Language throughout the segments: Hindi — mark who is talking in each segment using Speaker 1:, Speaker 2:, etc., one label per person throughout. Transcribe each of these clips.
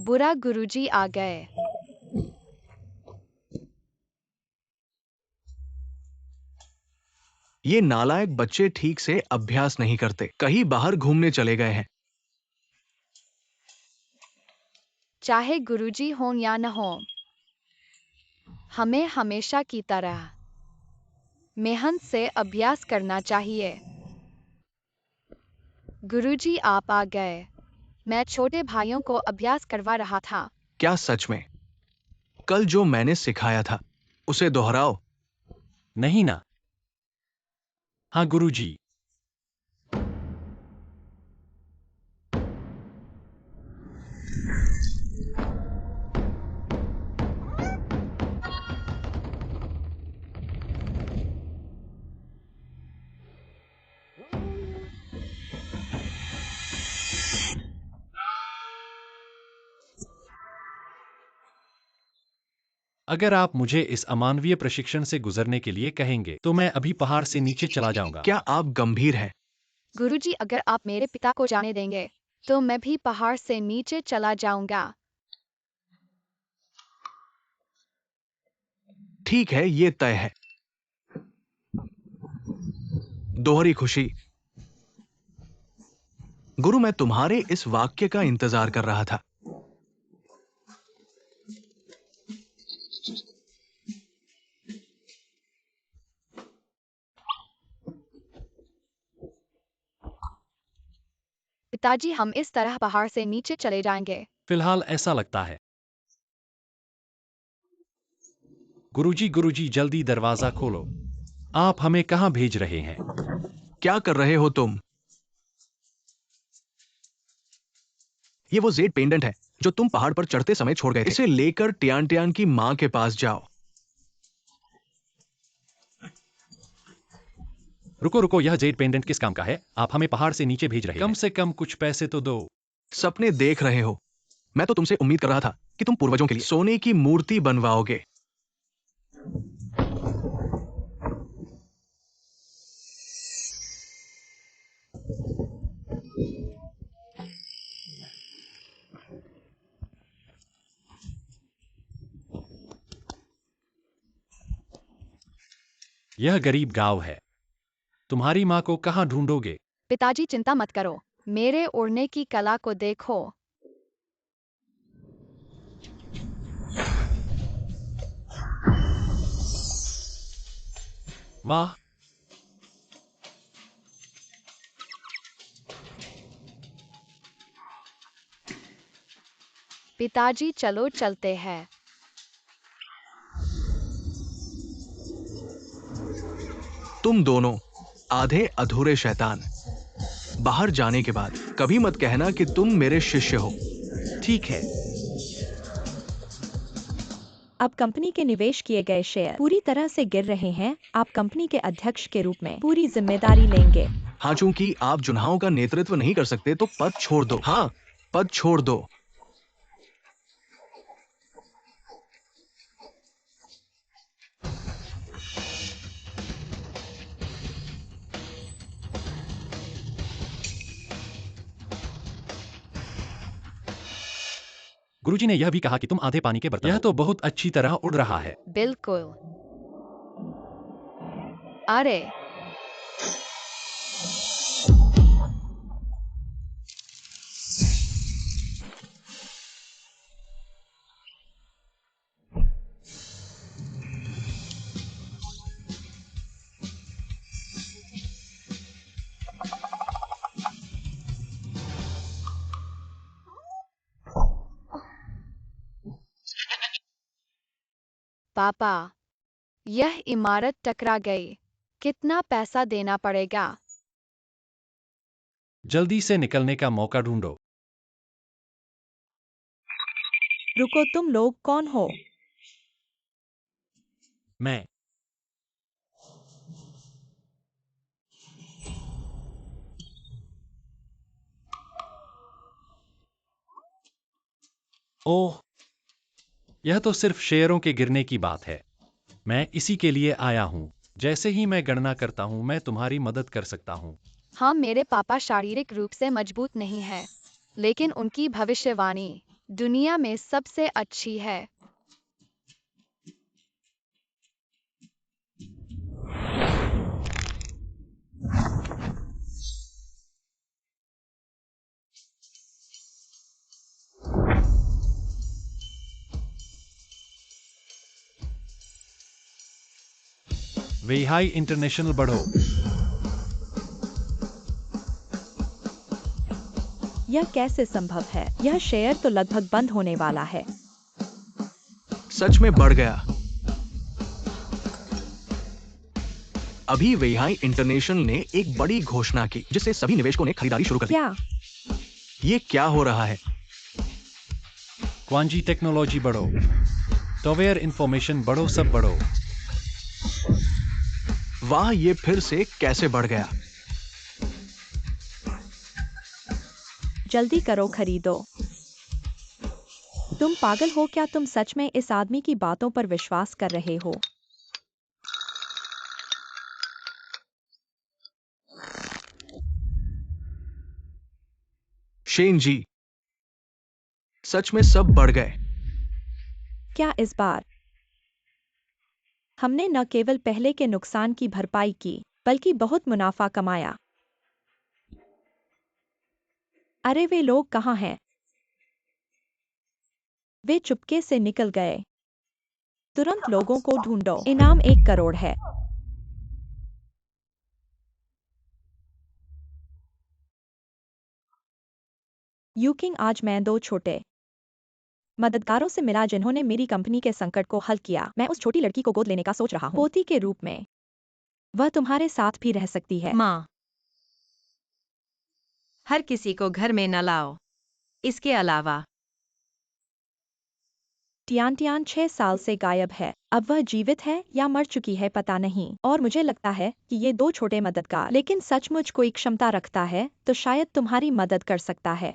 Speaker 1: बुरा गुरुजी आ गए।
Speaker 2: ये नालायक बच्चे ठीक से अभ्यास नहीं करते, कहीं बाहर घूमने चले गए हैं।
Speaker 1: चाहे गुरुजी हों या न हों, हमें हमेशा की तरह मेहनत से अभ्यास करना चाहिए। गुरुजी आप आ गए। मैं छोटे भाइयों को अभ्यास करवा रहा था।
Speaker 2: क्या सच में? कल जो मैंने सिखाया था उसे दोहराओ।
Speaker 3: नहीं ना। हाँ गुरुजी। अगर आप मुझे इस अमानवीय प्रशिक्षण से गुजरने के लिए कहेंगे तो मैं अभी पहाड़ से नीचे चला जाऊंगा।
Speaker 2: क्या आप गंभीर हैं?
Speaker 1: गुरुजी अगर आप मेरे पिता को जाने देंगे तो मैं भी पहाड़ से नीचे चला जाऊंगा।
Speaker 2: ठीक है, ये तय है। दोहरी खुशी। गुरु, मैं तुम्हारे इस वाक्य का इंतजार कर रहा था।
Speaker 1: पिताजी, हम इस तरह पहाड़ से नीचे चले जाएंगे।
Speaker 3: फिलहाल ऐसा लगता है। गुरुजी जल्दी दरवाजा खोलो। आप हमें कहां भेज रहे हैं?
Speaker 2: क्या कर रहे हो तुम? ये वो जेड पेंडेंट है जो तुम पहाड़ पर चढ़ते समय छोड़ गए थे। इसे लेकर टियान टियान की मां के पास जाओ।
Speaker 3: रुको, यह जेड पेंडेंट किस काम का है? आप हमें पहाड़ से नीचे भेज रहे हैं। कम से कम कुछ पैसे तो दो।
Speaker 2: सपने देख रहे हो? मैं तो तुमसे उम्मीद कर रहा था कि तुम पूर्वजों के लिए सोने की मूर्ति बनवाओगे।
Speaker 3: यह गरीब गांव है। तुम्हारी माँ को कहाँ ढूंढोगे?
Speaker 1: पिताजी चिंता मत करो, मेरे उड़ने की कला को देखो।
Speaker 3: वाह!
Speaker 1: पिताजी चलो चलते हैं।
Speaker 2: तुम दोनों आधे अधूरे शैतान, बाहर जाने के बाद कभी मत कहना कि तुम मेरे शिष्य हो।
Speaker 3: ठीक है।
Speaker 4: अब कंपनी के निवेश किए गए शेयर पूरी तरह से गिर रहे हैं। आप कंपनी के अध्यक्ष के रूप में पूरी जिम्मेदारी लेंगे।
Speaker 2: हाँ, चूंकि आप जुन्हाओं का नेतृत्व नहीं कर सकते तो पद छोड़ दो। हाँ, पद छोड़ दो।
Speaker 3: गुरुजी ने यह भी कहा कि तुम आधे पानी के बर्तन हो। यह तो बहुत अच्छी तरह उड़ रहा है।
Speaker 1: बिल्कुल। अरे, पापा, यह इमारत टकरा गई। कितना पैसा देना पड़ेगा?
Speaker 3: जल्दी से निकलने का मौका ढूंढो।
Speaker 4: रुको, तुम लोग कौन हो?
Speaker 3: मैं। ओह, यह तो सिर्फ शेयरों के गिरने की बात है। मैं इसी के लिए आया हूँ। जैसे ही मैं गणना करता हूँ मैं तुम्हारी मदद कर सकता हूँ।
Speaker 1: हाँ, मेरे पापा शारीरिक रूप से मजबूत नहीं है, लेकिन उनकी भविष्यवाणी दुनिया में सबसे अच्छी है।
Speaker 3: वेहाई इंटरनेशनल बढ़ो।
Speaker 4: यह कैसे संभव है? यह शेयर तो लगभग बंद होने वाला है।
Speaker 2: सच में बढ़ गया। अभी वेहाई इंटरनेशनल ने एक बड़ी घोषणा की जिससे सभी निवेशकों ने खरीदारी शुरू कर दी।
Speaker 4: क्या?
Speaker 2: ये क्या हो रहा है?
Speaker 3: क्वांजी टेक्नोलॉजी बढ़ो। टॉवेयर इंफॉर्मेशन बढ़ो, सब बढ़ो।
Speaker 2: वाह, ये फिर से कैसे बढ़ गया?
Speaker 4: जल्दी करो, खरीदो। तुम पागल हो क्या? तुम सच में इस आदमी की बातों पर विश्वास कर रहे हो?
Speaker 2: शेन जी, सच में सब बढ़ गए।
Speaker 4: क्या इस बार? हमने न केवल पहले के नुकसान की भरपाई की, बल्कि बहुत मुनाफा कमाया। अरे वे लोग कहाँ हैं? वे चुपके से निकल गए। तुरंत लोगों को ढूंढो। इनाम 1 करोड़ है। यूकिंग, आज मैं 2 छोटे मददगारों से मिला जिन्होंने मेरी कंपनी के संकट को हल किया। मैं उस छोटी लड़की को गोद लेने का सोच रहा हूँ, पोती के रूप में। वह तुम्हारे साथ भी रह सकती है।
Speaker 5: माँ, हर किसी को घर में न लाओ। इसके अलावा
Speaker 4: टियान टियान 6 साल से गायब है। अब वह जीवित है या मर चुकी है पता नहीं। और मुझे लगता है कि ये 2 छोटे मददगार लेकिन सचमुच कोई क्षमता रखता है तो शायद तुम्हारी मदद कर सकता है।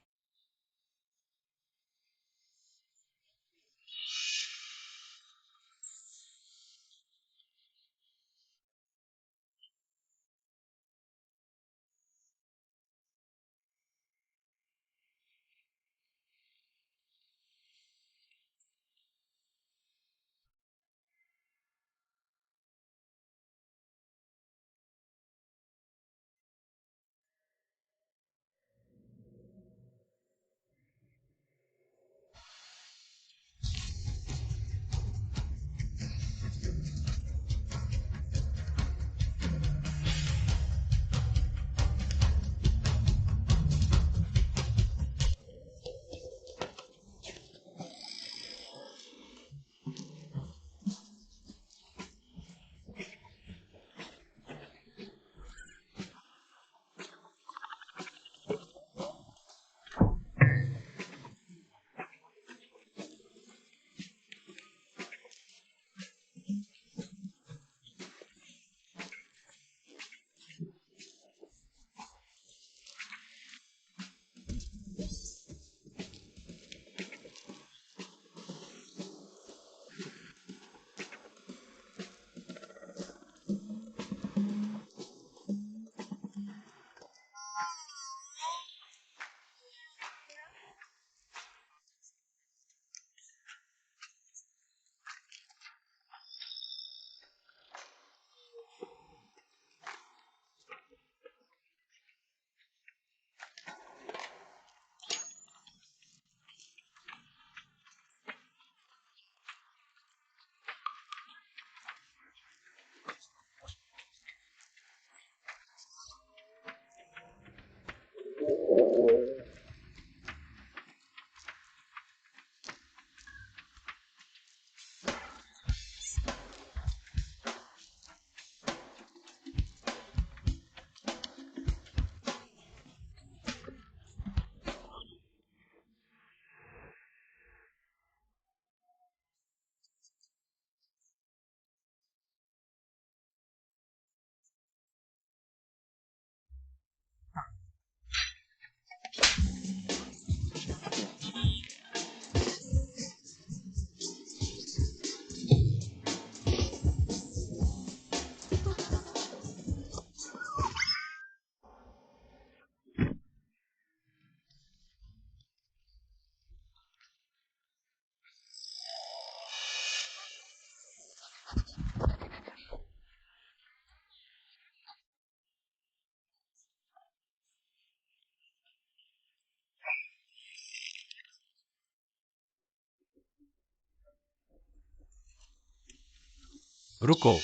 Speaker 3: रुको।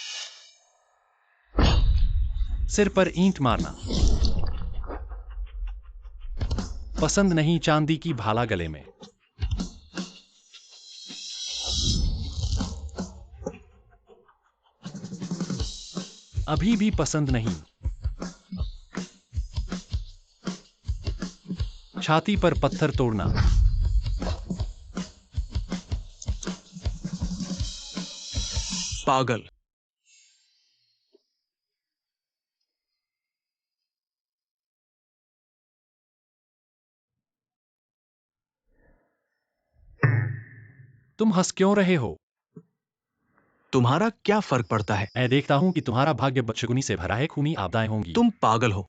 Speaker 3: सिर पर ईंट मारना पसंद नहीं। चांदी की भाला गले में। अभी भी पसंद नहीं। छाती पर पत्थर तोड़ना।
Speaker 2: पागल।
Speaker 3: तुम हंस क्यों रहे हो?
Speaker 2: तुम्हारा क्या फर्क पड़ता है?
Speaker 3: मैं देखता हूं कि तुम्हारा भाग्य बदशगुनी से भरा है। खूनी आपदाएं होंगी।
Speaker 2: तुम पागल हो।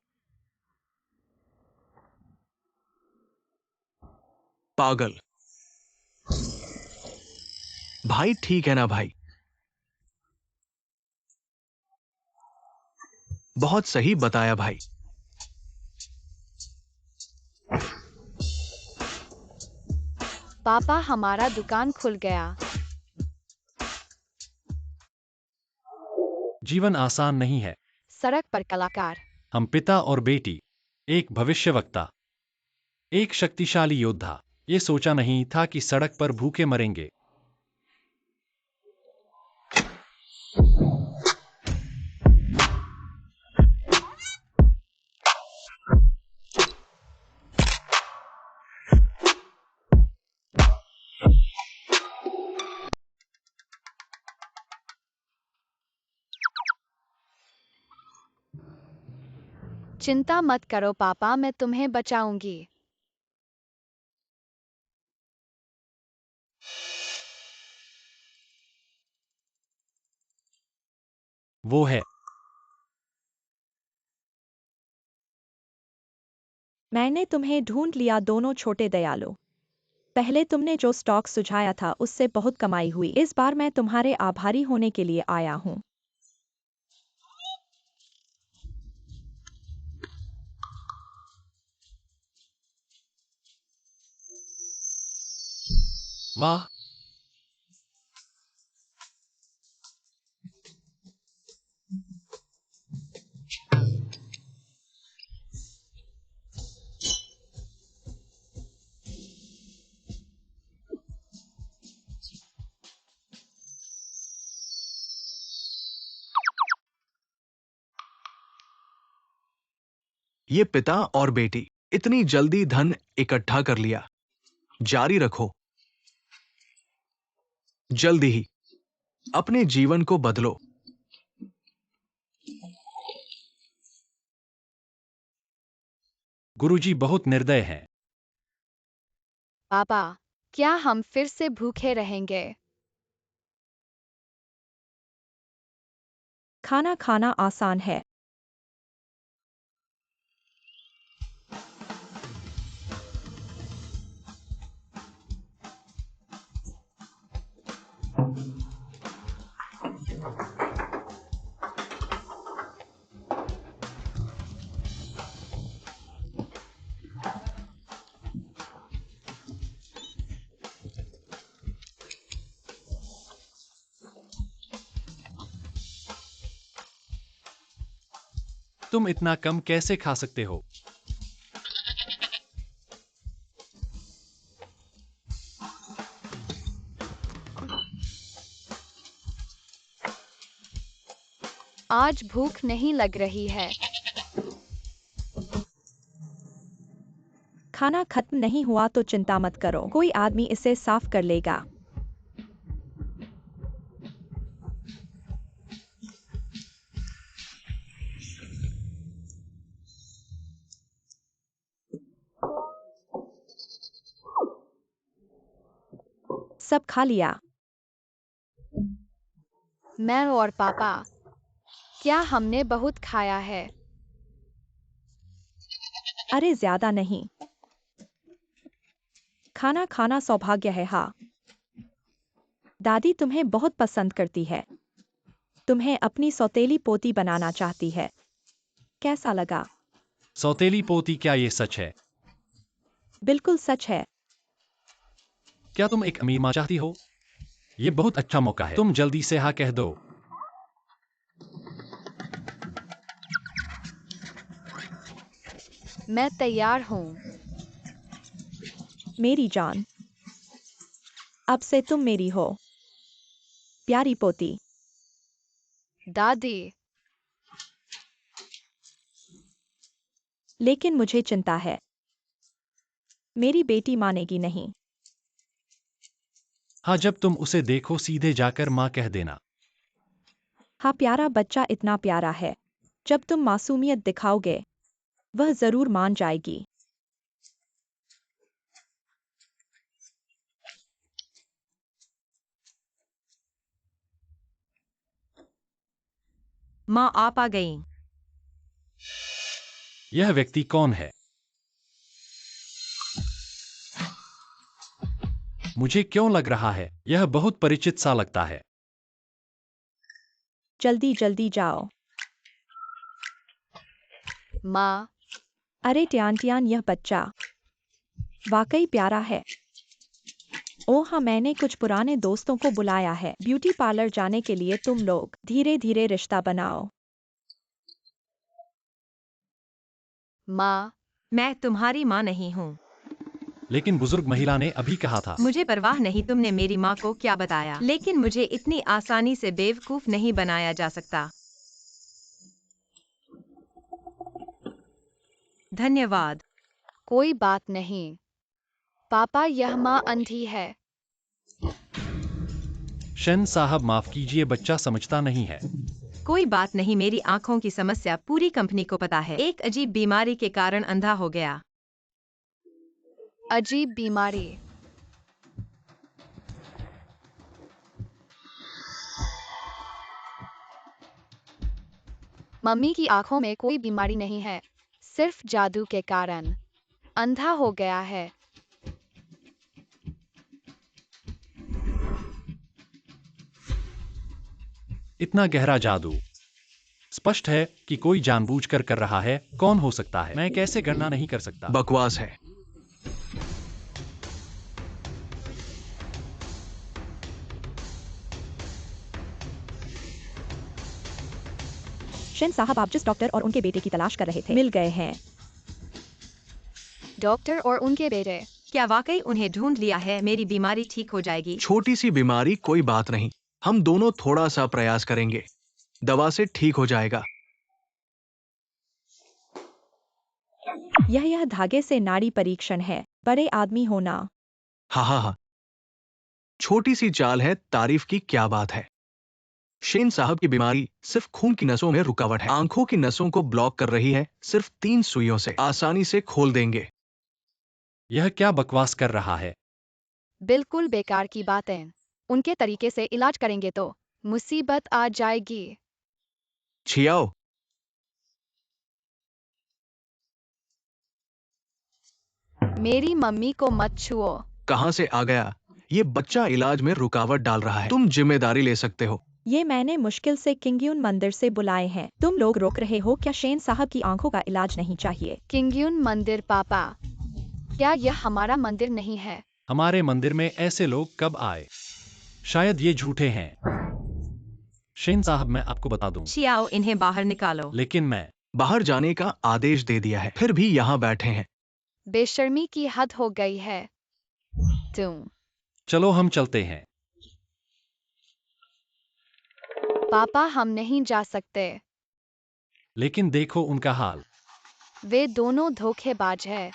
Speaker 2: पागल। भाई ठीक है ना भाई? बहुत सही बताया भाई।
Speaker 1: पापा हमारा दुकान खुल गया।
Speaker 3: जीवन आसान नहीं है।
Speaker 1: सड़क पर कलाकार।
Speaker 3: हम पिता और बेटी, एक भविष्यवक्ता, एक शक्तिशाली योद्धा। ये सोचा नहीं था कि सड़क पर भूखे मरेंगे।
Speaker 1: चिंता मत करो पापा, मैं तुम्हें बचाऊंगी।
Speaker 3: वो है।
Speaker 4: मैंने तुम्हें ढूंढ लिया दोनों छोटे दयालु। पहले तुमने जो स्टॉक सुझाया था उससे बहुत कमाई हुई। इस बार मैं तुम्हारे आभारी होने के लिए आया हूँ।
Speaker 3: वाह।
Speaker 2: ये पिता और बेटी इतनी जल्दी धन इकट्ठा कर लिया। जारी रखो। जल्दी ही अपने जीवन को बदलो।
Speaker 3: गुरुजी बहुत निर्दय हैं।
Speaker 1: पापा, क्या हम फिर से भूखे रहेंगे?
Speaker 4: खाना खाना आसान है।
Speaker 3: तुम इतना कम कैसे खा सकते हो?
Speaker 1: आज भूख नहीं लग रही है।
Speaker 4: खाना खत्म नहीं हुआ तो चिंता मत करो, कोई आदमी इसे साफ कर लेगा। सब खा लिया।
Speaker 1: मैं और पापा, क्या हमने बहुत खाया है?
Speaker 4: अरे ज्यादा नहीं। खाना खाना सौभाग्य है। हाँ, दादी तुम्हें बहुत पसंद करती है। तुम्हें अपनी सौतेली पोती बनाना चाहती है। कैसा लगा?
Speaker 3: सौतेली पोती, क्या ये सच है?
Speaker 4: बिल्कुल सच है।
Speaker 3: क्या तुम एक अमीर मां चाहती हो? ये बहुत अच्छा मौका है। तुम जल्दी से हाँ कह दो।
Speaker 1: मैं तैयार हूँ।
Speaker 4: मेरी जान, अब से तुम मेरी हो, प्यारी पोती।
Speaker 1: दादी,
Speaker 4: लेकिन मुझे चिंता है, मेरी बेटी मानेगी नहीं।
Speaker 3: हाँ, जब तुम उसे देखो सीधे जाकर माँ कह देना।
Speaker 4: हाँ, प्यारा बच्चा इतना प्यारा है, जब तुम मासूमियत दिखाओगे वह जरूर मान जाएगी।
Speaker 5: माँ आप आ गईं।
Speaker 3: यह व्यक्ति कौन है? मुझे क्यों लग रहा है यह बहुत परिचित सा लगता है।
Speaker 4: जल्दी जल्दी जाओ।
Speaker 1: माँ,
Speaker 4: अरे ट्यान, यह बच्चा वाकई प्यारा है। ओह हाँ, मैंने कुछ पुराने दोस्तों को बुलाया है ब्यूटी पार्लर जाने के लिए। तुम लोग धीरे धीरे रिश्ता बनाओ।
Speaker 1: माँ,
Speaker 5: मैं तुम्हारी माँ नहीं हूँ।
Speaker 3: लेकिन बुजुर्ग महिला ने अभी कहा था।
Speaker 5: मुझे परवाह नहीं तुमने मेरी माँ को क्या बताया, लेकिन मुझे इतनी आसानी से बेवकूफ नहीं बनाया जा सकता। धन्यवाद।
Speaker 1: कोई बात नहीं। पापा, यह माँ अंधी है।
Speaker 3: शन साहब माफ कीजिए, बच्चा समझता नहीं है।
Speaker 5: कोई बात नहीं, मेरी आंखों की समस्या पूरी कंपनी को पता है। एक अजीब बीमारी के कारण अंधा हो गया।
Speaker 1: अजीब बीमारी? मम्मी की आंखों में कोई बीमारी नहीं है, सिर्फ जादू के कारण अंधा हो गया है।
Speaker 3: इतना गहरा जादू? स्पष्ट है कि कोई जानबूझकर कर रहा है। कौन हो सकता है? मैं कैसे गणना नहीं कर सकता।
Speaker 2: बकवास है।
Speaker 4: शन साहब, आप जिस डॉक्टर और उनके बेटे की तलाश कर रहे थे मिल गए हैं।
Speaker 1: डॉक्टर और उनके बेटे?
Speaker 5: क्या वाकई उन्हें ढूंढ लिया है? मेरी बीमारी ठीक हो जाएगी।
Speaker 2: छोटी सी बीमारी, कोई बात नहीं। हम दोनों थोड़ा सा प्रयास करेंगे, दवा से ठीक हो जाएगा।
Speaker 4: यह धागे से नाड़ी परीक्षण है। बड़े आदमी होना।
Speaker 2: हाँ हाँ हाँ, छोटी सी चाल है, तारीफ की क्या बात है। शेन साहब की बीमारी सिर्फ खून की नसों में रुकावट है। आंखों की नसों को ब्लॉक कर रही है। सिर्फ 3 सुइयों से आसानी से खोल देंगे।
Speaker 3: यह क्या बकवास कर रहा है?
Speaker 1: बिल्कुल बेकार की बातें। उनके तरीके से इलाज करेंगे तो मुसीबत आ जाएगी।
Speaker 2: छियाओ,
Speaker 1: मेरी मम्मी को मत छुओ।
Speaker 2: कहां से आ गया? ये बच्चा इलाज में रुकावट डाल रहा है। तुम जिम्मेदारी ले सकते हो।
Speaker 4: ये मैंने मुश्किल से किंगयून मंदिर से बुलाए हैं। तुम लोग रोक रहे हो क्या? शेन साहब की आंखों का इलाज नहीं चाहिए।
Speaker 1: किंगयून मंदिर? पापा, क्या यह हमारा मंदिर नहीं है?
Speaker 3: हमारे मंदिर में ऐसे लोग कब आए? शायद ये झूठे हैं। शेन साहब, मैं आपको बता दूं।
Speaker 5: छियाओ, इन्हें बाहर निकालो।
Speaker 3: लेकिन मैं
Speaker 2: बाहर जाने का आदेश दे दिया है, फिर भी यहाँ बैठे हैं।
Speaker 1: बेशर्मी की हद हो गई है। तुम।
Speaker 3: चलो हम चलते हैं।
Speaker 1: पापा, हम नहीं जा सकते।
Speaker 3: लेकिन देखो उनका हाल।
Speaker 1: वे दोनों धोखेबाज हैं।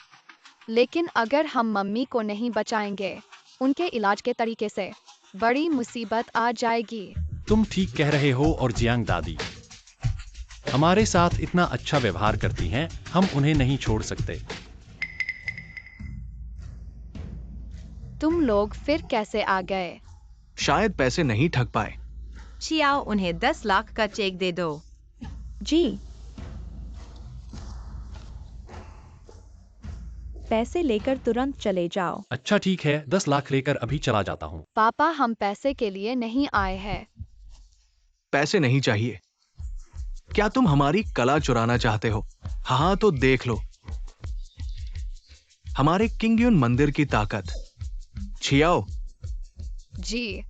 Speaker 1: लेकिन अगर हम मम्मी को नहीं बचाएंगे, उनके इलाज के तरीके से बड़ी मुसीबत आ जाएगी।
Speaker 3: तुम ठीक कह रहे हो। और जियांग दादी हमारे साथ इतना अच्छा व्यवहार करती हैं, हम उन्हें नहीं छोड़ सकते।
Speaker 1: तुम लोग फिर कैसे आ गए?
Speaker 2: शायद पैसे नहीं ठग पाए।
Speaker 5: छियाओ, उन्हें 10 लाख का चेक दे दो।
Speaker 4: जी, पैसे लेकर तुरंत चले जाओ।
Speaker 3: अच्छा ठीक है, 10 लाख लेकर अभी चला जाता हूँ।
Speaker 1: पापा, हम पैसे के लिए नहीं आए हैं।
Speaker 2: पैसे नहीं चाहिए। क्या तुम हमारी कला चुराना चाहते हो? हाँ तो देख लो हमारे किंगयून मंदिर की ताकत। छियाओ,
Speaker 1: जी।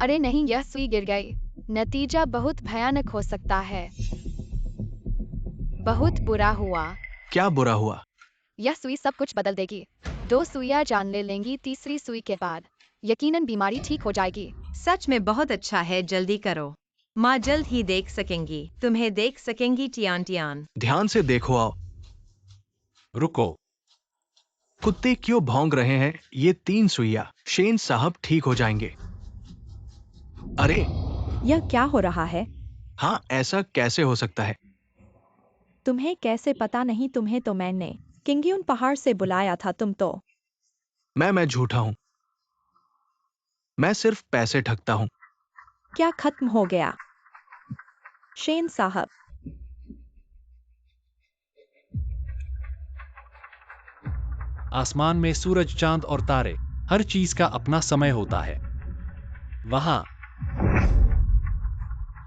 Speaker 1: अरे नहीं, यह सुई गिर गई। नतीजा बहुत भयानक हो सकता है। बहुत बुरा हुआ।
Speaker 2: क्या बुरा हुआ?
Speaker 1: यह सुई सब कुछ बदल देगी। 2 सुइयां जान ले लेंगी तीसरी सुई के बाद। यकीनन बीमारी ठीक हो जाएगी।
Speaker 5: सच में बहुत अच्छा है, जल्दी करो। माँ जल्द ही देख सकेंगी, तुम्हें देख सकेंगी टियान टियान।
Speaker 2: ध्यान से देखो आओ।
Speaker 3: रुको।
Speaker 2: कुत्ते क्यों भौंक रहे हैं? ये 3 सुइयां शेन साहब ठीक हो जाएंगे। अरे
Speaker 4: यह क्या हो रहा है?
Speaker 2: हाँ, ऐसा कैसे हो सकता है?
Speaker 4: तुम्हें कैसे पता नहीं? तुम्हें तो मैंने किंग्यून पहाड़ से बुलाया था। तुम तो
Speaker 2: मैं झूठा हूं। मैं सिर्फ पैसे ठगता हूं।
Speaker 4: क्या खत्म हो गया? शेन साहब,
Speaker 3: आसमान में सूरज, चांद और तारे, हर चीज का अपना समय होता है। वहां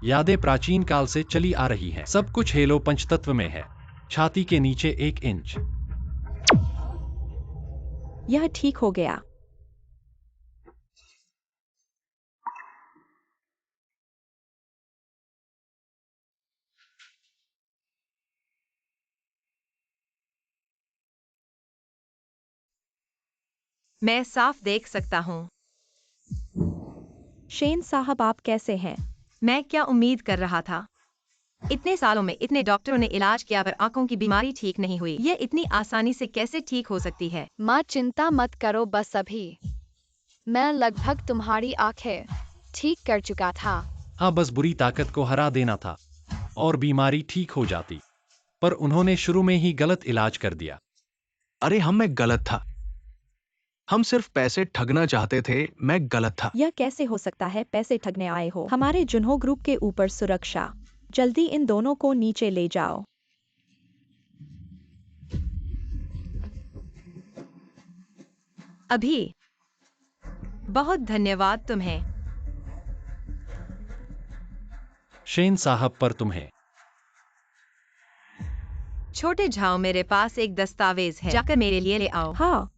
Speaker 3: यादें प्राचीन काल से चली आ रही हैं। सब कुछ हेलो पंचतत्व में है। छाती के नीचे 1 इंच।
Speaker 4: यह ठीक हो गया।
Speaker 5: मैं साफ देख सकता हूँ।
Speaker 4: शेन साहब, आप कैसे हैं?
Speaker 5: मैं क्या उम्मीद कर रहा था? इतने सालों में इतने डॉक्टरों ने इलाज किया पर आंखों की बीमारी ठीक नहीं हुई। ये इतनी आसानी से कैसे ठीक हो सकती है?
Speaker 1: माँ चिंता मत करो, बस अभी मैं लगभग तुम्हारी आंखें ठीक कर चुका था।
Speaker 3: हाँ, बस बुरी ताकत को हरा देना था और बीमारी ठीक हो जाती। पर उन्होंने शुरू में ही गलत इलाज कर दिया।
Speaker 2: अरे मैं गलत था। हम सिर्फ पैसे ठगना चाहते थे। मैं गलत था।
Speaker 4: यह कैसे हो सकता है? पैसे ठगने आए हो? हमारे जुन्हो ग्रुप के ऊपर सुरक्षा। जल्दी इन दोनों को नीचे ले जाओ।
Speaker 5: अभी। बहुत धन्यवाद तुम्हें।
Speaker 3: शेन साहब, पर तुम्हें
Speaker 5: छोटे झाओ, मेरे पास एक दस्तावेज है, जाकर मेरे लिए ले आओ।
Speaker 4: हाँ,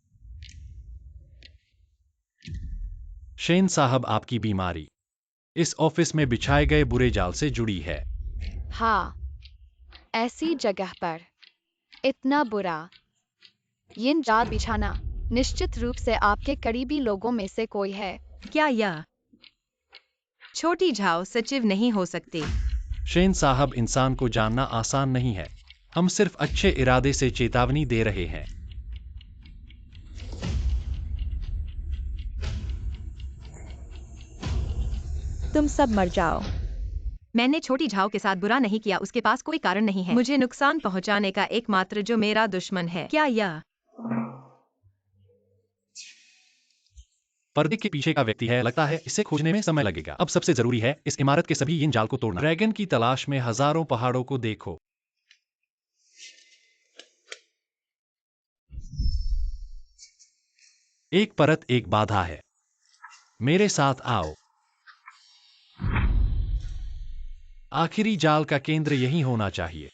Speaker 3: शेन साहब, आपकी बीमारी इस ऑफिस में बिछाए गए बुरे जाल से जुड़ी है।
Speaker 1: हाँ, ऐसी जगह पर इतना बुरा यिन जाल बिछाना निश्चित रूप से आपके करीबी लोगों में से कोई है।
Speaker 5: क्या यह छोटी झाओ सचिव नहीं हो सकती?
Speaker 3: शेन साहब, इंसान को जानना आसान नहीं है। हम सिर्फ अच्छे इरादे से चेतावनी दे रहे हैं।
Speaker 4: तुम सब मर जाओ।
Speaker 5: मैंने छोटी झाओ के साथ बुरा नहीं किया, उसके पास कोई कारण नहीं है मुझे नुकसान पहुंचाने का। एकमात्र जो मेरा दुश्मन है। क्या यह
Speaker 3: पर्दे के पीछे का व्यक्ति है? लगता है इसे खोजने में समय लगेगा। अब सबसे जरूरी है इस इमारत के सभी इन जाल को तोड़ना। ड्रैगन की तलाश में हजारों पहाड़ों को देखो। एक परत, एक बाधा है। मेरे साथ आओ। आखिरी जाल का केंद्र यही होना चाहिए।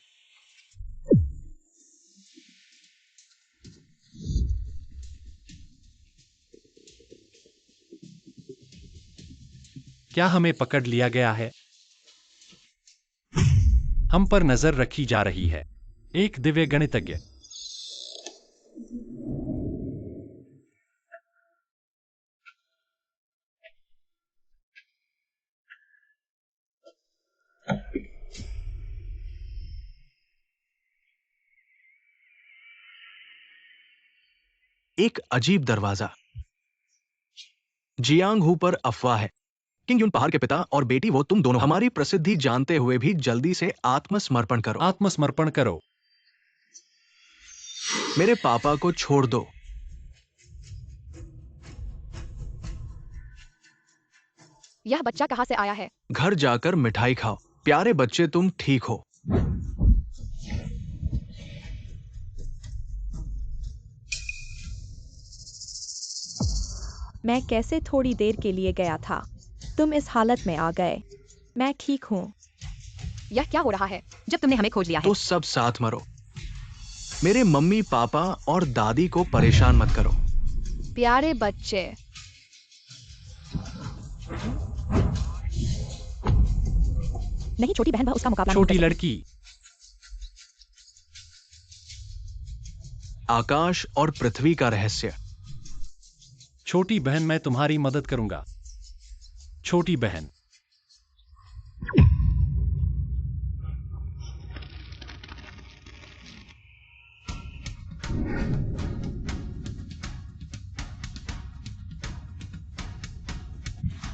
Speaker 3: क्या हमें पकड़ लिया गया है? हम पर नजर रखी जा रही है। एक दिव्य गणितज्ञ।
Speaker 2: एक अजीब दरवाजा। जियांग हू पर अफवाह है। किंग यून पहाड़ के पिता और बेटी, वो तुम दोनों हमारी प्रसिद्धि जानते हुए भी जल्दी से आत्मसमर्पण करो।
Speaker 3: आत्मसमर्पण करो।
Speaker 2: मेरे पापा को छोड़ दो।
Speaker 1: यह बच्चा कहाँ से आया है?
Speaker 2: घर जाकर मिठाई खाओ। प्यारे बच्चे, तुम ठीक हो।
Speaker 4: मैं कैसे थोड़ी देर के लिए गया था? तुम इस हालत में आ गए। मैं ठीक हूँ।
Speaker 1: यह क्या हो रहा है?
Speaker 5: जब तुमने हमें खोज लिया है।
Speaker 2: तो सब साथ मरो। मेरे मम्मी पापा और दादी को परेशान मत करो।
Speaker 1: प्यारे बच्चे,
Speaker 4: नहीं, छोटी बहन, वह उसका मुकाबला नहीं
Speaker 3: छोटी
Speaker 4: कर सकती।
Speaker 3: लड़की।
Speaker 2: आकाश और पृथ्वी का रहस्य।
Speaker 3: छोटी बहन, मैं तुम्हारी मदद करूंगा। छोटी बहन।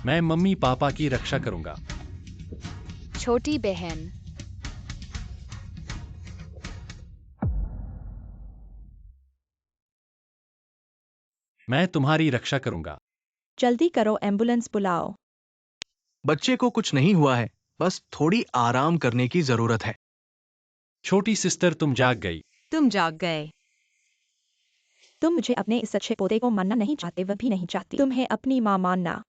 Speaker 3: मैं मम्मी पापा की रक्षा करूंगा।
Speaker 1: छोटी बहन।
Speaker 3: मैं तुम्हारी रक्षा करूंगा।
Speaker 4: जल्दी करो, एम्बुलेंस बुलाओ।
Speaker 2: बच्चे को कुछ नहीं हुआ है, बस थोड़ी आराम करने की जरूरत है।
Speaker 3: छोटी सिस्टर, तुम जाग गई।
Speaker 5: तुम जाग गए।
Speaker 4: तुम मुझे अपने इस अच्छे पोते को मानना नहीं चाहते, वह भी नहीं चाहती तुम्हें अपनी माँ मानना।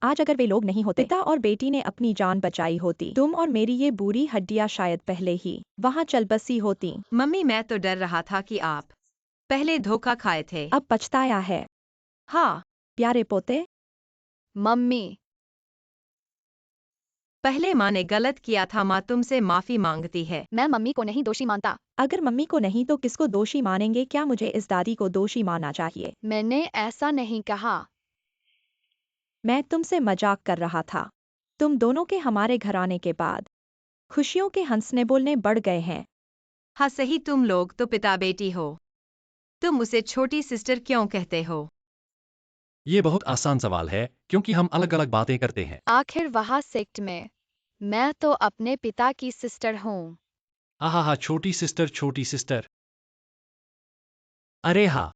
Speaker 4: आज अगर वे लोग नहीं होते, पिता और बेटी ने अपनी जान बचाई होती, तुम और मेरी ये बुरी हड्डियां शायद पहले ही वहां चल बसी होती।
Speaker 5: मम्मी, मैं तो डर रहा था कि आप पहले धोखा खाए थे।
Speaker 4: अब पछताया है
Speaker 5: हाँ,
Speaker 4: प्यारे पोते।
Speaker 1: मम्मी।
Speaker 5: पहले माँ ने गलत किया था, माँ तुमसे माफी मांगती है।
Speaker 1: मैं मम्मी को नहीं दोषी मानता।
Speaker 4: अगर मम्मी को नहीं तो किसको दोषी मानेंगे? क्या मुझे इस दादी को दोषी मानना चाहिए?
Speaker 1: मैंने ऐसा नहीं कहा।
Speaker 4: मैं तुमसे मजाक कर रहा था। तुम दोनों के हमारे घर आने के बाद खुशियों के हंसने बोलने बढ़ गए हैं।
Speaker 5: हाँ सही, तुम लोग तो पिता बेटी हो। तुम उसे छोटी सिस्टर क्यों कहते हो?
Speaker 3: ये बहुत आसान सवाल है, क्योंकि हम अलग अलग बातें करते हैं।
Speaker 1: आखिर वहाँ सेक्ट में मैं तो अपने पिता की सिस्टर हूँ।
Speaker 3: आहा, छोटी सिस्टर, छोटी सिस्टर। अरे हाँ,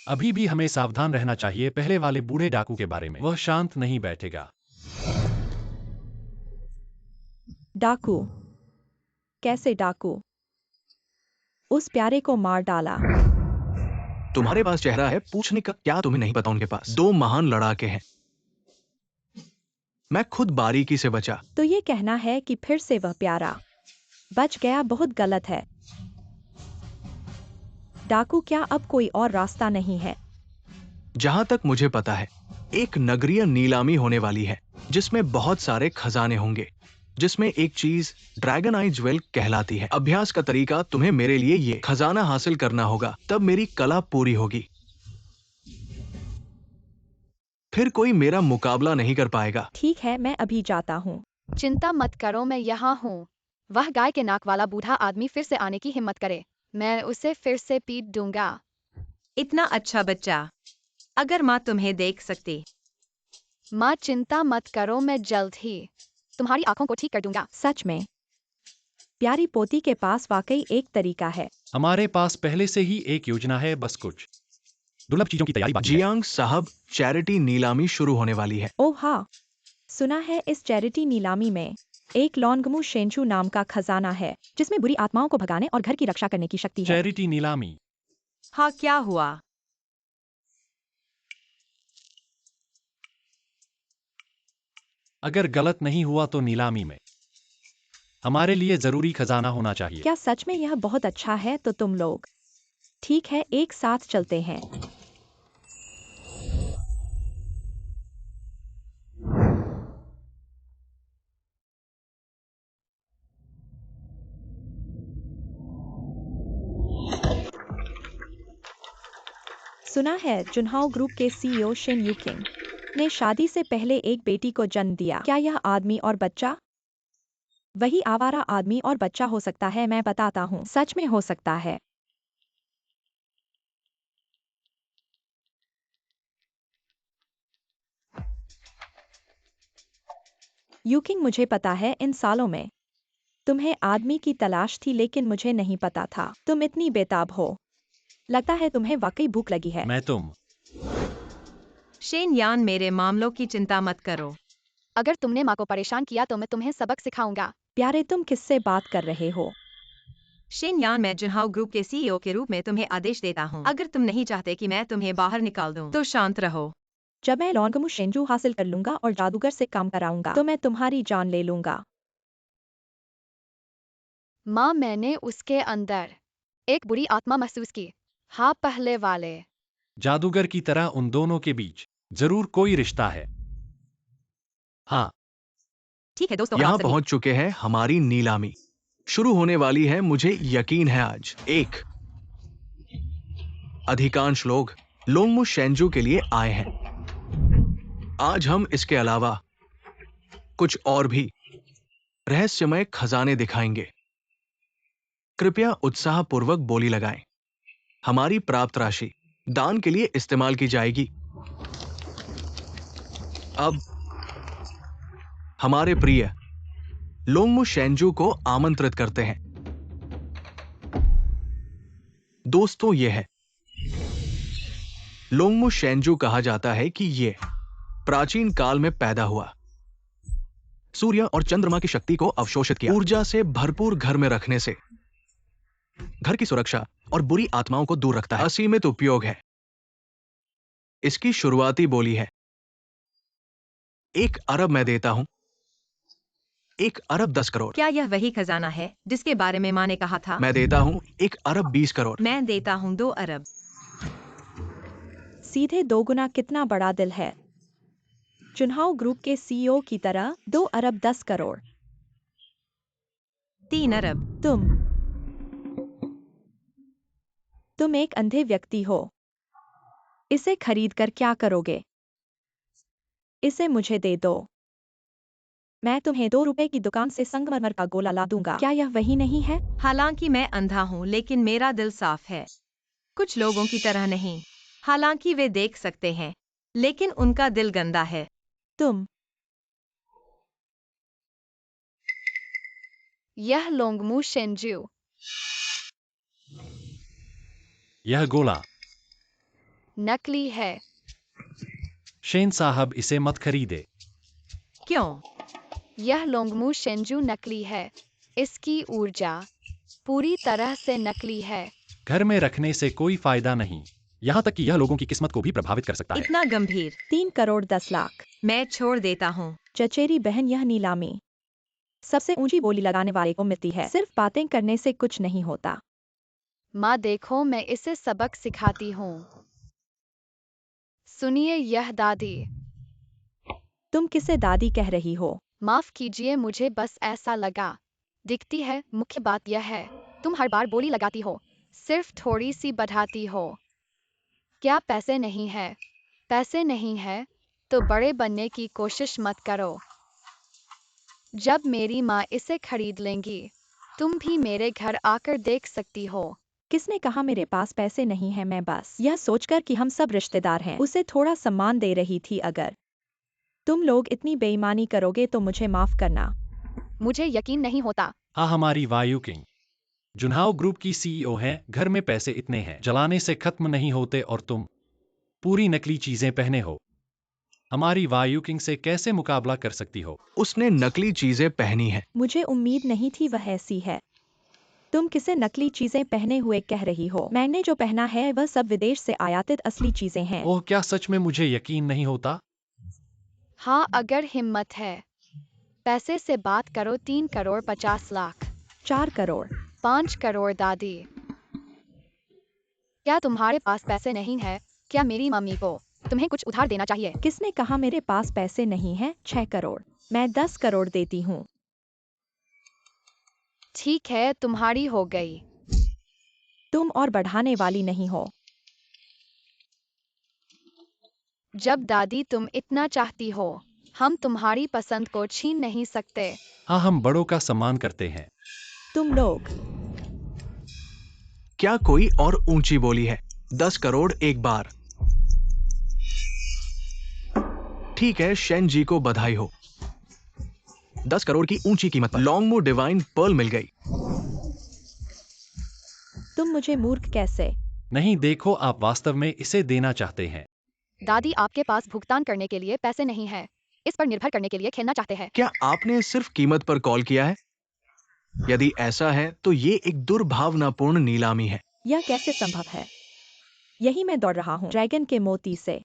Speaker 3: अभी भी हमें सावधान रहना चाहिए पहले वाले बूढ़े डाकू के बारे में। वह शांत नहीं बैठेगा।
Speaker 4: डाकू? कैसे डाकू? उस प्यारे को मार डाला।
Speaker 2: तुम्हारे पास चेहरा है पूछने का, क्या तुम्हें नहीं पता उनके पास 2 महान लड़ाके हैं। मैं खुद बारीकी से बचा।
Speaker 4: तो ये कहना है कि फिर से वह प्यारा बच गया, बहुत गलत है। डाकू, क्या अब कोई और रास्ता नहीं है?
Speaker 2: जहां तक मुझे पता है, एक नगरीय नीलामी होने वाली है जिसमें बहुत सारे खजाने होंगे, जिसमें एक चीज ड्रैगन आई ज्वेल कहलाती है। अभ्यास का तरीका, तुम्हें मेरे लिए ये खजाना हासिल करना होगा, तब मेरी कला पूरी होगी। फिर कोई मेरा मुकाबला नहीं कर पाएगा।
Speaker 4: ठीक है, मैं अभी जाता हूँ।
Speaker 1: चिंता मत करो, मैं यहाँ हूँ। वह गाय के नाक वाला बूढ़ा आदमी फिर से आने की हिम्मत करे, मैं उसे फिर से पीट दूंगा।
Speaker 5: इतना अच्छा बच्चा। अगर माँ तुम्हें देख सकती।
Speaker 1: माँ चिंता मत करो, मैं जल्द ही तुम्हारी आंखों को ठीक कर दूंगा।
Speaker 4: सच में? प्यारी पोती के पास वाकई एक तरीका है।
Speaker 3: हमारे पास पहले से ही एक योजना है, बस कुछ दुर्लभ चीजों की तैयारी बाकी है।
Speaker 2: जियांग साहब, चैरिटी नीलामी शुरू होने वाली है।
Speaker 4: ओह हाँ, सुना है इस चैरिटी नीलामी में एक लॉन्गमू शेंचू नाम का खजाना है, जिसमें बुरी आत्माओं को भगाने और घर की रक्षा करने की शक्ति है।
Speaker 3: चैरिटी नीलामी।
Speaker 5: हाँ, क्या हुआ?
Speaker 3: अगर गलत नहीं हुआ तो नीलामी में हमारे लिए जरूरी खजाना होना चाहिए।
Speaker 4: क्या सच में यह बहुत अच्छा है? तो तुम लोग ठीक है, एक साथ चलते हैं। सुना है जुनहाओ ग्रुप के सीईओ शेन यूकिंग ने शादी से पहले एक बेटी को जन्म दिया। क्या यह आदमी और बच्चा वही आवारा आदमी और बच्चा हो सकता है? मैं बताता हूँ, सच में हो सकता है। यूकिंग, मुझे पता है इन सालों में तुम्हें आदमी की तलाश थी, लेकिन मुझे नहीं पता था तुम इतनी बेताब हो। लगता है तुम्हें वाकई भूख लगी है।
Speaker 3: मैं तुम
Speaker 5: शेन यान, मेरे मामलों की चिंता मत करो।
Speaker 1: अगर तुमने माँ को परेशान किया तो मैं तुम्हें सबक सिखाऊंगा।
Speaker 4: प्यारे, तुम किससे बात कर रहे हो?
Speaker 5: शेन यान, मैं जुनहाओ ग्रुप के सीईओ के रूप में तुम्हें आदेश देता हूँ। अगर तुम नहीं चाहते कि मैं तुम्हें बाहर निकाल दूं, तो शांत रहो।
Speaker 4: जब मैं लॉन्गमू शेंजू हासिल कर लूंगा और जादूगर से काम कराऊंगा तो मैं तुम्हारी जान ले लूंगा।
Speaker 1: माँ, मैंने उसके अंदर एक बुरी आत्मा महसूस की। हाँ, पहले वाले
Speaker 3: जादूगर की तरह उन दोनों के बीच जरूर कोई रिश्ता है। हाँ,
Speaker 5: ठीक है दोस्तों, और
Speaker 2: यहाँ
Speaker 5: आप सभी
Speaker 2: पहुंच चुके हैं हमारी नीलामी। शुरू होने वाली है, मुझे यकीन है आज। एक, अधिकांश लोग लोंगमू शेंजू के लिए आए हैं। आज हम इसके अलावा कुछ और भी रहस्यमय खजाने दिखाएंगे। कृपया उत्साहपूर्वक बोली लगाएं। हमारी प्राप्त राशि दान के लिए इस्तेमाल की जाएगी। अब हमारे प्रिय लोंगमू शेंजू को आमंत्रित करते हैं। दोस्तों, यह है लोंगमू शेंजू। कहा जाता है कि यह प्राचीन काल में पैदा हुआ, सूर्य और चंद्रमा की शक्ति को अवशोषित किया, ऊर्जा से भरपूर घर में रखने से घर की सुरक्षा और बुरी आत्माओं को दूर रखता है। असीमित उपयोग है। इसकी शुरुआती बोली है 1 अरब मैं देता हूं। 1 अरब 10 करोड़।
Speaker 5: क्या यह वही खजाना है जिसके बारे में माँ ने कहा था?
Speaker 2: मैं देता हूं 1 अरब 20 करोड़।
Speaker 5: मैं देता हूँ 2 अरब।
Speaker 4: सीधे 2 गुना कितना बड़ा दिल है। चुनाव ग्रुप के सीईओ की तरह 2 अरब 10 करोड़।
Speaker 5: 3 अरब।
Speaker 4: तुम एक अंधे व्यक्ति हो। इसे खरीद कर क्या करोगे? इसे मुझे दे दो। मैं तुम्हें 2 रुपए की दुकान से संगमरमर का गोला ला दूंगा। क्या यह वही नहीं है?
Speaker 5: हालांकि मैं अंधा हूँ, लेकिन मेरा दिल साफ है। कुछ लोगों की तरह नहीं। हालांकि वे देख सकते हैं, लेकिन उनका दिल गंदा है।
Speaker 4: तुम
Speaker 1: यह लोंगमू शेंजू।
Speaker 3: यह गोला
Speaker 1: नकली है।
Speaker 3: शेन साहब, इसे मत खरीदे।
Speaker 5: क्यों?
Speaker 1: यह लोंगमू शेंजू नकली है। इसकी ऊर्जा पूरी तरह से नकली है।
Speaker 3: घर में रखने से कोई फायदा नहीं, यहाँ तक कि यह लोगों की किस्मत को भी प्रभावित कर सकता है।
Speaker 5: इतना गंभीर?
Speaker 4: 3 करोड़ 10 लाख।
Speaker 5: मैं छोड़ देता हूँ।
Speaker 4: चचेरी बहन, यह नीलामी सबसे ऊंची बोली लगाने वाले को मिलती है। सिर्फ बातें करने से कुछ नहीं होता।
Speaker 1: माँ देखो, मैं इसे सबक सिखाती हूँ। सुनिए, यह दादी।
Speaker 4: तुम किसे दादी कह रही हो?
Speaker 1: माफ कीजिए, मुझे बस ऐसा लगा। दिखती है, मुख्य बात यह है, तुम हर बार बोली लगाती हो, सिर्फ थोड़ी सी बढ़ाती हो। क्या पैसे नहीं है? पैसे नहीं है तो बड़े बनने की कोशिश मत करो। जब मेरी माँ इसे खरीद लेंगी, तुम भी मेरे घर आकर देख सकती हो।
Speaker 4: किसने कहा मेरे पास पैसे नहीं है? मैं बस यह सोचकर कि हम सब रिश्तेदार हैं, उसे थोड़ा सम्मान दे रही थी। अगर तुम लोग इतनी बेईमानी करोगे तो मुझे माफ करना।
Speaker 1: मुझे यकीन नहीं होता।
Speaker 3: हाँ, हमारी वायु किंग जुनहाओ ग्रुप की सीईओ हैं। घर में पैसे इतने हैं, जलाने से खत्म नहीं होते, और तुम पूरी नकली चीजें पहने हो। हमारी वायु किंग से कैसे मुकाबला कर सकती हो?
Speaker 2: उसने नकली चीजें पहनी हैं।
Speaker 4: मुझे उम्मीद नहीं थी वह ऐसी है। तुम किसे नकली चीजें पहने हुए कह रही हो? मैंने जो पहना है वह सब विदेश से आयातित असली चीजें हैं।
Speaker 3: ओह, क्या सच में? मुझे यकीन नहीं होता।
Speaker 1: हाँ, अगर हिम्मत है, पैसे से बात करो। 3 करोड़ 50 लाख।
Speaker 4: 4 करोड़।
Speaker 1: 5 करोड़ दादी। क्या तुम्हारे पास पैसे नहीं है? क्या मेरी मम्मी को तुम्हें कुछ उधार देना चाहिए?
Speaker 4: किसने कहा मेरे पास पैसे नहीं है? 6 करोड़। मैं 10 करोड़ देती हूँ।
Speaker 1: ठीक है, तुम्हारी हो गई।
Speaker 4: तुम और बढ़ाने वाली नहीं हो।
Speaker 1: जब दादी तुम इतना चाहती हो, हम तुम्हारी पसंद को छीन नहीं सकते।
Speaker 3: हाँ, हम बड़ों का सम्मान करते हैं।
Speaker 4: तुम लोग
Speaker 2: क्या कोई और ऊंची बोली है? 10 करोड़ एक बार। ठीक है, शेन जी को बधाई हो। 10 करोड़ की ऊंची कीमत पर लोंगमू डिवाइन पर्ल मिल गई।
Speaker 4: तुम मुझे मूर्ख कैसे?
Speaker 3: नहीं, देखो, आप वास्तव में इसे देना चाहते हैं।
Speaker 1: दादी, आपके पास भुगतान करने के लिए पैसे नहीं है। इस पर निर्भर करने के लिए खेलना चाहते हैं।
Speaker 2: क्या आपने सिर्फ कीमत पर कॉल किया है? यदि ऐसा है तो ये एक दुर्भावनापूर्ण नीलामी है।
Speaker 4: यह कैसे संभव है? यही मैं दौड़ रहा हूँ ड्रैगन के मोती से।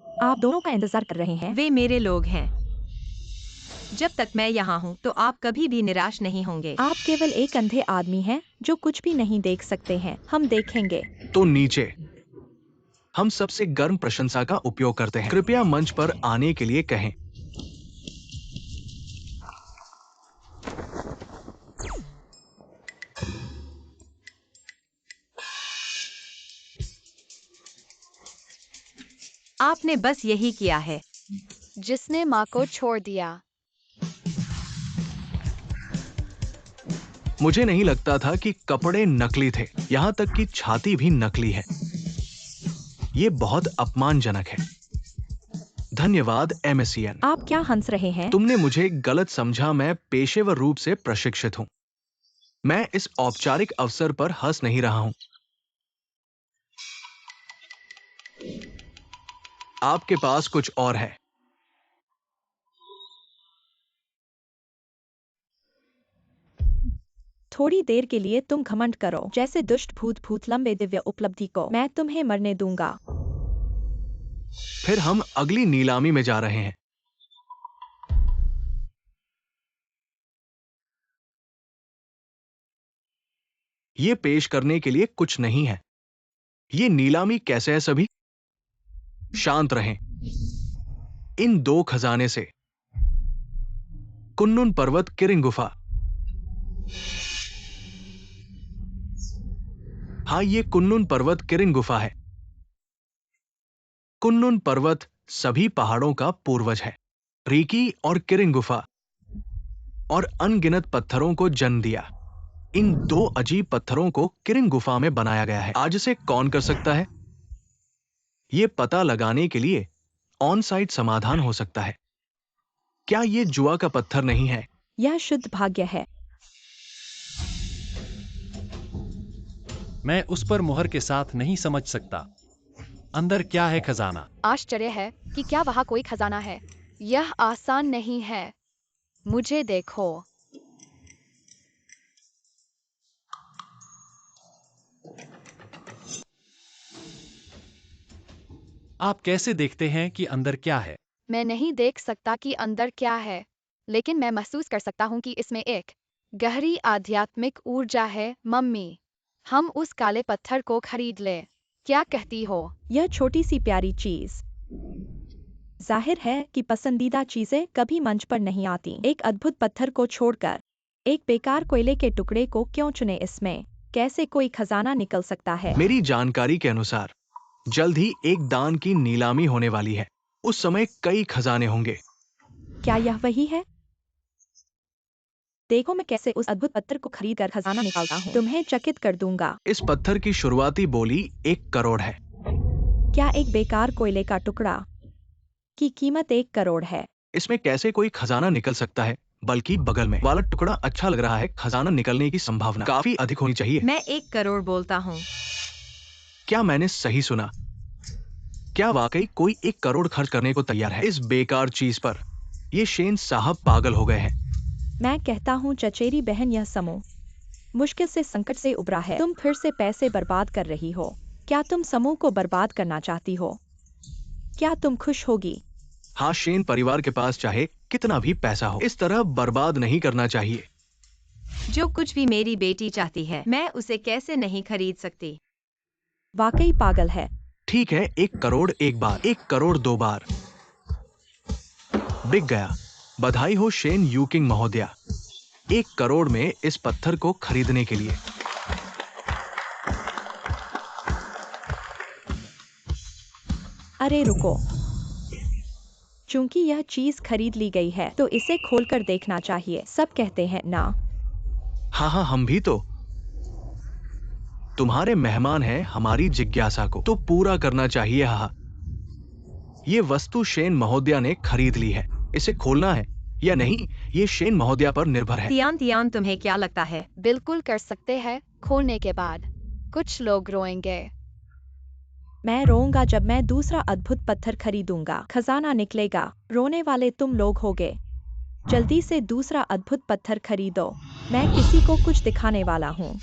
Speaker 4: आप दोनों का इंतजार कर रहे हैं।
Speaker 5: वे मेरे लोग हैं। जब तक मैं यहाँ हूँ तो आप कभी भी निराश नहीं होंगे।
Speaker 4: आप केवल एक अंधे आदमी हैं जो कुछ भी नहीं देख सकते हैं। हम देखेंगे।
Speaker 2: तो नीचे हम सबसे गर्म प्रशंसा का उपयोग करते हैं। कृपया मंच पर आने के लिए कहें।
Speaker 5: आपने बस यही किया है।
Speaker 1: जिसने माँ को छोड़ दिया।
Speaker 2: मुझे नहीं लगता था कि कपड़े नकली थे, यहाँ तक कि छाती भी नकली है। ये बहुत अपमानजनक है। धन्यवाद MSCN।
Speaker 4: आप क्या हंस रहे हैं?
Speaker 2: तुमने मुझे गलत समझा। मैं पेशेवर रूप से प्रशिक्षित हूँ। मैं इस औपचारिक अवसर पर हंस नहीं रहा हूँ। आपके पास कुछ और है।
Speaker 4: थोड़ी देर के लिए तुम घमंड करो जैसे दुष्ट भूत लंबे दिव्य उपलब्धि को मैं तुम्हें मरने दूंगा।
Speaker 2: फिर हम अगली नीलामी में जा रहे हैं। ये पेश करने के लिए कुछ नहीं है। ये नीलामी कैसे है? सभी शांत रहें। इन 2 खजाने से कुन्नुन पर्वत किरिंग गुफा। हाँ, ये कुन्नुन पर्वत किरिंग गुफा है। कुन्नुन पर्वत सभी पहाड़ों का पूर्वज है। रीकी और किरिंग गुफा और अनगिनत पत्थरों को जन्म दिया। इन 2 अजीब पत्थरों को किरिंग गुफा में बनाया गया है। आज से कौन कर सकता है? ये पता लगाने के लिए ऑन साइट समाधान हो सकता है। क्या ये जुआ का पत्थर नहीं है?
Speaker 4: यह शुद्ध भाग्य है।
Speaker 3: मैं उस पर मुहर के साथ नहीं समझ सकता। अंदर क्या है खजाना?
Speaker 1: आश्चर्य है कि क्या वहाँ कोई खजाना है। यह आसान नहीं है। मुझे देखो।
Speaker 3: आप कैसे देखते हैं कि अंदर क्या है?
Speaker 1: मैं नहीं देख सकता कि अंदर क्या है, लेकिन मैं महसूस कर सकता हूँ कि इसमें एक गहरी आध्यात्मिक ऊर्जा है। मम्मी, हम उस काले पत्थर को खरीद ले। क्या कहती हो?
Speaker 4: यह छोटी सी प्यारी चीज। जाहिर है कि पसंदीदा चीजें कभी मंच पर नहीं आती। एक अद्भुत पत्थर को छोड़कर एक बेकार कोयले के टुकड़े को क्यों चुने? इसमें कैसे कोई खजाना निकल सकता है?
Speaker 2: मेरी जानकारी के अनुसार जल्द ही एक दान की नीलामी होने वाली है। उस समय कई खजाने होंगे।
Speaker 4: क्या यह वही है? देखो मैं कैसे उस अद्भुत पत्थर को खरीद कर खजाना निकालता हूँ। तुम्हें चकित कर दूंगा।
Speaker 2: इस पत्थर की शुरुआती बोली 1 करोड़ है।
Speaker 4: क्या एक बेकार कोयले का टुकड़ा की कीमत 1 करोड़ है?
Speaker 2: इसमें कैसे कोई खजाना निकल सकता है? बल्कि बगल में वाला टुकड़ा अच्छा लग रहा है। खजाना निकलने की संभावना काफी अधिक होनी चाहिए।
Speaker 5: मैं 1 करोड़ बोलता हूँ।
Speaker 2: क्या मैंने सही सुना? क्या वाकई कोई 1 करोड़ खर्च करने को तैयार है इस बेकार चीज पर? ये शेन साहब पागल हो गए हैं।
Speaker 4: मैं कहता हूँ चचेरी बहन, यह समूह मुश्किल से संकट से उबरा है। तुम फिर से पैसे बर्बाद कर रही हो। क्या तुम समूह को बर्बाद करना चाहती हो? क्या तुम खुश होगी?
Speaker 2: हाँ, शेन परिवार के पास चाहे कितना भी पैसा हो, इस तरह बर्बाद नहीं करना चाहिए।
Speaker 5: जो कुछ भी मेरी बेटी चाहती है, मैं उसे कैसे नहीं खरीद सकती?
Speaker 4: वाकई पागल है।
Speaker 2: ठीक है, 1 करोड़ एक बार, 1 करोड़ 2 बार। बिक गया। बधाई हो शेन यूकिंग महोदया, 1 करोड़ में इस पत्थर को खरीदने के लिए।
Speaker 4: अरे रुको, चूंकि यह चीज खरीद ली गई है तो इसे खोलकर देखना चाहिए। सब कहते हैं ना।
Speaker 2: हाँ हाँ, हम भी तो तुम्हारे मेहमान हैं। हमारी जिज्ञासा को तो पूरा करना चाहिए। हाँ, ये वस्तु शेन महोदया ने खरीद ली है। इसे खोलना है या नहीं, ये शेन महोदया पर निर्भर है।
Speaker 5: तियान, तुम्हें क्या लगता है?
Speaker 1: बिल्कुल कर सकते हैं। खोलने के बाद कुछ लोग रोएंगे।
Speaker 4: मैं रोऊंगा जब मैं दूसरा अद्भुत पत्थर खरीदूंगा। खजाना निकलेगा। रोने वाले तुम लोग होगे। जल्दी से दूसरा अद्भुत पत्थर खरीदो। मैं किसी को कुछ दिखाने वाला हूँ।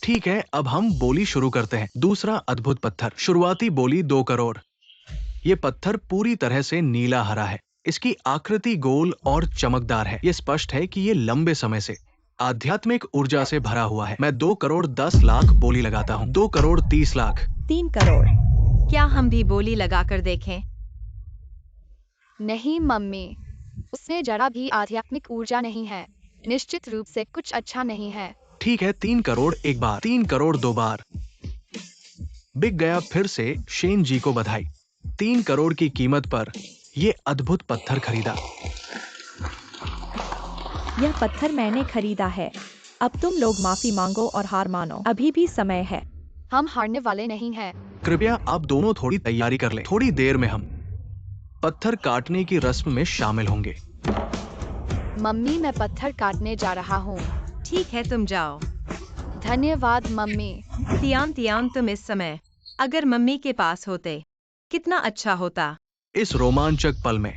Speaker 2: ठीक है, अब हम बोली शुरू करते हैं। दूसरा अद्भुत पत्थर। शुरुआती बोली 2 करोड़। ये पत्थर पूरी तरह से नीला हरा है। इसकी आकृति गोल और चमकदार है। ये स्पष्ट है कि ये लंबे समय से आध्यात्मिक ऊर्जा से भरा हुआ है। मैं 2 करोड़ 10 लाख बोली लगाता हूँ। 2 करोड़ 30 लाख।
Speaker 4: 3 करोड़।
Speaker 5: क्या हम भी बोली लगाकर देखें?
Speaker 1: नहीं मम्मी, उसमें जरा भी आध्यात्मिक ऊर्जा नहीं है। निश्चित रूप से कुछ अच्छा नहीं है।
Speaker 2: ठीक है, 3 करोड़ एक बार, 3 करोड़ 2 बार। बिक गया। फिर से शेन जी को बधाई। 3 करोड़ की कीमत पर ये अद्भुत पत्थर खरीदा।
Speaker 4: यह पत्थर मैंने खरीदा है। अब तुम लोग माफी मांगो और हार मानो, अभी भी समय है।
Speaker 1: हम हारने वाले नहीं हैं।
Speaker 2: कृपया आप दोनों थोड़ी तैयारी कर लें। थोड़ी देर में हम पत्थर काटने की रस्म में शामिल होंगे।
Speaker 1: मम्मी, मैं पत्थर काटने जा रहा हूँ।
Speaker 5: ठीक है, तुम जाओ।
Speaker 1: धन्यवाद मम्मी।
Speaker 5: तियान, तुम इस समय अगर मम्मी के पास होते कितना अच्छा होता।
Speaker 2: इस रोमांचक पल में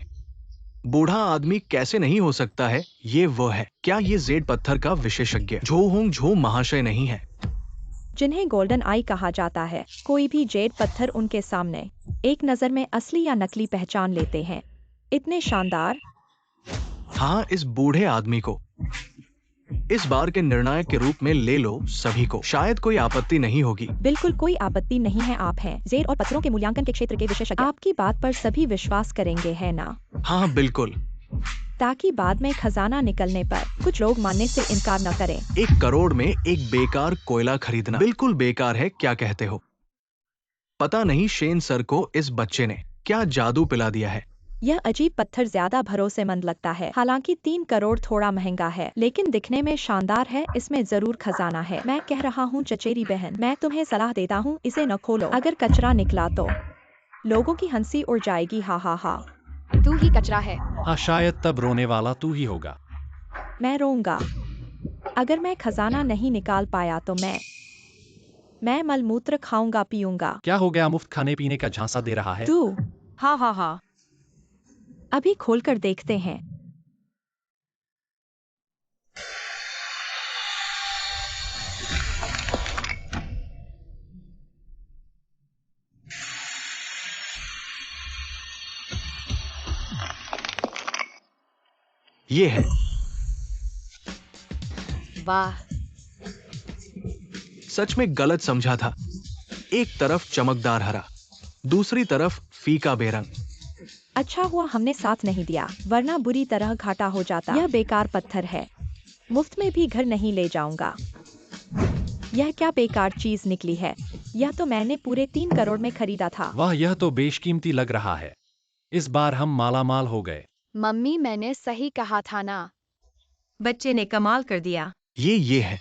Speaker 2: बूढ़ा आदमी कैसे नहीं हो सकता है, ये वो है। क्या ये जेड पत्थर का विशेषज्ञ झो होंग झो महाशय नहीं है?
Speaker 4: जिन्हें गोल्डन आई कहा जाता है, कोई भी जेड पत्थर उनके सामने एक नजर में असली या नकली पहचान लेते हैं। इतने शानदार।
Speaker 2: हाँ, इस बूढ़े आदमी को इस बार के निर्णायक के रूप में ले लो सभी को। शायद कोई आपत्ति नहीं होगी।
Speaker 4: बिल्कुल कोई आपत्ति नहीं है। आप हैं जेड और पत्थरों के मूल्यांकन के क्षेत्र के विशेषज्ञ। आपकी बात पर सभी विश्वास करेंगे, है ना?
Speaker 2: हाँ बिल्कुल।
Speaker 4: ताकि बाद में खजाना निकलने पर कुछ लोग मानने से इनकार न करें।
Speaker 2: 1 करोड़ में एक बेकार कोयला खरीदना बिल्कुल बेकार है, क्या कहते हो? पता नहीं शेन सर को इस बच्चे ने क्या जादू पिला दिया है।
Speaker 4: यह अजीब पत्थर ज्यादा भरोसेमंद लगता है। हालांकि 3 करोड़ थोड़ा महंगा है, लेकिन दिखने में शानदार है। इसमें जरूर खजाना है। मैं कह रहा हूँ चचेरी बहन, मैं तुम्हें सलाह देता हूँ, इसे न खोलो। अगर कचरा निकला तो लोगों की हंसी उड़ जाएगी। हा हा हा।
Speaker 1: तू ही कचरा है।
Speaker 3: हाँ, शायद तब रोने वाला तू ही होगा।
Speaker 4: मैं रोऊंगा। अगर मैं खजाना नहीं निकाल पाया तो मैं मलमूत्र खाऊंगा, पीऊंगा।
Speaker 3: क्या हो गया? मुफ्त खाने पीने का झांसा दे रहा है?
Speaker 4: तू
Speaker 5: हाँ।
Speaker 4: अभी खोलकर देखते हैं।
Speaker 2: ये है।
Speaker 1: वाह,
Speaker 2: सच में गलत समझा था। एक तरफ चमकदार हरा, दूसरी तरफ फीका बेरंग।
Speaker 4: अच्छा हुआ हमने साथ नहीं दिया, वरना बुरी तरह घाटा हो जाता। यह बेकार पत्थर है, मुफ्त में भी घर नहीं ले जाऊंगा। यह क्या बेकार चीज निकली है? यह तो मैंने पूरे 3 करोड़ में खरीदा था।
Speaker 3: वाह, यह तो बेशकीमती लग रहा है। इस बार हम मालामाल हो गए।
Speaker 1: मम्मी, मैंने सही कहा था ना?
Speaker 5: बच्चे ने कमाल कर दिया।
Speaker 2: ये है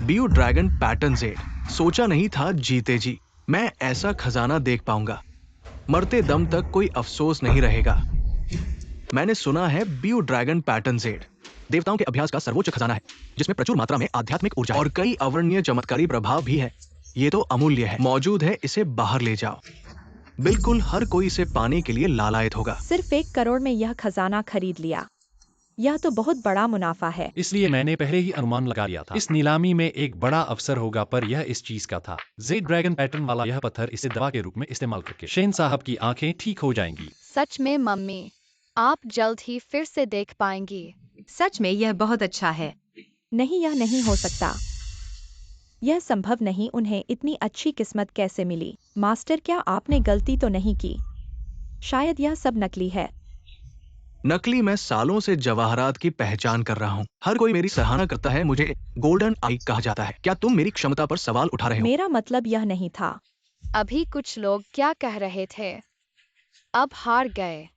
Speaker 2: बियो ड्रैगन पैटर्न जेड। सोचा नहीं था जीते जी मैं ऐसा खजाना देख पाऊंगा। मरते दम तक कोई अफसोस नहीं रहेगा। मैंने सुना है बियो ड्रैगन पैटर्न जेड देवताओं के अभ्यास का सर्वोच्च खजाना है, जिसमें प्रचुर मात्रा में आध्यात्मिक ऊर्जा और कई अवर्णनीय चमत्कारी प्रभाव भी है। ये तो अमूल्य है, मौजूद है, इसे बाहर ले जाओ। बिल्कुल हर कोई इसे पाने के लिए लालायत होगा।
Speaker 4: सिर्फ 1 करोड़ में यह खजाना खरीद लिया। यह तो बहुत बड़ा मुनाफा है।
Speaker 3: इसलिए मैंने पहले ही अनुमान लगा लिया था। इस नीलामी में एक बड़ा अवसर होगा, पर यह इस चीज का था। जेड ड्रैगन पैटर्न वाला यह पत्थर, इसे दवा के रूप में इस्तेमाल करके शेन साहब की आंखें ठीक हो जाएंगी।
Speaker 1: सच में मम्मी, आप जल्द ही फिर से देख पाएंगी।
Speaker 5: सच में यह बहुत अच्छा है।
Speaker 4: नहीं, यह नहीं हो सकता। यह संभव नहीं। उन्हें इतनी अच्छी किस्मत कैसे मिली? मास्टर, क्या आपने गलती तो नहीं की? शायद यह सब नकली है।
Speaker 2: नकली? मैं सालों से जवाहरात की पहचान कर रहा हूँ। हर कोई मेरी सराहना करता है, मुझे गोल्डन आई कहा जाता है। क्या तुम मेरी क्षमता पर सवाल उठा रहे हो?
Speaker 4: मेरा मतलब यह नहीं था।
Speaker 1: अभी कुछ लोग क्या कह रहे थे? अब हार गए।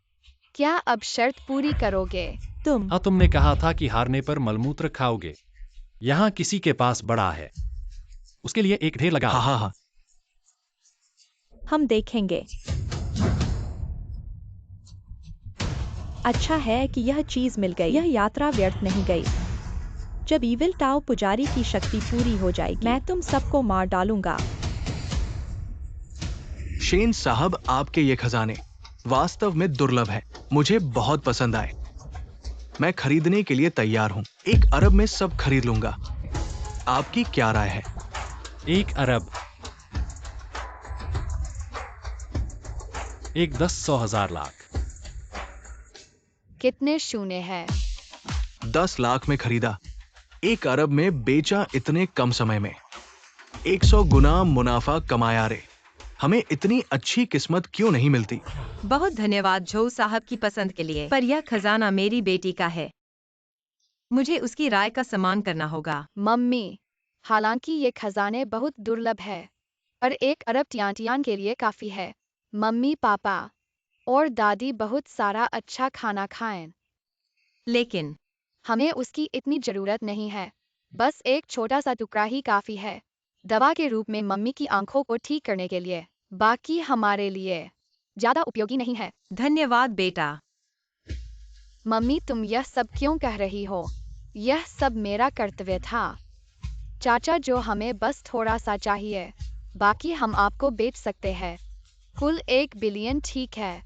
Speaker 1: क्या अब शर्त पूरी करोगे?
Speaker 3: तुमने कहा था कि हारने पर मलमूत्र खाओगे। यहाँ किसी के पास बड़ा है, उसके लिए एक ढेर लगा।
Speaker 2: हाँ।
Speaker 4: हम देखेंगे। अच्छा है कि यह चीज मिल गई। यह यात्रा व्यर्थ नहीं गई। जब इविल टाओ पुजारी की शक्ति पूरी हो जाएगी, मैं तुम सबको मार डालूंगा।
Speaker 2: शेन साहब, आपके ये खजाने वास्तव में दुर्लभ है। मुझे बहुत पसंद आए। मैं खरीदने के लिए तैयार हूँ। 1 अरब में सब खरीद लूंगा। आपकी क्या राय है?
Speaker 3: 1 अरब, 1 10 100 1000 लाख।
Speaker 1: कितने शून्य है?
Speaker 2: 10 लाख में खरीदा, 1 अरब में बेचा। इतने कम समय में 100 गुना मुनाफा कमाया। रे, हमें इतनी अच्छी किस्मत क्यों नहीं मिलती?
Speaker 5: बहुत धन्यवाद झो साहब की पसंद के लिए, पर यह खजाना मेरी बेटी का है। मुझे उसकी राय का सम्मान करना होगा।
Speaker 1: मम्मी, हालांकि ये खजाने बहुत दुर्लभ है, पर 1 अरब तियान के लिए काफी है। मम्मी पापा और दादी बहुत सारा अच्छा खाना खाएं।
Speaker 5: लेकिन
Speaker 1: हमें उसकी इतनी जरूरत नहीं है। बस एक छोटा सा टुकड़ा ही काफी है। दवा के रूप में मम्मी की आंखों को ठीक करने के लिए। बाकी हमारे लिए ज्यादा उपयोगी नहीं है।
Speaker 5: धन्यवाद बेटा।
Speaker 1: मम्मी तुम यह सब क्यों कह रही हो? यह सब मेरा कर्तव्य था। चाचा जो हमें बस थोड़ा सा चाहिए, बाकी हम आपको बेच सकते हैं। कुल 1 बिलियन ठीक है।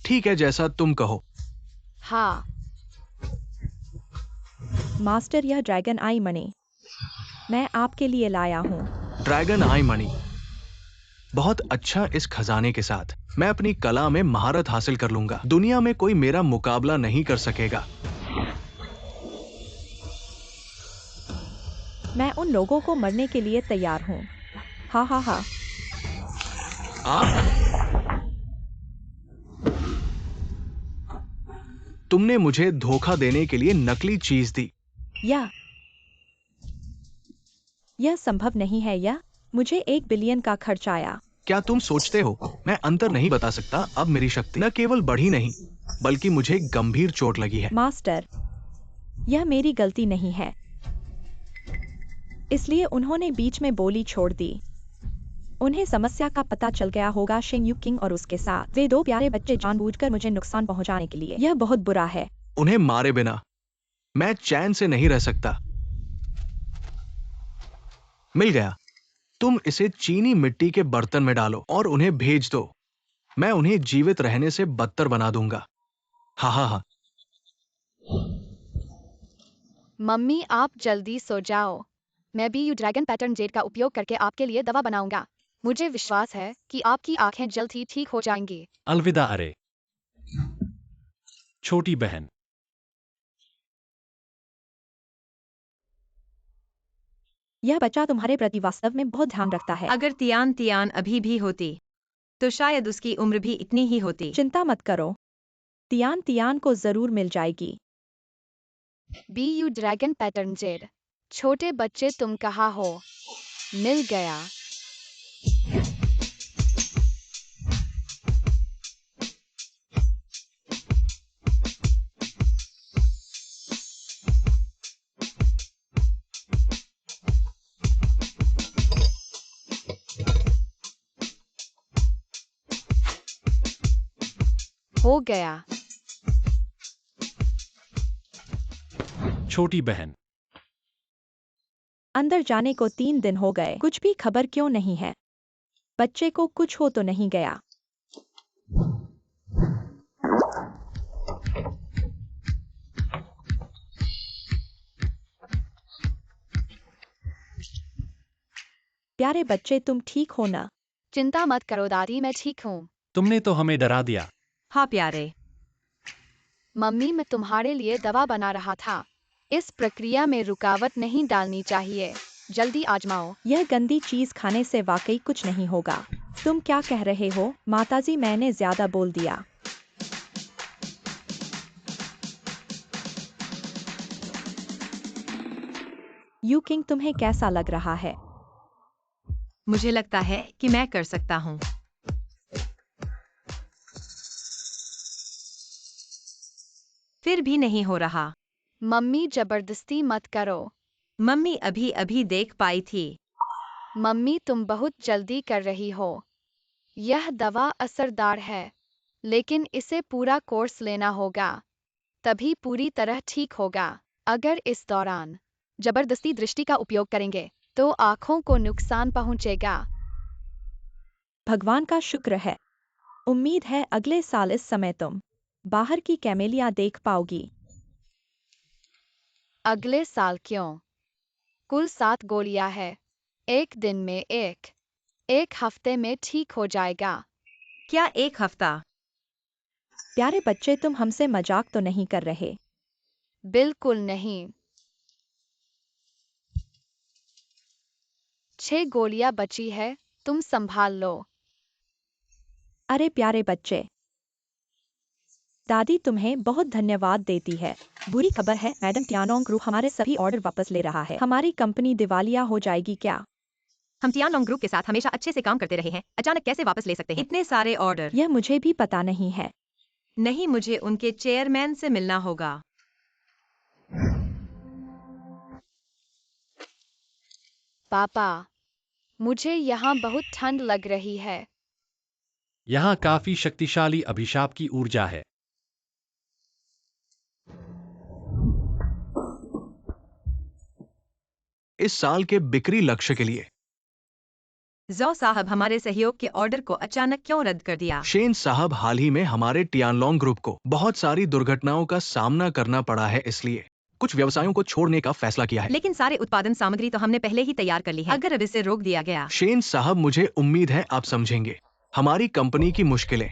Speaker 2: ठीक है, जैसा तुम कहो।
Speaker 1: हाँ।
Speaker 4: मास्टर, यह ड्रैगन आई मनी मैं आपके लिए लाया हूँ।
Speaker 2: ड्रैगन आई मनी, बहुत अच्छा। इस खजाने के साथ मैं अपनी कला में महारत हासिल कर लूंगा। दुनिया में कोई मेरा मुकाबला नहीं कर सकेगा।
Speaker 4: मैं उन लोगों को मरने के लिए तैयार हूँ। हा हा हा।
Speaker 2: तुमने मुझे धोखा देने के लिए नकली चीज दी।
Speaker 4: यह संभव नहीं है। मुझे 1 बिलियन का खर्च आया।
Speaker 2: क्या तुम सोचते हो मैं अंतर नहीं बता सकता? अब मेरी शक्ति न केवल बढ़ी नहीं, बल्कि मुझे गंभीर चोट लगी है।
Speaker 4: मास्टर, यह मेरी गलती नहीं है, इसलिए उन्होंने बीच में बोली छोड़ दी। उन्हें समस्या का पता चल गया होगा। शेन यू किंग और उसके साथ वे 2 प्यारे बच्चे जानबूझकर मुझे नुकसान पहुंचाने के लिए। यह बहुत बुरा है।
Speaker 2: उन्हें मारे बिना मैं चैन से नहीं रह सकता। मिल गया। तुम इसे चीनी मिट्टी के बर्तन में डालो और उन्हें भेज दो। मैं उन्हें जीवित रहने से बदतर बना दूंगा। हा हा हा।
Speaker 1: मम्मी आप जल्दी सो जाओ। मैं भी यू ड्रैगन पैटर्न जेड का उपयोग करके आपके लिए दवा बनाऊंगा। मुझे विश्वास है कि आपकी आंखें जल्द ही ठीक हो जाएंगी।
Speaker 3: अलविदा अरे छोटी बहन।
Speaker 4: यह बच्चा तुम्हारे प्रति वास्तव में बहुत ध्यान रखता है।
Speaker 5: अगर तियान तियान अभी भी होती तो शायद उसकी उम्र भी इतनी ही होती।
Speaker 4: चिंता मत करो, तियान तियान को जरूर मिल जाएगी।
Speaker 1: B U dragon pattern Z. छोटे बच्चे तुम कहाँ हो? मिल गया। हो गया।
Speaker 3: छोटी बहन।
Speaker 4: अंदर जाने को 3 दिन हो गए, कुछ भी खबर क्यों नहीं है? बच्चे को कुछ हो तो नहीं गया? प्यारे बच्चे, तुम ठीक हो ना?
Speaker 1: चिंता मत करो दादी, मैं ठीक हूँ।
Speaker 3: तुमने तो हमें डरा दिया।
Speaker 5: हाँ प्यारे।
Speaker 1: मम्मी मैं तुम्हारे लिए दवा बना रहा था। इस प्रक्रिया में रुकावट नहीं डालनी चाहिए। जल्दी आजमाओ।
Speaker 4: यह गंदी चीज खाने से वाकई कुछ नहीं होगा। तुम क्या कह रहे हो माताजी? मैंने ज्यादा बोल दिया। यू किंग, तुम्हें कैसा लग रहा है?
Speaker 5: मुझे लगता है कि मैं कर सकता हूँ। फिर भी नहीं हो रहा।
Speaker 1: मम्मी जबरदस्ती मत करो।
Speaker 5: मम्मी अभी अभी देख पाई थी।
Speaker 1: मम्मी तुम बहुत जल्दी कर रही हो। यह दवा असरदार है, लेकिन इसे पूरा कोर्स लेना होगा, तभी पूरी तरह ठीक होगा। अगर इस दौरान जबरदस्ती दृष्टि का उपयोग करेंगे तो आंखों को नुकसान पहुंचेगा।
Speaker 4: भगवान का शुक्र है। उम्मीद है अगले साल इस समय तुम बाहर की कैमेलियां देख पाओगी।
Speaker 1: अगले साल क्यों? कुल 7 गोलियां है। एक दिन में एक हफ्ते में ठीक हो जाएगा।
Speaker 5: क्या 1 हफ्ता?
Speaker 4: प्यारे बच्चे, तुम हमसे मजाक तो नहीं कर रहे?
Speaker 1: बिल्कुल नहीं। 6 गोलियां बची है, तुम संभाल लो।
Speaker 4: अरे प्यारे बच्चे, दादी तुम्हें बहुत धन्यवाद देती है। बुरी खबर है, मैडम टियानोंग ग्रुप हमारे सभी ऑर्डर वापस ले रहा है। हमारी कंपनी दिवालिया हो जाएगी क्या?
Speaker 5: हम टियानलोंग ग्रुप के साथ हमेशा अच्छे से काम करते रहे हैं, अचानक कैसे वापस ले सकते हैं इतने सारे ऑर्डर?
Speaker 4: यह मुझे भी पता नहीं है।
Speaker 5: नहीं, मुझे उनके चेयरमैन से मिलना होगा।
Speaker 1: पापा, मुझे यहाँ बहुत ठंड लग रही है।
Speaker 3: यहाँ काफी शक्तिशाली अभिशाप की ऊर्जा है।
Speaker 2: इस साल के बिक्री लक्ष्य के लिए
Speaker 5: जो साहब, हमारे सहयोग के ऑर्डर को अचानक क्यों रद्द कर दिया?
Speaker 2: शेन साहब, हाल ही में हमारे टियानलोंग ग्रुप को बहुत सारी दुर्घटनाओं का सामना करना पड़ा है, इसलिए कुछ व्यवसायों को छोड़ने का फैसला किया है।
Speaker 5: लेकिन सारे उत्पादन सामग्री तो हमने पहले ही तैयार कर ली है। अगर अब इसे रोक दिया गया।
Speaker 2: शेन साहब, मुझे उम्मीद है आप समझेंगे हमारी कंपनी की मुश्किलें।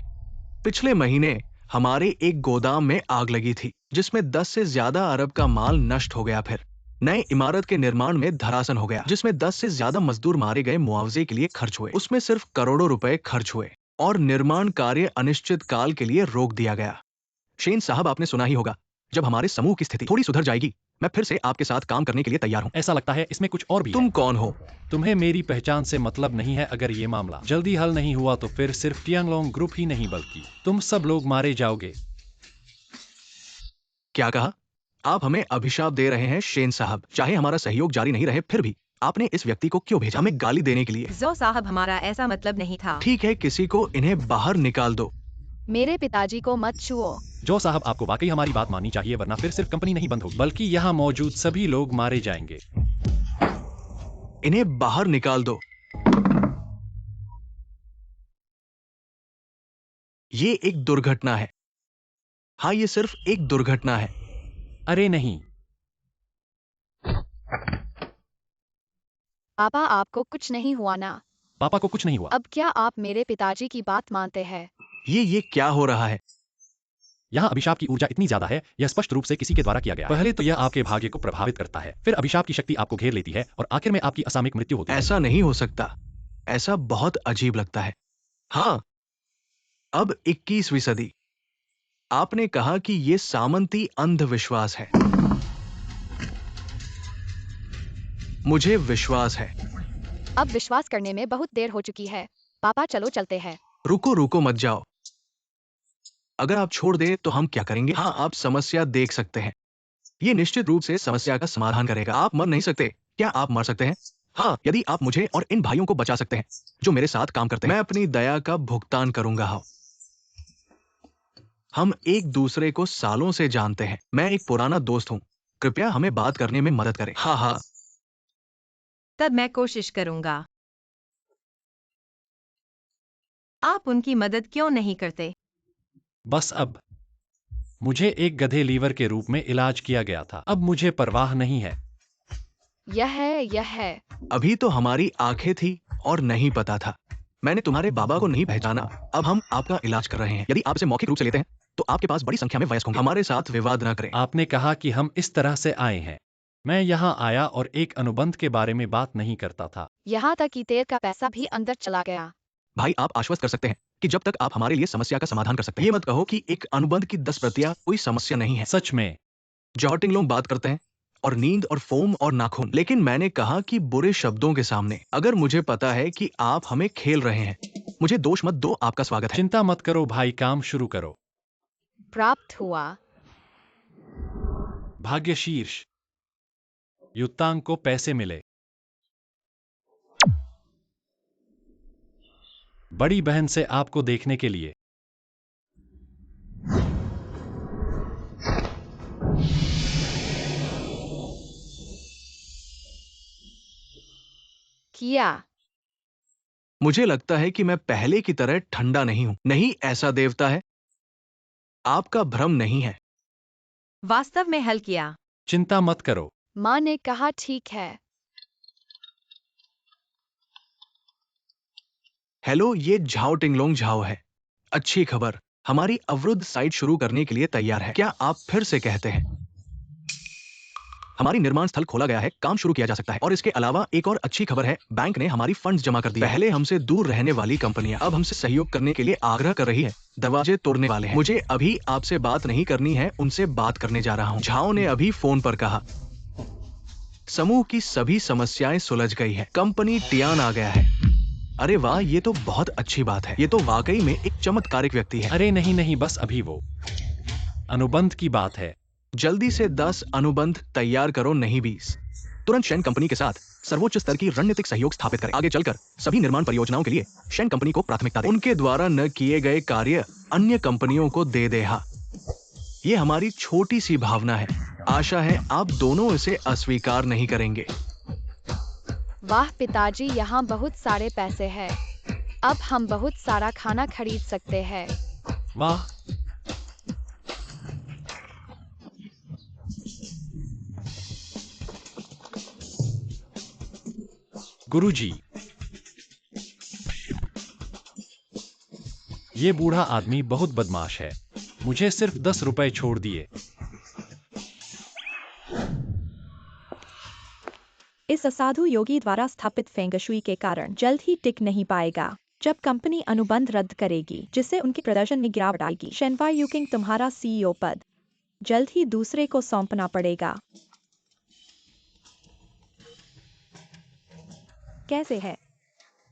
Speaker 2: पिछले महीने हमारे एक गोदाम में आग लगी थी, जिसमें 10 से ज्यादा अरब का माल नष्ट हो गया। फिर नए इमारत के निर्माण में धराशायी हो गया, जिसमें 10 से ज्यादा मजदूर मारे गए, मुआवजे के लिए खर्च हुए, उसमें सिर्फ करोड़ों रुपए खर्च हुए और निर्माण कार्य अनिश्चित काल के लिए रोक दिया गया। शेन साहब, आपने सुना ही होगा, जब हमारे समूह की स्थिति थोड़ी सुधर जाएगी, मैं फिर से आपके साथ काम करने के लिए तैयार हूँ।
Speaker 3: ऐसा लगता है इसमें कुछ और भी
Speaker 2: तुम
Speaker 3: है।
Speaker 2: कौन हो?
Speaker 3: तुम्हें मेरी पहचान से मतलब नहीं है। अगर ये मामला जल्दी हल नहीं हुआ तो फिर सिर्फ टियानलोंग ग्रुप ही नहीं बल्कि तुम सब लोग मारे जाओगे।
Speaker 2: क्या कहा? आप हमें अभिशाप दे रहे हैं शेन साहब? चाहे हमारा सहयोग जारी नहीं रहे, फिर भी आपने इस व्यक्ति को क्यों भेजा? हमें गाली देने के लिए?
Speaker 5: जो साहब, हमारा ऐसा मतलब नहीं था।
Speaker 2: ठीक है, किसी को इन्हें बाहर निकाल दो।
Speaker 1: मेरे पिताजी को मत छुओ।
Speaker 3: जो साहब, आपको वाकई हमारी बात माननी चाहिए, वरना फिर सिर्फ कंपनी नहीं बंद होगी बल्कि यहाँ मौजूद सभी लोग मारे जाएंगे।
Speaker 2: इन्हें बाहर निकाल दो। ये एक दुर्घटना है। हाँ, ये सिर्फ एक दुर्घटना है।
Speaker 3: अरे नहीं,
Speaker 1: पापा, आपको कुछ नहीं हुआ ना?
Speaker 3: पापा को कुछ नहीं हुआ।
Speaker 1: अब क्या आप मेरे पिताजी की बात मानते हैं?
Speaker 2: ये क्या हो रहा है?
Speaker 3: यहाँ अभिशाप की ऊर्जा इतनी ज्यादा है, यह स्पष्ट रूप से किसी के द्वारा किया गया है। पहले तो यह आपके भाग्य को प्रभावित करता है, फिर अभिशाप की शक्ति आपको घेर लेती है और आखिर में आपकी असामयिक मृत्यु होती है।
Speaker 2: ऐसा नहीं हो सकता। ऐसा बहुत अजीब लगता है। हाँ, अब 21वीं सदी। आपने कहा कि ये सामंती अंधविश्वास है। मुझे विश्वास है।
Speaker 1: अब विश्वास करने में बहुत देर हो चुकी है। पापा, चलो चलते हैं।
Speaker 2: रुको, मत जाओ। अगर आप छोड़ दें तो हम क्या करेंगे? हाँ, आप समस्या देख सकते हैं। ये निश्चित रूप से समस्या का समाधान करेगा। आप मर नहीं सकते। क्या आप मर सकते हैं? हाँ, यदि आप मुझे और इन भाइयों को बचा सकते हैं जो मेरे साथ काम करते हैं। मैं अपनी दया का भुगतान करूंगा। हाँ, हम एक दूसरे को सालों से जानते हैं। मैं एक पुराना दोस्त हूँ। कृपया हमें बात करने में मदद करें। हाँ,
Speaker 5: तब मैं कोशिश करूंगा। आप उनकी मदद क्यों नहीं करते?
Speaker 3: बस अब मुझे एक गधे लीवर के रूप में इलाज किया गया था। अब मुझे परवाह नहीं है।
Speaker 1: यह है।
Speaker 2: अभी तो हमारी आंखें थी और नहीं पता था। मैंने तुम्हारे बाबा को नहीं पहचाना। अब हम आपका इलाज कर रहे हैं। यदि आप इसे मौखिक रूप से लेते हैं तो आपके पास बड़ी संख्या में वयस्क होंगे। हमारे साथ विवाद न करें।
Speaker 3: आपने कहा कि हम इस तरह से आए हैं। मैं यहाँ आया और एक अनुबंध के बारे में बात नहीं करता था।
Speaker 1: यहाँ तक कि तेल का पैसा भी अंदर चला गया।
Speaker 2: भाई, आप आश्वस्त कर सकते हैं कि जब तक आप हमारे लिए समस्या का समाधान कर सकते हैं। ये मत कहो कि एक अनुबंध की 10 प्रतियां कोई समस्या नहीं है।
Speaker 3: सच में
Speaker 2: जॉटिंग लोग बात करते हैं और नींद और फोम और नाखून, लेकिन मैंने कहा कि बुरे शब्दों के सामने। अगर मुझे पता है कि आप हमें खेल रहे हैं, मुझे दोष मत दो। आपका स्वागत है।
Speaker 3: चिंता मत करो भाई, काम शुरू करो।
Speaker 1: प्राप्त हुआ।
Speaker 3: भाग्य शीर्ष युक्तांग को पैसे मिले। बड़ी बहन से आपको देखने के लिए।
Speaker 1: किया।
Speaker 2: मुझे लगता है कि मैं पहले की तरह ठंडा नहीं हूं। नहीं, ऐसा देवता है। आपका भ्रम नहीं है।
Speaker 5: वास्तव में हल किया।
Speaker 3: चिंता मत करो।
Speaker 1: माँ ने कहा ठीक है।
Speaker 2: हेलो, ये झाओ टिंगलोंग झाओ है। अच्छी खबर, हमारी अवरुद्ध साइट शुरू करने के लिए तैयार है। क्या आप फिर से कहते हैं? हमारी निर्माण स्थल खोला गया है, काम शुरू किया जा सकता है। और इसके अलावा एक और अच्छी खबर है, बैंक ने हमारी फंड्स जमा कर दिए। पहले हमसे दूर रहने वाली कंपनियां अब हमसे सहयोग करने के लिए आग्रह कर रही है। दरवाजे तोड़ने वाले हैं। मुझे अभी आपसे बात नहीं करनी है, उनसे बात करने जा रहा हूँ। झाओ ने अभी फोन पर कहा। समूह की सभी समस्याएं सुलझ गई है। कंपनी टियान आ गया है। अरे वाह, ये तो बहुत अच्छी बात है। ये तो वाकई में एक चमत्कारिक व्यक्ति है।
Speaker 3: अरे नहीं नहीं, बस अभी वो अनुबंध की बात है।
Speaker 2: जल्दी से 10 अनुबंध तैयार करो, नहीं 20। तुरंत शेन कंपनी के साथ सर्वोच्च स्तर की रणनीतिक सहयोग स्थापित करें। आगे चलकर सभी निर्माण परियोजनाओं के लिए शेन कंपनी को प्राथमिकता दें। उनके द्वारा न किए गए कार्य अन्य कंपनियों को दे दे। हाँ, ये हमारी छोटी सी भावना है। आशा है आप दोनों इसे अस्वीकार नहीं करेंगे।
Speaker 1: वाह पिताजी, यहाँ बहुत सारे पैसे हैं। अब हम बहुत सारा खाना खरीद सकते हैं।
Speaker 3: वाह, गुरुजी, ये बूढ़ा आदमी बहुत बदमाश है। मुझे सिर्फ 10 रुपए छोड़ दिए।
Speaker 4: इस असाधु योगी द्वारा स्थापित फेंगशुई के कारण जल्द ही टिक नहीं पाएगा। जब कंपनी अनुबंध रद्द करेगी, जिससे उनके प्रदर्शन में गिरावट आएगी, शेनवाई यूकिंग तुम्हारा सीईओ पद जल्द ही दूसरे को सौंपना पड़ेगा। कैसे है?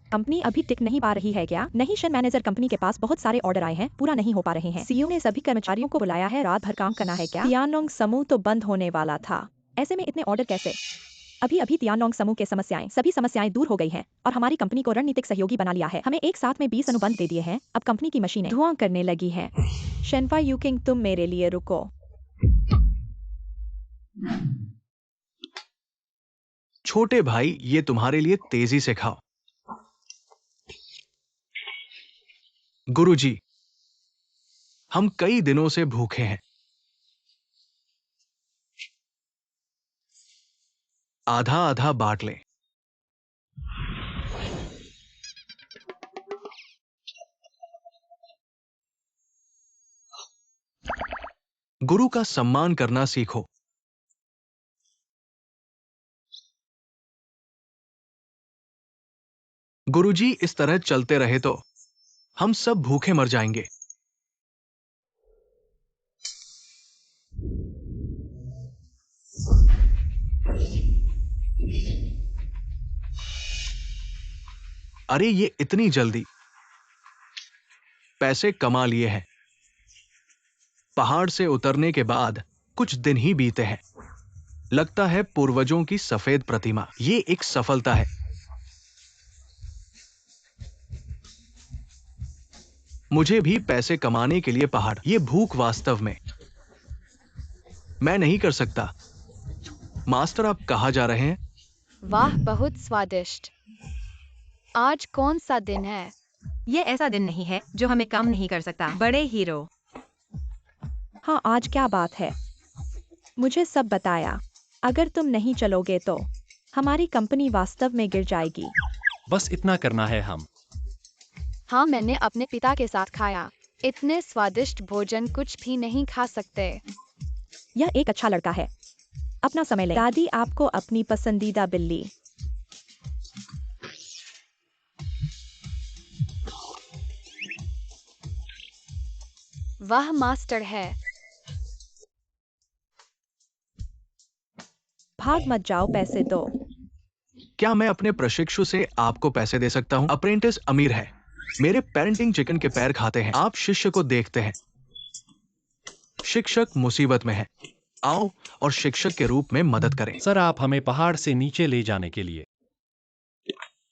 Speaker 4: कंपनी अभी टिक नहीं पा रही है क्या? नहीं शेन मैनेजर, कंपनी के पास बहुत सारे ऑर्डर आए हैं, पूरा नहीं हो पा रहे हैं। सीईओ ने सभी कर्मचारियों को बुलाया है, रात भर काम करना है क्या? तियानोंग समूह तो बंद होने वाला था, ऐसे में इतने ऑर्डर कैसे? अभी अभी तियानोंग समूह के सभी समस्याएं दूर हो गई हैं और हमारी कंपनी को रणनीतिक सहयोगी बना लिया है। हमें एक साथ में 20 अनुबंध दे दिए हैं। अब कंपनी की मशीनें धुआं करने लगी हैं। शेनवाई यूकिंग, तुम मेरे लिए रुको।
Speaker 2: छोटे भाई, ये तुम्हारे लिए तेजी से खाओ। गुरुजी, हम कई दिनों से भूखे हैं। आधा आधा बांट लें। गुरु का सम्मान करना सीखो। गुरुजी, इस तरह चलते रहे तो हम सब भूखे मर जाएंगे। अरे ये इतनी जल्दी पैसे कमा लिए हैं। पहाड़ से उतरने के बाद कुछ दिन ही बीते हैं। लगता है पूर्वजों की सफेद प्रतिमा। ये एक सफलता है। मुझे भी पैसे कमाने के लिए पहाड़, ये भूख वास्तव में मैं नहीं कर सकता। मास्टर, आप कहाँ जा रहे हैं?
Speaker 1: वाह, बहुत स्वादिष्ट। आज कौन सा दिन है?
Speaker 5: ये ऐसा दिन नहीं है जो हमें काम नहीं कर सकता, बड़े हीरो।
Speaker 4: हाँ, आज क्या बात है? मुझे सब बताया। अगर तुम नहीं चलोगे तो हमारी कंपनी वास्तव में गिर जाएगी।
Speaker 3: बस इतना करना है हम।
Speaker 1: हाँ, मैंने अपने पिता के साथ खाया। इतने स्वादिष्ट भोजन कुछ भी नहीं खा सकते।
Speaker 4: यह एक अच्छा लड़का है। अपना समय लें। दादी, आपको अपनी पसंदीदा बिल्ली।
Speaker 1: वह मास्टर है।
Speaker 4: भाग मत जाओ, पैसे दो।
Speaker 2: क्या मैं अपने प्रशिक्षु से आपको पैसे दे सकता हूं? अप्रेंटिस अमीर है। मेरे पेरेंटिंग चिकन के पैर खाते हैं। आप शिष्य को देखते हैं। शिक्षक मुसीबत में है। आओ और शिक्षक के रूप में मदद करें।
Speaker 3: सर, आप हमें पहाड़ से नीचे ले जाने के लिए।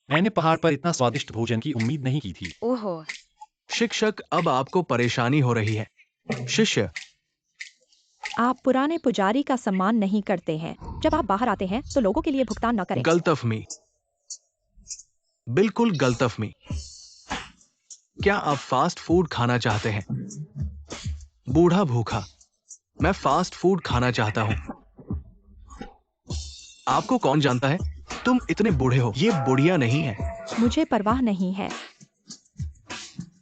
Speaker 3: मैंने पहाड़ पर इतना स्वादिष्ट भोजन की उम्मीद नहीं की थी।
Speaker 1: ओहो,
Speaker 2: शिक्षक, अब आपको परेशानी हो रही है। शिष्य,
Speaker 4: आप पुराने पुजारी का सम्मान नहीं करते हैं। जब आप बाहर आते हैं तो लोगों के लिए भुगतान न करें।
Speaker 2: गलतफहमी, बिल्कुल गलतफहमी। क्या आप फास्ट फूड खाना चाहते हैं? बूढ़ा भूखा, मैं फास्ट फूड खाना चाहता हूं। आपको कौन जानता है? तुम इतने बूढ़े हो। ये बुढ़िया नहीं है।
Speaker 4: मुझे परवाह नहीं है।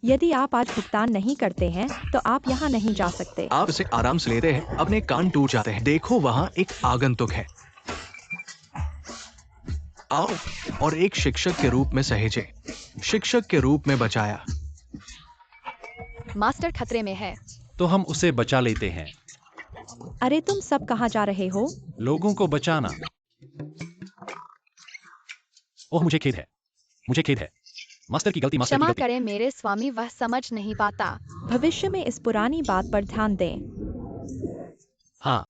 Speaker 4: यदि आप आज भुगतान नहीं करते हैं तो आप यहाँ नहीं जा सकते।
Speaker 2: आप इसे आराम से लेते हैं, अपने कान टूट जाते हैं। देखो, वहां एक आगंतुक है। आओ और एक शिक्षक के रूप में सहेजे। शिक्षक के रूप में बचाया।
Speaker 1: मास्टर खतरे में है।
Speaker 3: तो हम उसे बचा लेते हैं।
Speaker 4: अरे तुम सब कहाँ जा रहे हो?
Speaker 3: लोगों को बचाना। ओह मुझे खेद है, मुझे खेद है। मास्टर की गलती, मास्टर की
Speaker 1: क्षमा
Speaker 3: गलती।
Speaker 1: करें मेरे स्वामी, वह समझ नहीं पाता।
Speaker 4: भविष्य में इस पुरानी बात पर ध्यान दें।
Speaker 3: हाँ,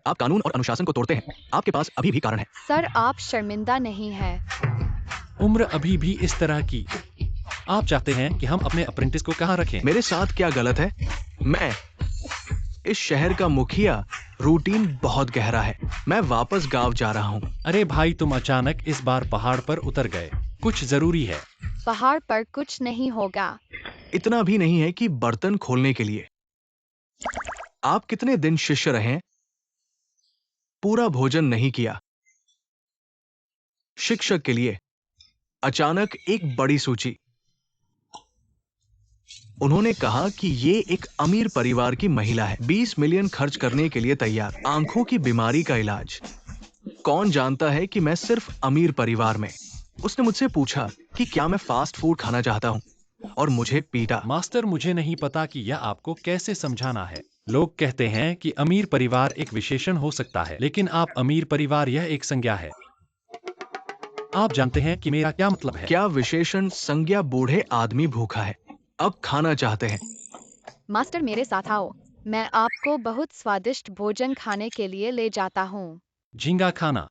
Speaker 2: आप कानून और अनुशासन को तोड़ते हैं। आपके पास अभी भी कारण है।
Speaker 1: सर आप शर्मिंदा नहीं है।
Speaker 3: उम्र अभी भी इस तरह की। आप चाहते हैं कि हम अपने अप्रेंटिस को कहाँ रखें?
Speaker 2: मेरे साथ क्या गलत है? मैं इस शहर का मुखिया। रूटीन बहुत गहरा है। मैं वापस गांव जा रहा हूँ।
Speaker 3: अरे भाई, तुम अचानक इस बार पहाड़ पर उतर गए। कुछ जरूरी है?
Speaker 1: पहाड़ पर कुछ नहीं होगा।
Speaker 2: इतना भी नहीं है कि बर्तन खोलने के लिए। आप कितने दिन शिष्य रहे? पूरा भोजन नहीं किया। शिक्षक के लिए अचानक एक बड़ी सूची। उन्होंने कहा कि ये एक अमीर परिवार की महिला है, 20 मिलियन खर्च करने के लिए तैयार। आंखों की बीमारी का इलाज। कौन जानता है कि मैं सिर्फ अमीर परिवार में। उसने मुझसे पूछा कि क्या मैं फास्ट फूड खाना चाहता हूं और मुझे पीटा।
Speaker 3: मास्टर, मुझे नहीं पता कि यह आपको कैसे समझाना है। लोग कहते हैं कि अमीर परिवार एक विशेषण हो सकता है, लेकिन आप अमीर परिवार यह एक संज्ञा है। आप जानते हैं कि मेरा क्या मतलब है?
Speaker 2: क्या विशेषण संज्ञा? बूढ़े आदमी भूखा है, अब खाना चाहते हैं।
Speaker 1: मास्टर मेरे साथ आओ, मैं आपको बहुत स्वादिष्ट भोजन खाने के लिए ले जाता हूँ।
Speaker 3: झींगा खाना।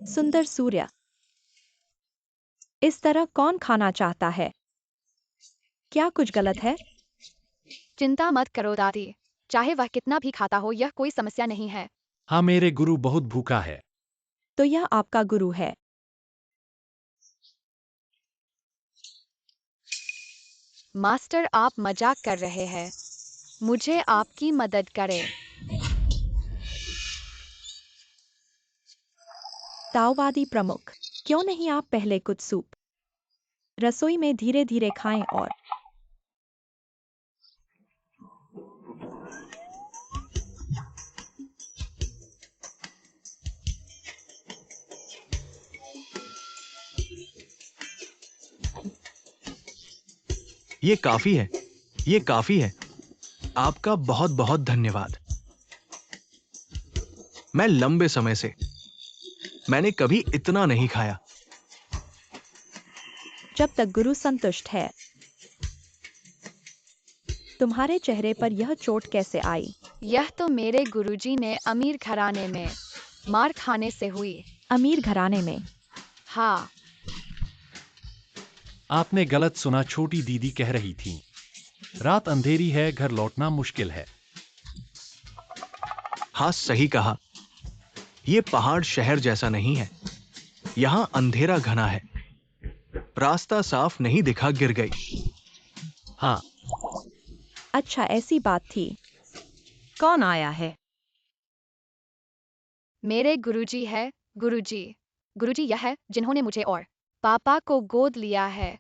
Speaker 4: सुंदर सूर्य। इस तरह कौन खाना चाहता है? क्या कुछ गलत है?
Speaker 1: चिंता मत करो दादी, चाहे वह कितना भी खाता हो यह कोई समस्या नहीं है।
Speaker 3: हाँ, मेरे गुरु बहुत भूखा है।
Speaker 4: तो यह आपका गुरु है।
Speaker 1: मास्टर आप मजाक कर रहे हैं। मुझे आपकी मदद करें।
Speaker 4: ताओवादी प्रमुख, क्यों नहीं आप पहले कुछ सूप रसोई में धीरे धीरे खाएं और
Speaker 2: ये काफी है, ये काफी है। आपका बहुत बहुत धन्यवाद। मैं लंबे समय से मैंने कभी इतना नहीं खाया।
Speaker 4: जब तक गुरु संतुष्ट है। तुम्हारे चेहरे पर यह चोट कैसे आई?
Speaker 1: यह तो मेरे गुरुजी ने अमीर घराने में मार खाने से हुई।
Speaker 4: अमीर घराने में?
Speaker 1: हाँ,
Speaker 3: आपने गलत सुना, छोटी दीदी कह रही थी। रात अंधेरी है, घर लौटना मुश्किल है।
Speaker 2: हाँ सही कहा। ये पहाड़ शहर जैसा नहीं है। यहां अंधेरा घना है। रास्ता साफ नहीं दिखा, गिर गई।
Speaker 3: हाँ,
Speaker 4: अच्छा, ऐसी बात थी।
Speaker 5: कौन आया है?
Speaker 1: मेरे गुरुजी है। गुरुजी, गुरुजी यह है जिन्होंने मुझे और पापा को गोद लिया है।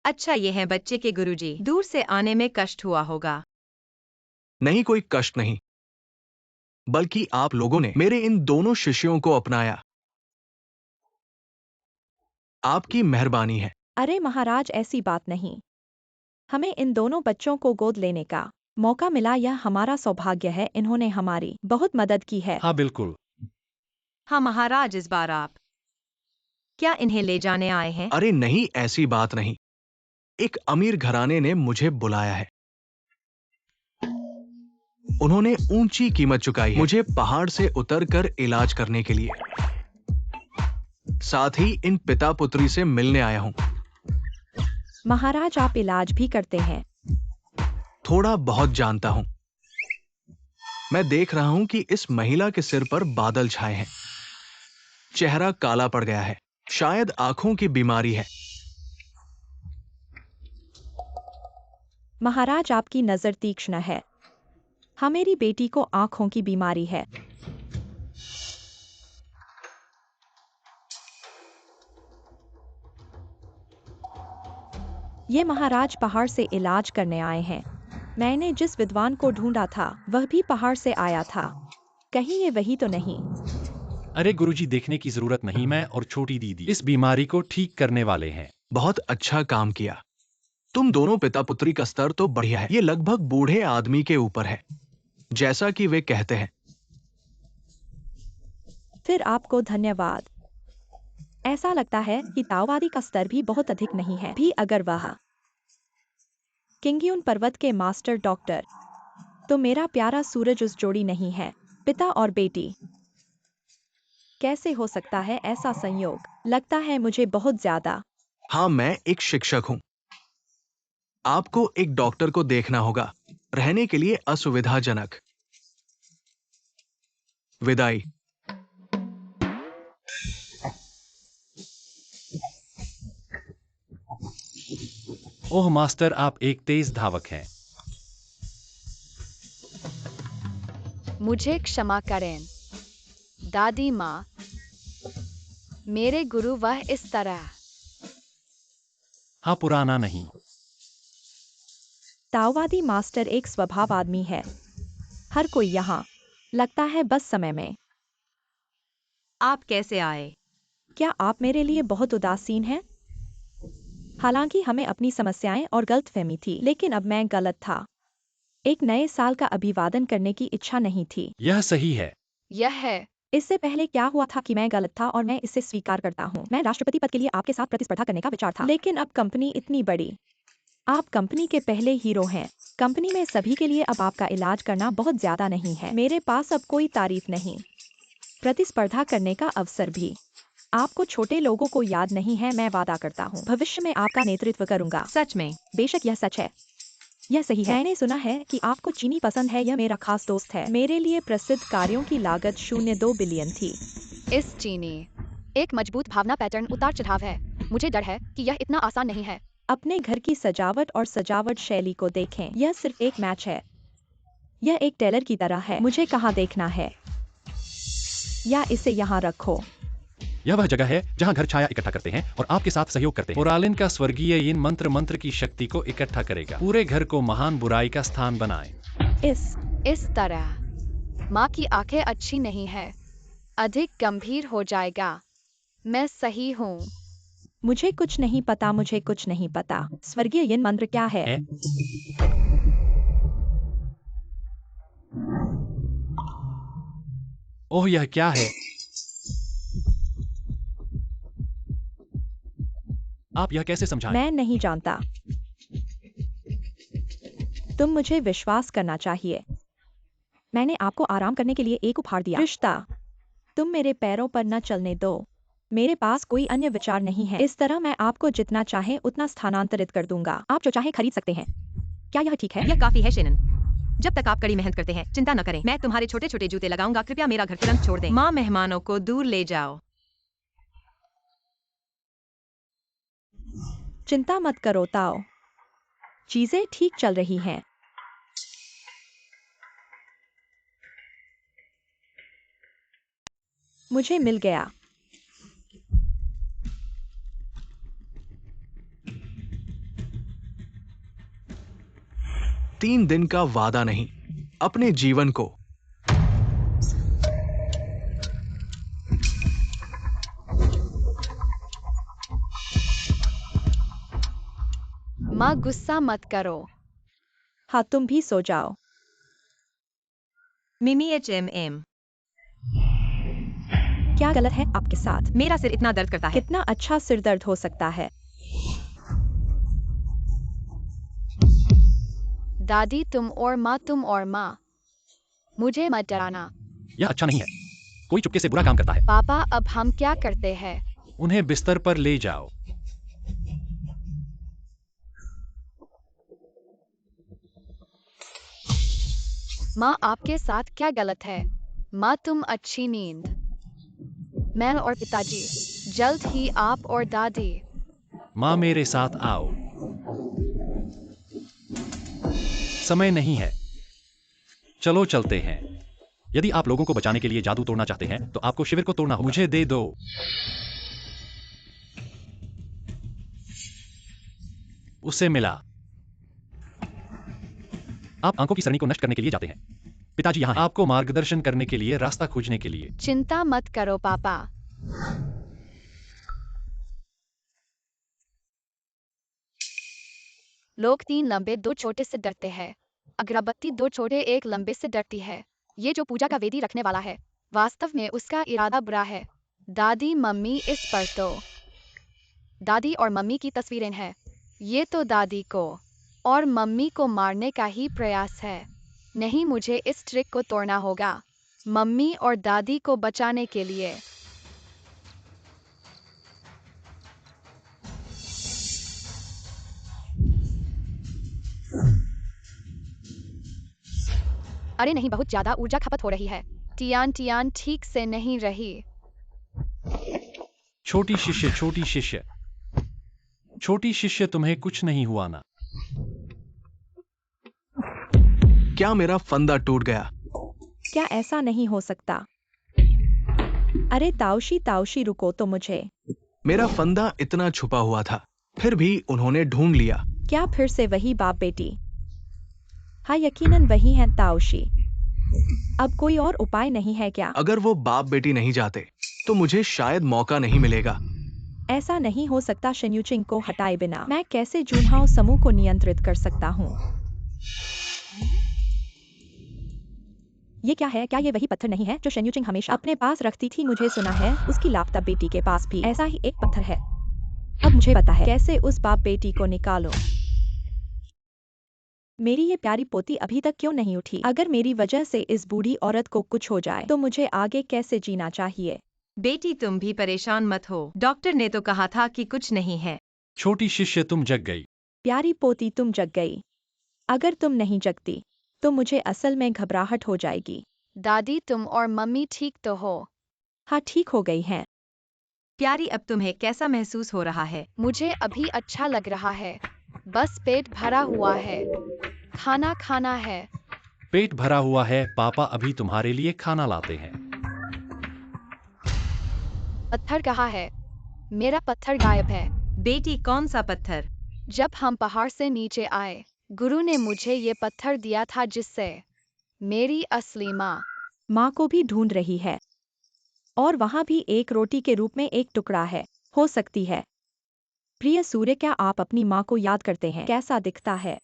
Speaker 5: अच्छा, ये है बच्चे के गुरुजी। दूर से आने में कष्ट हुआ होगा।
Speaker 2: नहीं, कोई कष्ट नहीं, बल्कि आप लोगों ने मेरे इन दोनों शिष्यों को अपनाया। आपकी मेहरबानी है।
Speaker 4: अरे महाराज, ऐसी बात नहीं। हमें इन दोनों बच्चों को गोद लेने का मौका मिला, यह हमारा सौभाग्य है। इन्होंने हमारी बहुत मदद की है।
Speaker 3: हाँ बिल्कुल।
Speaker 5: हाँ महाराज, इस बार आप क्या इन्हें ले जाने आए हैं?
Speaker 2: अरे नहीं, ऐसी बात नहीं। एक अमीर घराने ने मुझे बुलाया है। उन्होंने ऊंची कीमत चुकाई है मुझे पहाड़ से उतरकर इलाज करने के लिए। साथ ही इन पिता पुत्री से मिलने आया हूं।
Speaker 4: महाराज, आप इलाज भी करते हैं?
Speaker 2: थोड़ा बहुत जानता हूं। मैं देख रहा हूं कि इस महिला के सिर पर बादल छाए हैं। चेहरा काला पड़ गया है, शायद आंखों की बीमारी है।
Speaker 4: महाराज, आपकी नजर तीक्ष्ण है। हाँ, मेरी बेटी को आंखों की बीमारी है। ये महाराज पहाड़ से इलाज करने आए हैं। मैंने जिस विद्वान को ढूंढा था वह भी पहाड़ से आया था। कहीं ये वही तो नहीं?
Speaker 3: अरे गुरुजी, देखने की जरूरत नहीं, मैं और छोटी दीदी इस बीमारी को ठीक करने वाले हैं।
Speaker 2: बहुत अच्छा काम किया। तुम दोनों पिता पुत्री का स्तर तो बढ़िया है। ये लगभग बूढ़े आदमी के ऊपर है, जैसा कि वे कहते हैं।
Speaker 4: फिर आपको धन्यवाद। ऐसा लगता है कि ताओवादी का स्तर भी बहुत अधिक नहीं है भी अगर वह किंगयून पर्वत के मास्टर डॉक्टर, तो मेरा प्यारा सूरज उस जोड़ी नहीं है, पिता और बेटी। कैसे हो सकता है ऐसा संयोग? लगता है मुझे बहुत ज्यादा।
Speaker 2: हाँ, मैं एक शिक्षक हूं। आपको एक डॉक्टर को देखना होगा। रहने के लिए असुविधाजनक। विदाई।
Speaker 3: ओह मास्टर, आप एक तेज धावक हैं।
Speaker 1: मुझे क्षमा करें दादी माँ, मेरे गुरु वह इस तरह।
Speaker 3: हाँ, पुराना नहीं।
Speaker 4: ताओवादी मास्टर एक स्वभाव आदमी है। हर कोई यहाँ लगता है बस समय में।
Speaker 5: आप कैसे आए?
Speaker 4: क्या आप मेरे लिए बहुत उदासीन हैं? हालांकि हमें अपनी समस्याएं और गलतफहमी थी, लेकिन अब मैं गलत था। एक नए साल का अभिवादन करने की इच्छा नहीं थी।
Speaker 3: यह सही है।
Speaker 1: यह है।
Speaker 4: इससे पहले क्या हुआ था कि मैं गलत था और मैं इसे स्वीकार करता हूँ। मैं राष्ट्रपति पद के लिए आपके साथ प्रतिस्पर्धा करने का विचार था, लेकिन अब कंपनी इतनी बड़ी। आप कंपनी के पहले हीरो हैं। कंपनी में सभी के लिए अब आपका इलाज करना बहुत ज्यादा नहीं है। मेरे पास अब कोई तारीफ नहीं, प्रतिस्पर्धा करने का अवसर भी। आपको छोटे लोगों को याद नहीं है। मैं वादा करता हूँ भविष्य में आपका नेतृत्व करूंगा।
Speaker 5: सच में?
Speaker 4: बेशक यह सच है। यह सही है। मैंने सुना है कि आपको चीनी पसंद है। यह मेरा खास दोस्त है। मेरे लिए प्रसिद्ध कार्यों की लागत 0.2 बिलियन थी।
Speaker 1: इस चीनी एक मजबूत भावना पैटर्न उतार चढ़ाव है। मुझे डर है कि यह इतना आसान नहीं है।
Speaker 4: अपने घर की सजावट और सजावट शैली को देखें। यह सिर्फ एक मैच है। यह एक टेलर की तरह है। मुझे कहाँ देखना है, या इसे यहाँ रखो।
Speaker 3: यह वह जगह है जहाँ घर छाया इकट्ठा करते हैं और आपके साथ सहयोग करते हैं। मोरालिन का स्वर्गीय यिन मंत्र की शक्ति को इकट्ठा करेगा। पूरे घर को महान बुराई का स्थान बनाएं।
Speaker 1: इस तरह माँ की आंखें अच्छी नहीं है, अधिक गंभीर हो जाएगा। मैं सही हूँ।
Speaker 4: मुझे कुछ नहीं पता। मुझे कुछ नहीं पता। स्वर्गीय यिन मंत्र क्या है?
Speaker 3: है? ओह, यह क्या है? आप यह कैसे समझाएं?
Speaker 4: मैं नहीं जानता। तुम मुझे विश्वास करना चाहिए। मैंने आपको आराम करने के लिए एक उपहार दिया। रिश्ता। तुम मेरे पैरों पर न चलने दो। मेरे पास कोई अन्य विचार नहीं है। इस तरह मैं आपको जितना चाहे उतना स्थानांतरित कर दूंगा। आप जो चाहे खरीद सकते हैं। क्या यह ठीक है?
Speaker 5: यह काफी है शेनन। जब तक आप कड़ी मेहनत करते हैं, चिंता न करें। मैं तुम्हारे छोटे छोटे जूते लगाऊंगा। कृपया मेरा घर तुरंत छोड़ दें। माँ, मेहमानों को दूर ले जाओ।
Speaker 4: चिंता मत करो ताओ, चीजें ठीक चल रही हैं। मुझे मिल गया।
Speaker 2: 3 दिन का वादा नहीं, अपने जीवन को।
Speaker 1: माँ, गुस्सा मत करो।
Speaker 4: हाँ, तुम भी सो जाओ।
Speaker 5: मिमी HMM।
Speaker 4: क्या गलत है आपके साथ?
Speaker 5: मेरा सिर इतना दर्द करता है।
Speaker 4: कितना अच्छा सिर दर्द हो सकता है।
Speaker 1: दादी तुम और माँ, मुझे मत डराना।
Speaker 3: यह अच्छा नहीं है। कोई चुपके से बुरा काम करता है।
Speaker 1: पापा, अब हम क्या करते हैं?
Speaker 3: उन्हें बिस्तर पर ले जाओ।
Speaker 1: माँ, आपके साथ क्या गलत है? माँ, तुम अच्छी नींद। मैं और पिताजी जल्द ही आप और दादी।
Speaker 3: माँ, मेरे साथ आओ। समय नहीं है। चलो चलते हैं। यदि आप लोगों को बचाने के लिए जादू तोड़ना चाहते हैं तो आपको शिविर को तोड़ना होगा। मुझे दे दो। उससे मिला। आप आंखों की सरणी को नष्ट करने के लिए जाते हैं। पिताजी यहाँ हैं, आपको मार्गदर्शन करने के लिए, रास्ता खोजने के लिए।
Speaker 1: चिंता मत करो पापा। लोग 3 लंबे 2 छोटे से डरते हैं। अगरबत्ती 2 छोटे 1 लंबे से डरती है। ये जो पूजा का वेदी रखने वाला है, वास्तव में उसका इरादा बुरा है। दादी मम्मी इस पर तो दादी और मम्मी की तस्वीरें हैं। ये तो दादी को और मम्मी को मारने का ही प्रयास है। नहीं, मुझे इस ट्रिक को तोड़ना होगा, मम्मी और दादी को बचाने के लिए। अरे नहीं, बहुत ज्यादा ऊर्जा खपत हो रही है। टियान टियान ठीक से नहीं रही।
Speaker 3: छोटी शिष्य, छोटी शिष्य, छोटी शिष्य, तुम्हें कुछ नहीं हुआ ना?
Speaker 2: क्या मेरा फंदा टूट गया?
Speaker 4: क्या ऐसा नहीं हो सकता? अरे ताउशी ताउशी रुको तो मुझे।
Speaker 2: मेरा फंदा इतना छुपा हुआ था, फिर भी उन्होंने ढूंढ लिया।
Speaker 4: क्या फिर से वही बाप बेटी? हाँ, यकीनन वही है ताउशी। अब कोई और उपाय नहीं है क्या?
Speaker 2: अगर वो बाप बेटी नहीं जाते तो मुझे शायद मौका नहीं मिलेगा।
Speaker 4: ऐसा नहीं हो सकता। शेन्यूचिंग को हटाए बिना मैं कैसे जुनहाओ समूह को नियंत्रित कर सकता हूँ? ये क्या है? क्या ये वही पत्थर नहीं है जो शेन्यूचिंग हमेशा अपने पास रखती थी? मुझे सुना है उसकी लापता बेटी के पास भी ऐसा ही एक पत्थर है। अब मुझे पता है कैसे उस बाप बेटी को निकालो। मेरी ये प्यारी पोती अभी तक क्यों नहीं उठी? अगर मेरी वजह से इस बूढ़ी औरत को कुछ हो जाए तो मुझे आगे कैसे जीना चाहिए?
Speaker 5: बेटी तुम भी परेशान मत हो, डॉक्टर ने तो कहा था कि कुछ नहीं है।
Speaker 3: छोटी शिष्य, तुम जग गई।
Speaker 4: प्यारी पोती तुम जग गई। अगर तुम नहीं जगती तो मुझे असल में घबराहट हो जाएगी।
Speaker 1: दादी तुम और मम्मी ठीक तो हो?
Speaker 4: हाँ, ठीक हो गई हैं।
Speaker 5: प्यारी अब तुम्हें कैसा महसूस हो रहा है?
Speaker 1: मुझे अभी अच्छा लग रहा है। बस पेट भरा हुआ है। खाना खाना है।
Speaker 3: पेट भरा हुआ है, पापा अभी तुम्हारे लिए खाना लाते हैं।
Speaker 1: पत्थर कहाँ है? मेरा पत्थर गायब है।
Speaker 5: बेटी कौन सा पत्थर?
Speaker 1: जब हम पहाड़ से नीचे आए, गुरु ने मुझे ये पत्थर दिया था जिससे मेरी असली
Speaker 4: माँ को भी ढूंढ रही है। और वहाँ भी एक रोटी के रूप में एक टुकड़ा है। हो सकती है। प्रिय सूर्य, क्या आप अपनी माँ को याद करते हैं? कैसा दिखता है?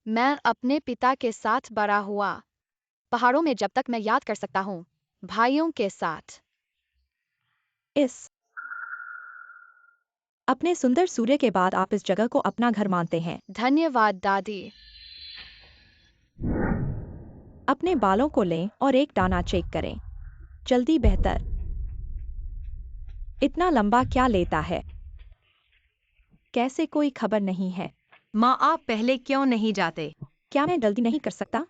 Speaker 1: मैं अपने पिता के साथ बड़ा हुआ, पहाड़ों में जब तक मैं याद कर सकता हूँ, भाइयों के साथ।
Speaker 4: इस अपने सुंदर सूर्य के बाद आप इस जगह को अपना घर मानते हैं।
Speaker 1: धन्यवाद दादी।
Speaker 4: अपने बालों को लें और एक दाना चेक करें। जल्दी बेहतर। इतना लंबा क्या लेता है? कैसे कोई खबर नहीं है?
Speaker 5: माँ आप पहले क्यों नहीं जाते?
Speaker 4: क्या मैं जल्दी नहीं कर सकता?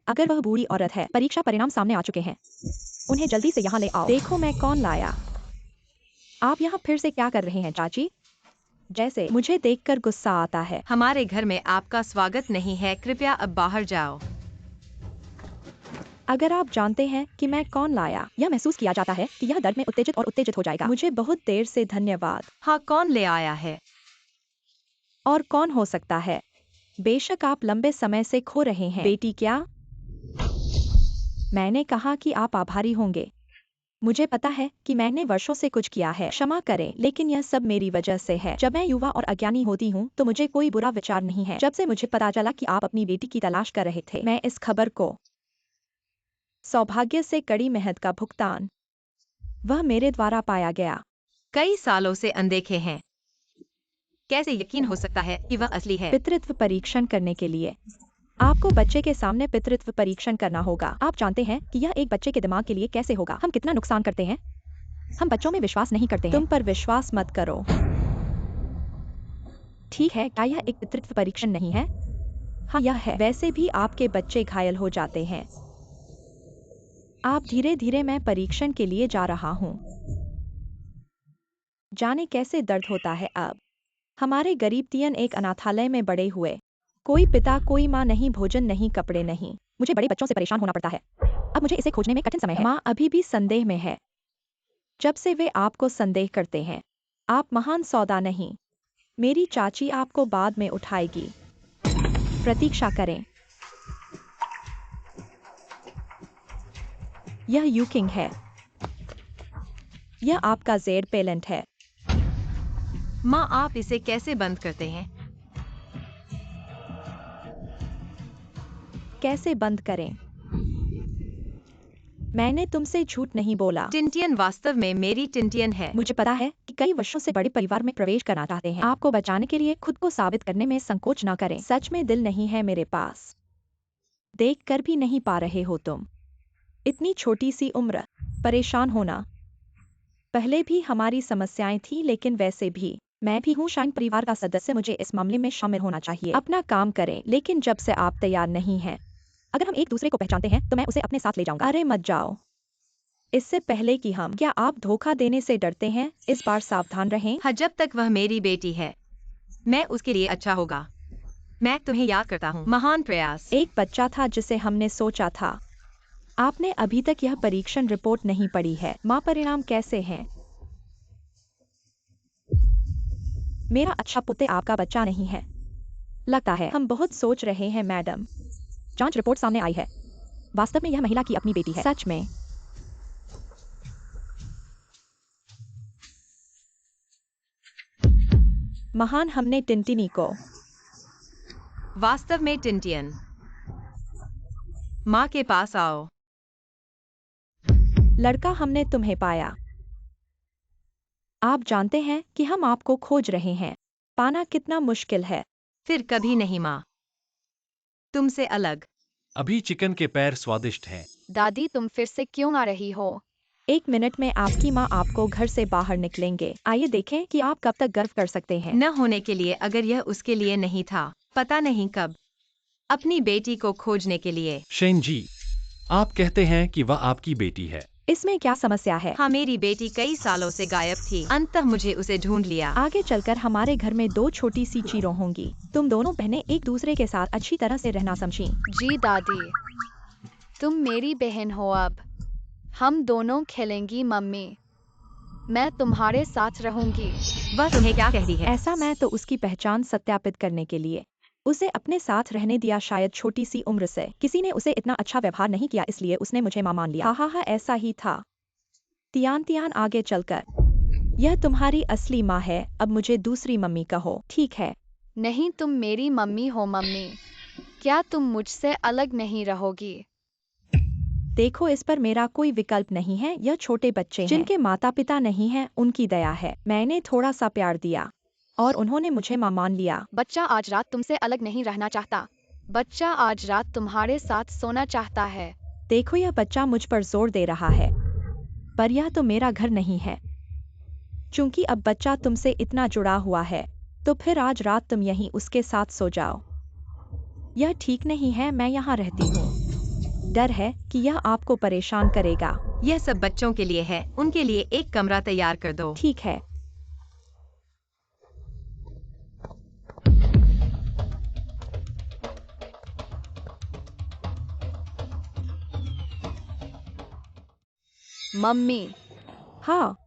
Speaker 4: अगर वह बूढ़ी औरत है, परीक्षा परिणाम सामने आ चुके हैं। उन्हें जल्दी से यहाँ ले आओ। देखो मैं कौन लाया। आप यहाँ फिर से क्या कर रहे हैं चाची? जैसे मुझे देखकर गुस्सा आता है।
Speaker 5: हमारे घर में आपका स्वागत नहीं है, कृपया अब बाहर जाओ।
Speaker 4: अगर आप जानते हैं कि मैं कौन लाया, यह महसूस किया जाता है कि यह दर्द में उत्तेजित और उत्तेजित हो जाएगा। मुझे बहुत देर से धन्यवाद।
Speaker 5: हाँ, कौन ले आया है?
Speaker 4: और कौन हो सकता है? बेशक आप लंबे समय से खो रहे हैं। बेटी क्या? मैंने कहा कि आप आभारी होंगे। मुझे पता है कि मैंने वर्षों से कुछ किया है, क्षमा करें, लेकिन यह सब मेरी वजह से है। जब मैं युवा और अज्ञानी होती हूँ तो मुझे कोई बुरा विचार नहीं है। जब से मुझे पता चला कि आप अपनी बेटी की तलाश कर रहे थे, मैं इस खबर को सौभाग्य से कड़ी मेहनत का भुगतान वह मेरे द्वारा पाया गया।
Speaker 5: कई सालों से अनदेखे हैं। कैसे यकीन हो सकता है कि वह असली है?
Speaker 4: पितृत्व परीक्षण करने के लिए आपको बच्चे के सामने पितृत्व परीक्षण करना होगा। आप जानते हैं कि यह एक बच्चे के दिमाग के लिए कैसे होगा। हम कितना नुकसान करते हैं। हम बच्चों में विश्वास नहीं करते हैं। तुम पर विश्वास मत करो। ठीक है, क्या यह एक पितृत्व परीक्षण नहीं है? हाँ, यह है। वैसे भी आपके बच्चे घायल हो जाते हैं। आप धीरे धीरे मैं परीक्षण के लिए जा रहा हूँ। जाने कैसे दर्द होता है। अब हमारे गरीब तियन एक अनाथालय में बड़े हुए। कोई पिता, कोई माँ नहीं, भोजन नहीं, कपड़े नहीं। मुझे बड़े बच्चों से परेशान होना पड़ता है। अब मुझे इसे खोजने में कठिन समय है। माँ अभी भी संदेह में है। जब से वे आपको संदेह करते हैं, आप महान सौदा नहीं। मेरी चाची आपको बाद में उठाएगी। प्रतीक्षा करें। यह यूकिंग है। यह आपका जेड पेलेंट है।
Speaker 5: माँ, आप इसे कैसे बंद करते हैं?
Speaker 4: कैसे बंद करें? मैंने तुमसे झूठ नहीं बोला।
Speaker 5: टिंटियन वास्तव में मेरी टिंटियन है।
Speaker 4: मुझे पता है कि कई वर्षों से बड़े परिवार में प्रवेश करना चाहते हैं। आपको बचाने के लिए खुद को साबित करने में संकोच न करें। सच में दिल नहीं है मेरे पास। देख कर भी नहीं पा रहे हो तुम। इतनी छोटी सी उम्र, परेशान होना। पहले भी हमारी समस्याएं थी, लेकिन वैसे भी मैं भी हूँ शाइन परिवार का सदस्य। मुझे इस मामले में शामिल होना चाहिए। अपना काम करें, लेकिन जब से आप तैयार नहीं हैं, अगर हम एक दूसरे को पहचानते हैं तो मैं उसे अपने साथ ले जाऊंगा। अरे मत जाओ। इससे पहले कि हम, क्या आप धोखा देने से डरते हैं? इस बार सावधान रहें।
Speaker 5: हाँ, जब तक वह मेरी बेटी है, मैं उसके लिए अच्छा होगा। मैं तुम्हें याद करता हूँ। महान प्रयास।
Speaker 4: एक बच्चा था जिसे हमने सोचा था। आपने अभी तक यह परीक्षण रिपोर्ट नहीं पढ़ी है। माँ, परिणाम कैसे हैं? मेरा अच्छा पुत्र आपका बच्चा नहीं है। लगता है हम बहुत सोच रहे हैं मैडम। जांच रिपोर्ट सामने आई है। वास्तव में यह महिला की अपनी बेटी है। सच में? महान, हमने टिंटिनी को।
Speaker 5: वास्तव में टिंटियन। माँ के पास आओ।
Speaker 4: लड़का, हमने तुम्हें पाया। आप जानते हैं कि हम आपको खोज रहे हैं। पाना कितना मुश्किल है।
Speaker 5: फिर कभी नहीं माँ। तुमसे अलग।
Speaker 3: अभी चिकन के पैर स्वादिष्ट हैं।
Speaker 1: दादी, तुम फिर से क्यों आ रही हो?
Speaker 4: 1 मिनट में आपकी माँ आपको घर से बाहर निकलेंगे। आइए देखें कि आप कब तक गर्व कर सकते हैं।
Speaker 5: न होने के लिए, अगर यह उसके लिए नहीं था, पता नहीं कब। अपनी बेटी को खोजने के लिए।
Speaker 3: शेन जी, आप कहते हैं कि वह आपकी बेटी है।
Speaker 4: इसमें क्या समस्या है?
Speaker 5: हाँ, मेरी बेटी कई सालों से गायब थी। अंततः मुझे उसे ढूंढ लिया।
Speaker 4: आगे चलकर हमारे घर में 2 छोटी सी चीरों होंगी। तुम दोनों बहनें एक दूसरे के साथ अच्छी तरह से रहना समझी।
Speaker 1: जी दादी, तुम मेरी बहन हो। अब हम दोनों खेलेंगी मम्मी। मैं तुम्हारे साथ रहूंगी।
Speaker 5: वह तुम्हें क्या कहती है?
Speaker 4: ऐसा मैं तो उसकी पहचान सत्यापित करने के लिए उसे अपने साथ रहने दिया। शायद छोटी सी उम्र से किसी ने उसे इतना अच्छा व्यवहार नहीं किया, इसलिए उसने मुझे मां मान लिया। हाँ, ऐसा ही था। तियान तियान, आगे चलकर यह तुम्हारी असली माँ है। अब मुझे दूसरी मम्मी कहो, ठीक है?
Speaker 1: नहीं, तुम मेरी मम्मी हो मम्मी। क्या तुम मुझसे अलग नहीं रहोगी?
Speaker 4: देखो, इस पर मेरा कोई विकल्प नहीं है। यह छोटे बच्चे हैं जिनके माता पिता नहीं हैं, उनकी दया है। मैंने थोड़ा सा प्यार दिया और उन्होंने मुझे मां मान लिया।
Speaker 1: बच्चा आज रात तुमसे अलग नहीं रहना चाहता। बच्चा आज रात तुम्हारे साथ सोना चाहता है।
Speaker 4: देखो, यह बच्चा मुझ पर जोर दे रहा है, पर यह तो मेरा घर नहीं है। चूंकि अब बच्चा तुमसे इतना जुड़ा हुआ है, तो फिर आज रात तुम यहीं उसके साथ सो जाओ। यह ठीक नहीं है। मैं यहाँ रहती हूँ। डर है कि यह आपको परेशान करेगा।
Speaker 5: यह सब बच्चों के लिए है। उनके लिए एक कमरा तैयार कर दो।
Speaker 4: ठीक है।
Speaker 1: मम्मी,
Speaker 4: हाँ,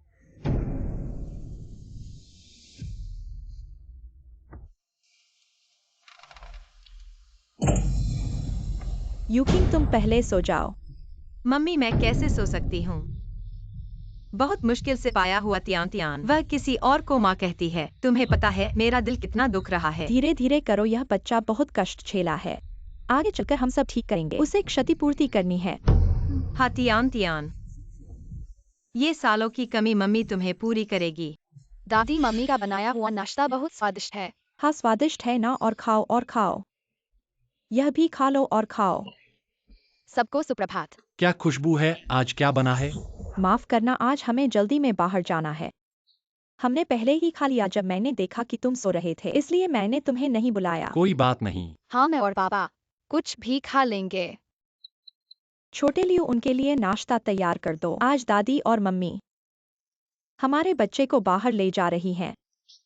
Speaker 4: यूकिंग, तुम पहले सो जाओ।
Speaker 5: मम्मी, मैं कैसे सो सकती हूँ? बहुत मुश्किल से पाया हुआ तियान तियान। वह किसी और को माँ कहती है। तुम्हें पता है मेरा दिल कितना दुख रहा है।
Speaker 4: धीरे धीरे करो, यह बच्चा बहुत कष्ट झेला है। आगे चलकर हम सब ठीक करेंगे। उसे क्षतिपूर्ति करनी है।
Speaker 5: हाँ तियान तियान, ये सालों की कमी मम्मी तुम्हें पूरी करेगी।
Speaker 1: दादी, मम्मी का बनाया हुआ नाश्ता बहुत स्वादिष्ट है।
Speaker 4: हाँ, स्वादिष्ट है ना? और खाओ और खाओ। यह भी खा लो और खाओ।
Speaker 1: सबको सुप्रभात।
Speaker 3: क्या खुशबू है? आज क्या बना है?
Speaker 4: माफ करना, आज हमें जल्दी में बाहर जाना है। हमने पहले ही खा लिया जब मैंने देखा कि तुम सो रहे थे, इसलिए मैंने तुम्हें नहीं बुलाया।
Speaker 3: कोई बात नहीं।
Speaker 1: हाँ, मैं और पापा कुछ भी खा लेंगे।
Speaker 4: छोटे लियो, उनके लिए नाश्ता तैयार कर दो। आज दादी और मम्मी हमारे बच्चे को बाहर ले जा रही हैं।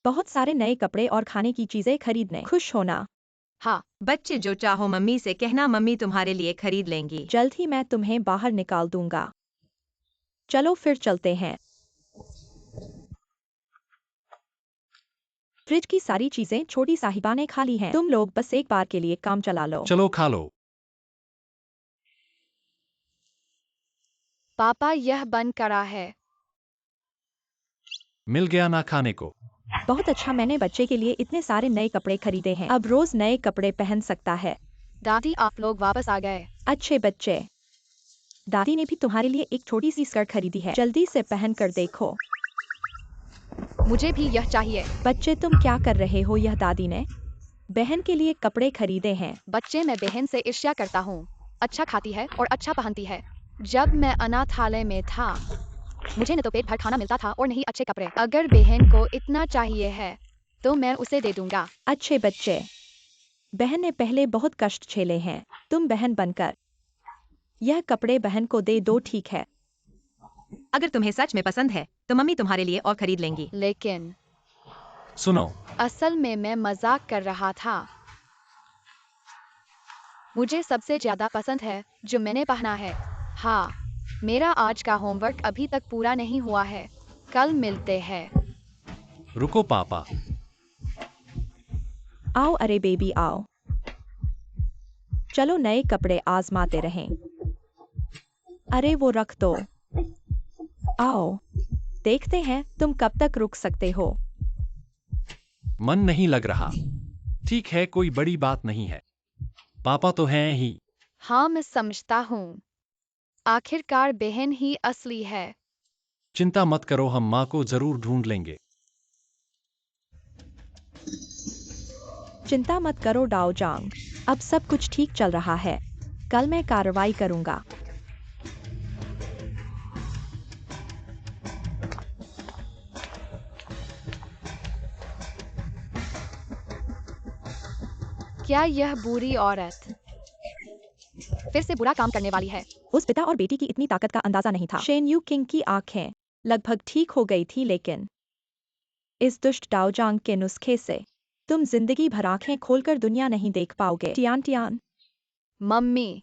Speaker 4: बहुत सारे नए कपड़े और खाने की चीजें खरीदने। खुश होना।
Speaker 1: हाँ,
Speaker 5: बच्चे, जो चाहो मम्मी से कहना, मम्मी तुम्हारे लिए खरीद लेंगी।
Speaker 4: जल्द ही मैं तुम्हें बाहर निकाल दूंगा। चलो फिर चलते हैं। फ्रिज की सारी चीजें छोटी साहिबा ने खा ली हैं। तुम लोग बस एक बार के लिए काम चला लो।
Speaker 3: चलो खा लो।
Speaker 1: पापा यह बंद करा है।
Speaker 3: मिल गया ना खाने को।
Speaker 4: बहुत अच्छा, मैंने बच्चे के लिए इतने सारे नए कपड़े खरीदे हैं, अब रोज नए कपड़े पहन सकता है।
Speaker 1: दादी आप लोग वापस आ गए।
Speaker 4: अच्छे बच्चे। दादी ने भी तुम्हारे लिए एक छोटी सी स्कर्ट खरीदी है, जल्दी से पहन कर देखो।
Speaker 1: मुझे भी यह चाहिए।
Speaker 4: बच्चे तुम क्या कर रहे हो? यह दादी ने बहन के लिए कपड़े खरीदे हैं।
Speaker 1: बच्चे मैं बहन से ईर्ष्या करता हूँ। अच्छा खाती है और अच्छा पहनती है। जब मैं अनाथालय में था मुझे न तो पेट भर खाना मिलता था और नहीं अच्छे कपड़े। अगर बहन को इतना चाहिए है तो मैं उसे दे दूंगा।
Speaker 4: अच्छे बच्चे। बहन ने पहले बहुत कष्ट झेले हैं, तुम बहन बनकर यह कपड़े बहन को दे दो, ठीक है?
Speaker 5: अगर तुम्हें सच में पसंद है तो मम्मी तुम्हारे लिए और खरीद लेंगी।
Speaker 1: लेकिन
Speaker 3: सुनो,
Speaker 1: असल में मैं मजाक कर रहा था। मुझे सबसे ज्यादा पसंद है जो मैंने पहना है। हाँ, मेरा आज का होमवर्क अभी तक पूरा नहीं हुआ है। कल मिलते हैं।
Speaker 3: रुको पापा।
Speaker 4: आओ, अरे बेबी आओ। चलो नए कपड़े आजमाते रहें। अरे वो रख दो। आओ, देखते हैं तुम कब तक रुक सकते हो।
Speaker 3: मन नहीं लग रहा। ठीक है, कोई बड़ी बात नहीं है। पापा तो हैं ही।
Speaker 1: हाँ मैं समझता हूँ। आखिरकार बहन ही असली है।
Speaker 3: चिंता मत करो, हम माँ को जरूर ढूंढ लेंगे।
Speaker 4: चिंता मत करो डाओ जांग, अब सब कुछ ठीक चल रहा है। कल मैं कार्रवाई करूंगा।
Speaker 1: क्या यह बुरी औरत फिर से बुरा काम करने वाली है?
Speaker 4: उस पिता और बेटी की इतनी ताकत का अंदाजा नहीं था। शेन यू किंग की आंखें लगभग ठीक हो गई थी, लेकिन इस दुष्ट डाओ जांग के नुस्खे से तुम जिंदगी भर आंखें खोलकर दुनिया नहीं देख पाओगे। टियान टियान,
Speaker 1: मम्मी,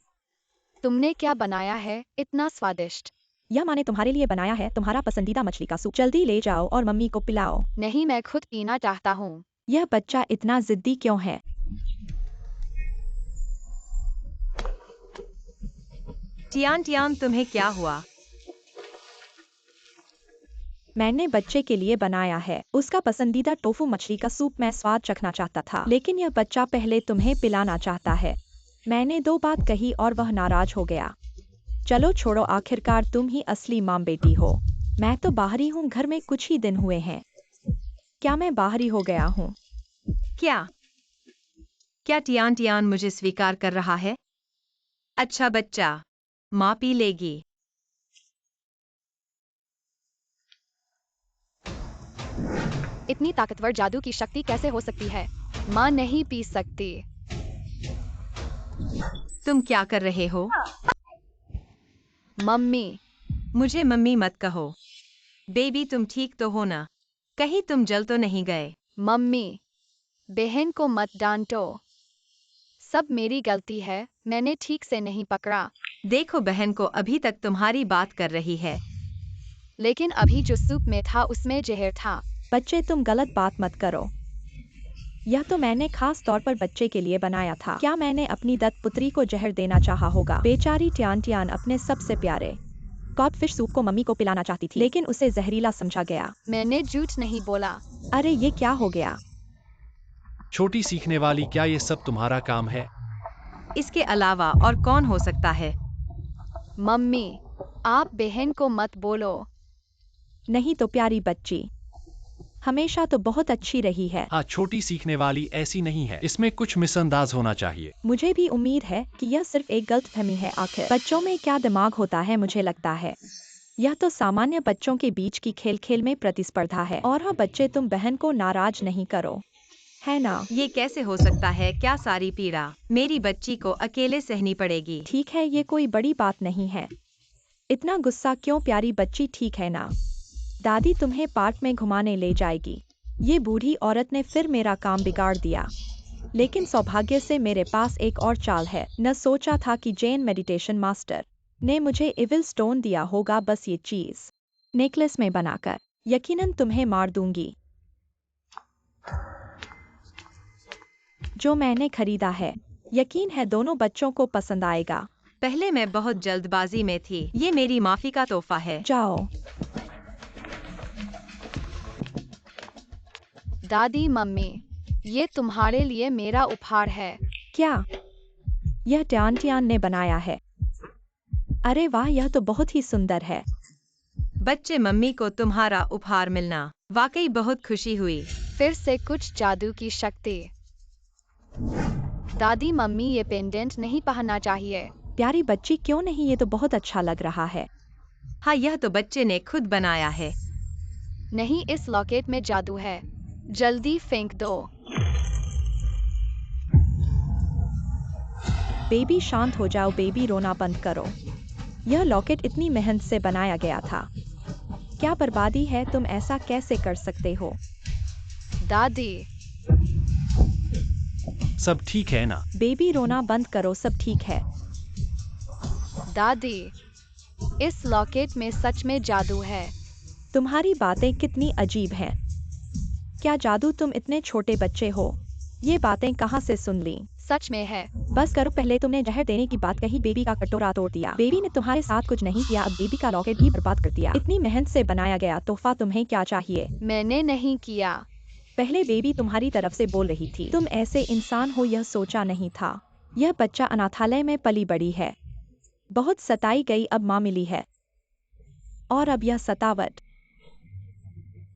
Speaker 1: तुमने क्या बनाया है इतना स्वादिष्ट?
Speaker 4: यह माँ ने तुम्हारे लिए बनाया है, तुम्हारा पसंदीदा मछली का सूप। जल्दी ले जाओ और मम्मी को पिलाओ।
Speaker 1: नहीं, मैं खुद पीना चाहता हूँ।
Speaker 4: यह बच्चा इतना जिद्दी क्यों है?
Speaker 5: टियान टियान तुम्हें क्या हुआ?
Speaker 4: मैंने बच्चे के लिए बनाया है, उसका पसंदीदा टोफू मछली का सूप। मैं स्वाद चखना चाहता था, लेकिन यह बच्चा पहले तुम्हें पिलाना चाहता है। मैंने 2 बात कही और वह नाराज हो गया। चलो छोड़ो, आखिरकार तुम ही असली माँ बेटी हो। मैं तो बाहरी हूँ, घर में कुछ ही दिन हुए हैं। क्या मैं बाहरी हो गया हूँ?
Speaker 5: क्या क्या टियान टियान मुझे स्वीकार कर रहा है? अच्छा बच्चा, माँ पी लेगी।
Speaker 1: इतनी ताकतवर जादू की शक्ति कैसे हो सकती है? माँ नहीं पी सकती।
Speaker 5: तुम क्या कर रहे हो?
Speaker 1: मम्मी,
Speaker 5: मुझे मम्मी मत कहो। बेबी तुम ठीक तो हो ना? कहीं तुम जल तो नहीं गए?
Speaker 1: मम्मी, बहन को मत डांटो। सब मेरी गलती है, मैंने ठीक से नहीं पकड़ा।
Speaker 5: देखो बहन को अभी तक तुम्हारी बात कर रही है।
Speaker 1: लेकिन अभी जो सूप में था उसमें जहर था।
Speaker 4: बच्चे तुम गलत बात मत करो। यह तो मैंने खास तौर पर बच्चे के लिए बनाया था। क्या मैंने अपनी दत्त पुत्री को जहर देना चाहा होगा? बेचारी टियान टियान अपने सबसे प्यारे कॉडफिश सूप को मम्मी को पिलाना चाहती थी, लेकिन उसे जहरीला समझा गया।
Speaker 1: मैंने झूठ नहीं बोला।
Speaker 4: अरे ये क्या हो गया?
Speaker 3: छोटी सीखने वाली, क्या ये सब तुम्हारा काम है?
Speaker 5: इसके अलावा और कौन हो सकता है?
Speaker 1: मम्मी, आप बहन को मत बोलो।
Speaker 4: नहीं तो प्यारी बच्ची हमेशा तो बहुत अच्छी रही है।
Speaker 3: हाँ, छोटी सीखने वाली ऐसी नहीं है, इसमें कुछ मिसअंदाज होना चाहिए।
Speaker 4: मुझे भी उम्मीद है कि यह सिर्फ एक गलतफहमी है। आखिर बच्चों में क्या दिमाग होता है, मुझे लगता है यह तो सामान्य बच्चों के बीच की खेल खेल में प्रतिस्पर्धा है। और हाँ बच्चे, तुम बहन को नाराज नहीं करो, है ना?
Speaker 5: ये कैसे हो सकता है? क्या सारी पीड़ा मेरी बच्ची को अकेले सहनी पड़ेगी?
Speaker 4: ठीक है, ये कोई बड़ी बात नहीं है। इतना गुस्सा क्यों प्यारी बच्ची, ठीक है ना? दादी तुम्हें पार्क में घुमाने ले जाएगी। ये बूढ़ी औरत ने फिर मेरा काम बिगाड़ दिया, लेकिन सौभाग्य से मेरे पास एक और चाल है। न सोचा था कि जैन मेडिटेशन मास्टर ने मुझे इविल स्टोन दिया होगा। बस ये चीज नेकलेस में बनाकर यकीनन तुम्हें मार दूंगी। जो मैंने खरीदा है, यकीन है दोनों बच्चों को पसंद आएगा।
Speaker 5: पहले मैं बहुत जल्दबाजी में थी। ये मेरी माफी का तोहफा है।
Speaker 4: जाओ।
Speaker 1: दादी मम्मी, ये तुम्हारे लिए मेरा उपहार है।
Speaker 4: क्या? यह टियान ने बनाया है। अरे वाह, यह तो बहुत ही सुंदर है।
Speaker 5: बच्चे, मम्मी को तुम्हारा उपहार मिलना वाकई बहुत खुशी हुई।
Speaker 1: फिर से कुछ जादू की शक्ति। दादी मम्मी, ये पेंडेंट नहीं पहनना चाहिए।
Speaker 4: प्यारी बच्ची, क्यों नहीं, ये तो बहुत अच्छा लग रहा है।
Speaker 5: हाँ, यह तो बच्चे ने खुद बनाया है।
Speaker 1: नहीं, इस लॉकेट में जादू है। जल्दी फेंक दो।
Speaker 4: बेबी शांत हो जाओ, बेबी रोना बंद करो। यह लॉकेट इतनी मेहनत से बनाया गया था। क्या बर्बादी है, तुम ऐसा कैसे कर सकते हो?
Speaker 1: दादी,
Speaker 3: सब ठीक है ना?
Speaker 4: बेबी रोना बंद करो, सब ठीक है।
Speaker 1: दादी, इस लॉकेट में सच में जादू है।
Speaker 4: तुम्हारी बातें कितनी अजीब हैं। क्या जादू? तुम इतने छोटे बच्चे हो, ये बातें कहाँ से सुन ली?
Speaker 1: सच में है।
Speaker 4: बस करो, पहले तुमने जहर देने की बात कही, बेबी का कटोरा तोड़ दिया। बेबी ने तुम्हारे साथ कुछ नहीं किया, अब बेबी का लॉकेट भी बर्बाद कर दिया। इतनी मेहनत से बनाया गया तोहफा, तुम्हें क्या चाहिए?
Speaker 1: मैंने नहीं किया।
Speaker 4: पहले बेबी तुम्हारी तरफ से बोल रही थी। तुम ऐसे इंसान हो, यह सोचा नहीं था। यह बच्चा अनाथालय में पली बड़ी है, बहुत सताई गई, अब माँ मिली है। और अब यह सतावट।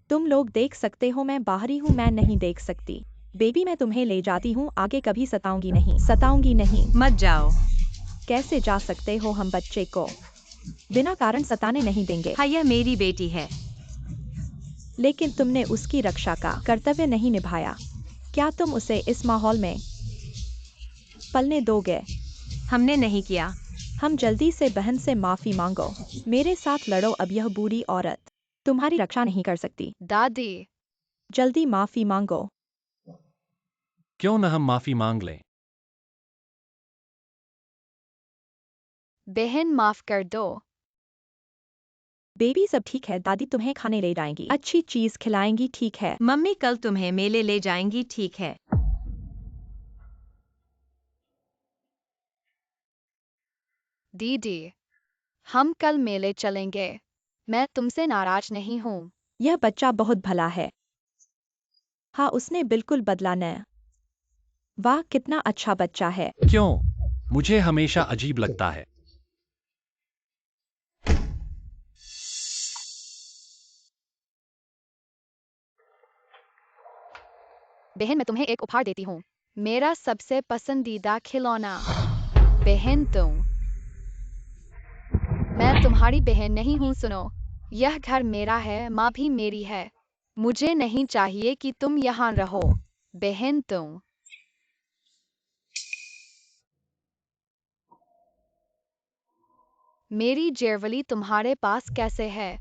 Speaker 4: तुम लोग देख सकते हो, मैं बाहरी हूँ, मैं नहीं देख सकती। बेबी, मैं तुम्हें ले जाती हूँ, आगे कभी सताऊंगी नहीं, सताऊंगी नहीं।
Speaker 5: मत जाओ।
Speaker 4: कैसे जा सकते हो? हम बच्चे को बिना कारण सताने नहीं देंगे।
Speaker 5: हाँ, यह मेरी बेटी है।
Speaker 4: लेकिन तुमने उसकी रक्षा का कर्तव्य नहीं निभाया। क्या तुम उसे इस माहौल में पलने दोगे?
Speaker 5: हमने नहीं किया।
Speaker 4: हम जल्दी से बहन से माफी मांगो। मेरे साथ लड़ो, अब यह बुरी औरत तुम्हारी रक्षा नहीं कर सकती।
Speaker 1: दादी,
Speaker 4: जल्दी माफी मांगो।
Speaker 3: क्यों न हम माफी मांग लें?
Speaker 1: बहन माफ कर दो।
Speaker 4: बेबी, सब ठीक है, दादी तुम्हें खाने ले जाएंगी, अच्छी चीज खिलाएंगी, ठीक है?
Speaker 5: मम्मी कल तुम्हें मेले ले जाएंगी, ठीक है?
Speaker 1: दीदी, हम कल मेले चलेंगे। मैं तुमसे नाराज नहीं हूँ।
Speaker 4: यह बच्चा बहुत भला है। हाँ, उसने बिल्कुल बदला न। वाह, कितना अच्छा बच्चा है।
Speaker 3: क्यों? मुझे हमेशा अजीब लगता है।
Speaker 1: बहन, मैं तुम्हें एक उपहार देती हूँ। मेरा सबसे पसंदीदा खिलौना। बहन, मैं तुम्हारी बहन नहीं हूँ, सुनो। यह घर मेरा है, माँ भी मेरी है। मुझे नहीं चाहिए कि तुम यहाँ रहो। बहन, मेरी जेवली तुम्हारे पास कैसे है?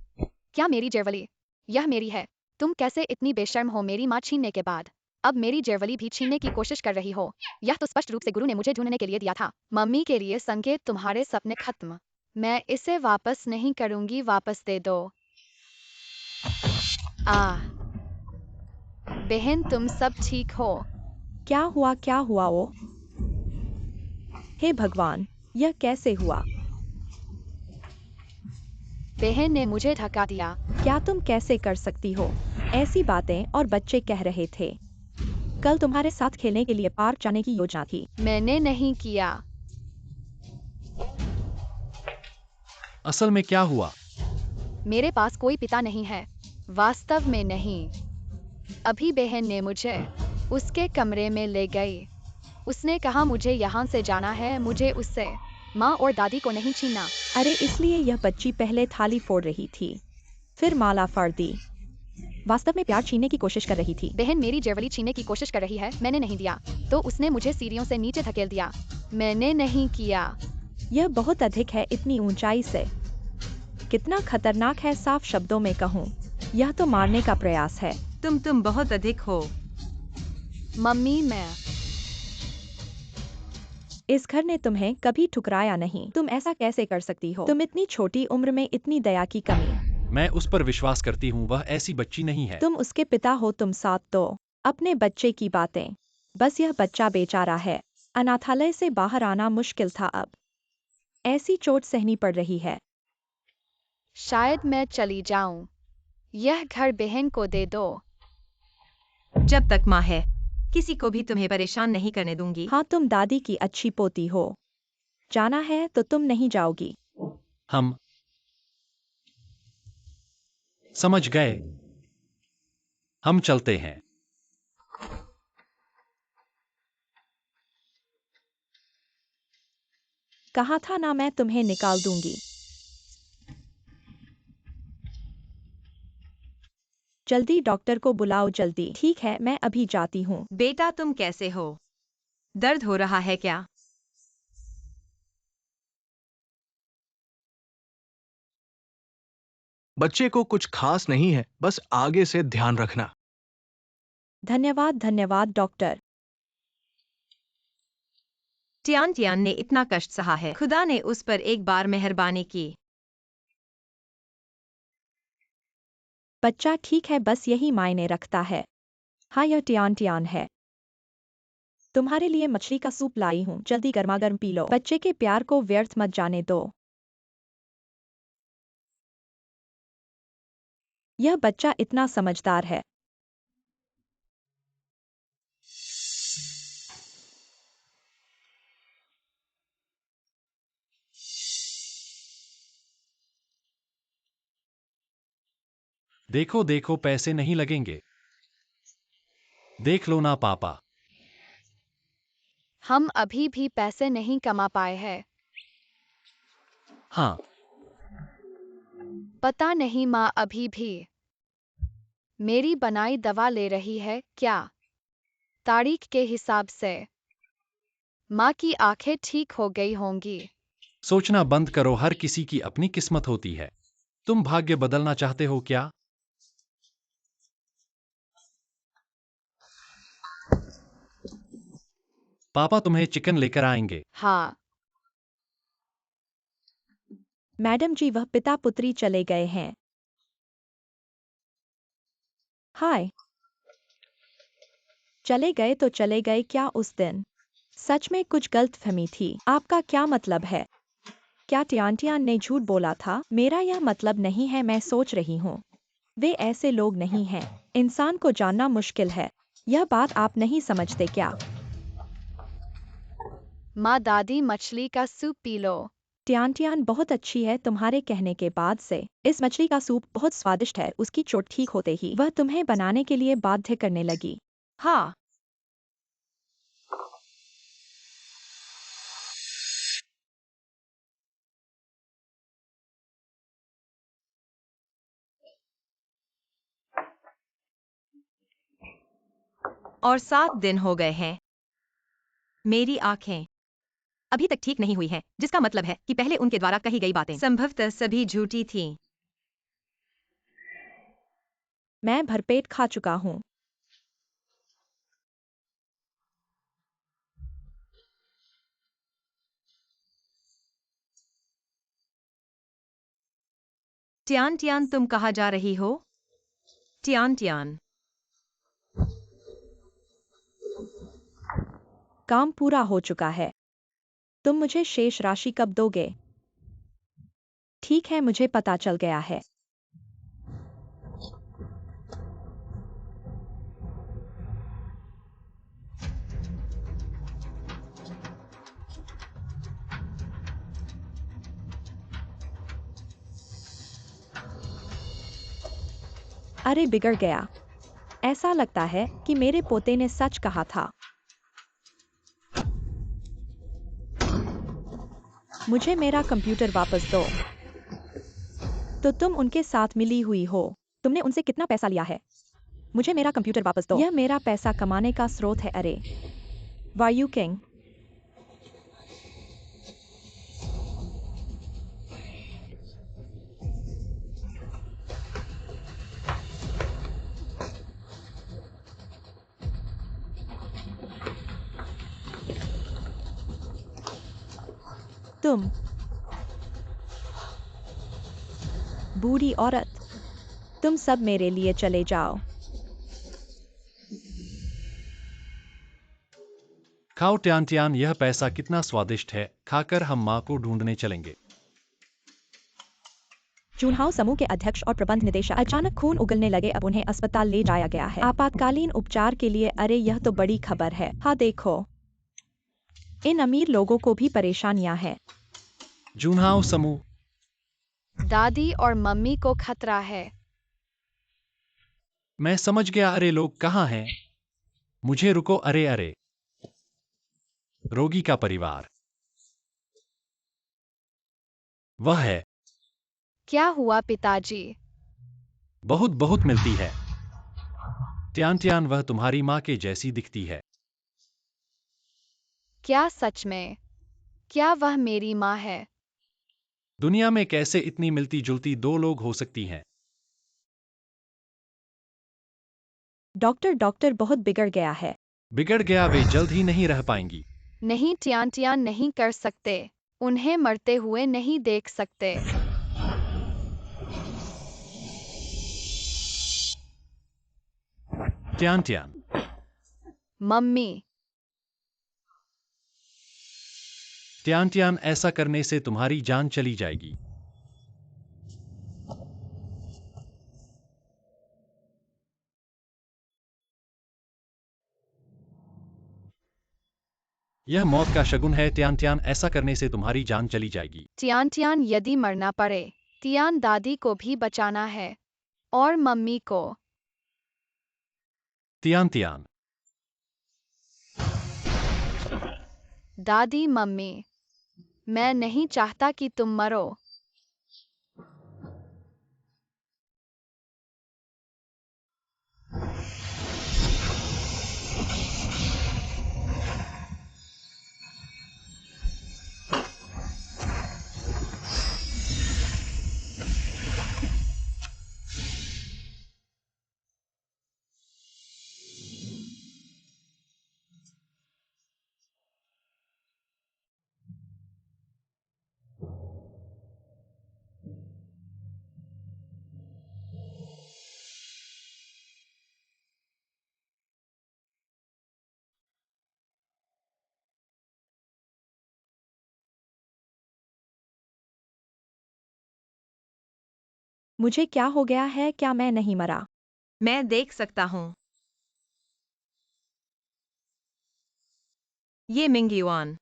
Speaker 1: क्या मेरी जेवली? यह मेरी है। तुम कैसे इतनी बेशर्म हो, मेरी माँ छीनने के बाद अब मेरी जेवली भी छीनने की कोशिश कर रही हो। यह तो स्पष्ट रूप से गुरु ने मुझे ढूंढने के लिए दिया था। मम्मी के लिए संकेत, तुम्हारे सपने खत्म। मैं इसे वापस नहीं करूंगी, वापस दे दो। बहन, तुम सब ठीक हो?
Speaker 4: क्या हुआ, क्या हुआ? ओ हे भगवान, यह कैसे हुआ?
Speaker 1: बहन ने मुझे धक्का दिया।
Speaker 4: क्या तुम कैसे कर सकती हो ऐसी बातें? और बच्चे कह रहे थे कल तुम्हारे साथ खेलने के लिए पार्क जाने की योजना थी।
Speaker 1: मैंने नहीं किया।
Speaker 3: असल में क्या हुआ?
Speaker 1: मेरे पास कोई पिता नहीं है, वास्तव में नहीं। अभी बहन ने मुझे उसके कमरे में ले गई। उसने कहा मुझे यहाँ से जाना है, मुझे उससे माँ और दादी को नहीं छीनना।
Speaker 4: अरे, इसलिए यह बच्ची पहले थाली फोड़ रही थी, फिर माला फाड़ दी। वास्तव में प्यार छीनने की कोशिश कर रही थी।
Speaker 1: बहन मेरी जेवली छीनने की कोशिश कर रही है, मैंने नहीं दिया, तो उसने मुझे सीढ़ियों से नीचे धकेल दिया। मैंने नहीं किया।
Speaker 4: यह बहुत अधिक है, इतनी ऊंचाई से। कितना खतरनाक है, साफ शब्दों में कहूँ, यह तो मारने का प्रयास है।
Speaker 5: तुम बहुत अधिक हो।
Speaker 1: मम्मी, मैं
Speaker 4: इस घर ने तुम्हें कभी ठुकराया नहीं। तुम ऐसा कैसे कर सकती हो? तुम इतनी छोटी उम्र में इतनी दया की कमी।
Speaker 3: मैं उस पर विश्वास करती हूँ, वह ऐसी बच्ची नहीं है।
Speaker 4: तुम उसके पिता हो, तुम साथ दो अपने बच्चे की बातें। बस यह बच्चा बेचारा है, अनाथालय से बाहर आना मुश्किल था अब। ऐसी चोट सहनी पड़ रही है।
Speaker 1: शायद मैं चली जाऊं। यह घर बहन को दे दो।
Speaker 5: जब तक माँ है, किसी को भी तुम्हें परेशान नहीं करने दूंगी।
Speaker 4: हाँ, तुम दादी की अच्छी पोती हो। जाना है तो तुम नहीं जाओगी।
Speaker 3: हम समझ गए। हम चलते हैं।
Speaker 4: कहा था ना, मैं तुम्हें निकाल दूंगी। जल्दी डॉक्टर को बुलाओ, जल्दी। ठीक है, मैं अभी जाती हूँ।
Speaker 5: बेटा तुम कैसे हो? दर्द हो रहा है क्या?
Speaker 2: बच्चे को कुछ खास नहीं है, बस आगे से ध्यान रखना।
Speaker 4: धन्यवाद धन्यवाद डॉक्टर।
Speaker 5: टियान टियान ने इतना कष्ट सहा है, खुदा ने उस पर एक बार मेहरबानी की।
Speaker 4: बच्चा ठीक है, बस यही मायने रखता है। हाँ, यह टियान टियान है। तुम्हारे लिए मछली का सूप लाई हूँ, जल्दी गर्मागर्म पी लो। बच्चे के प्यार को व्यर्थ मत जाने दो। यह बच्चा इतना समझदार है।
Speaker 3: देखो देखो, पैसे नहीं लगेंगे। देख लो ना पापा।
Speaker 1: हम अभी भी पैसे नहीं कमा पाए हैं।
Speaker 3: हाँ,
Speaker 1: पता नहीं माँ अभी भी मेरी बनाई दवा ले रही है क्या? तारीख के हिसाब से माँ की आंखें ठीक हो गई होंगी।
Speaker 3: सोचना बंद करो, हर किसी की अपनी किस्मत होती है। तुम भाग्य बदलना चाहते हो क्या? पापा तुम्हें चिकन लेकर आएंगे।
Speaker 1: हाँ,
Speaker 4: मैडम जी, वह पिता पुत्री चले गए हैं। हाय। चले गए तो चले गए क्या उस दिन? सच में कुछ गलतफहमी थी। आपका क्या मतलब है? क्या टियान ने झूठ बोला था? मेरा यह मतलब नहीं है, मैं सोच रही हूँ। वे ऐसे लोग नहीं हैं। इंसान को जानना मुश्किल है। यह बात आप नहीं समझते क्या?
Speaker 1: माँ दादी मछली का सूप पी लो।
Speaker 4: टियान बहुत अच्छी है तुम्हारे कहने के बाद से। इस मछली का सूप बहुत स्वादिष्ट है। उसकी चोट ठीक होते ही वह तुम्हें बनाने के लिए बाध्य करने लगी।
Speaker 5: हाँ, और 7 दिन हो गए हैं। मेरी आंखें अभी तक ठीक नहीं हुई हैं, जिसका मतलब है कि पहले उनके द्वारा कही गई बातें संभवतः सभी झूठी थीं।
Speaker 4: मैं भरपेट खा चुका हूँ।
Speaker 5: टियान टियान तुम कहाँ जा रही हो? टियान टियान,
Speaker 4: काम पूरा हो चुका है। तुम मुझे शेष राशि कब दोगे? ठीक है, मुझे पता चल गया है। अरे बिगड़ गया। ऐसा लगता है कि मेरे पोते ने सच कहा था। मुझे मेरा कंप्यूटर वापस दो। तो तुम उनके साथ मिली हुई हो। तुमने उनसे कितना पैसा लिया है? मुझे मेरा कंप्यूटर वापस दो। यह मेरा पैसा कमाने का स्रोत है। अरे वायु किंग। तुम बूढ़ी औरत, तुम सब मेरे लिए चले जाओ।
Speaker 3: खाओ ट्यान ट्यान, यह पैसा कितना स्वादिष्ट है, खाकर हम माँ को ढूंढने चलेंगे।
Speaker 4: चुनाव समूह के अध्यक्ष और प्रबंध निदेशक अचानक खून उगलने लगे। अब उन्हें अस्पताल ले जाया गया है आपातकालीन उपचार के लिए। अरे यह तो बड़ी खबर है। हाँ देखो, इन अमीर लोगों को भी परेशानियां हैं।
Speaker 3: चुनाव समूह,
Speaker 1: दादी और मम्मी को खतरा है।
Speaker 3: मैं समझ गया। अरे लोग कहाँ हैं? मुझे रुको। अरे अरे, रोगी का परिवार, वह है।
Speaker 1: क्या हुआ पिताजी?
Speaker 3: बहुत बहुत मिलती है। ट्यान ट्यान, वह तुम्हारी माँ के जैसी दिखती है।
Speaker 1: क्या सच में? क्या वह मेरी माँ है?
Speaker 3: दुनिया में कैसे इतनी मिलती जुलती दो लोग हो सकती हैं?
Speaker 4: डॉक्टर बहुत बिगड़ गया है।
Speaker 3: बिगड़ गया? वे जल्द ही नहीं रह पाएंगी।
Speaker 1: नहीं ट्यान ट्यान, नहीं कर सकते। उन्हें मरते हुए नहीं देख सकते।
Speaker 3: Tan tan,
Speaker 1: mummy,
Speaker 3: tan tan, ऐसा करने से तुम्हारी जान चली जाएगी। यह मौत का शगुन है। ट्यान ट्यान, ऐसा करने से तुम्हारी जान चली जाएगी।
Speaker 1: ट्यान ट्यान, यदि मरना पड़े, ट्यान दादी को भी बचाना है और मम्मी को।
Speaker 3: ट्यान ट्यान,
Speaker 1: दादी मम्मी, मैं नहीं चाहता कि तुम मरो।
Speaker 4: मुझे क्या हो गया है? क्या मैं नहीं मरा?
Speaker 5: मैं देख सकता हूँ। ये मिंगयुआन,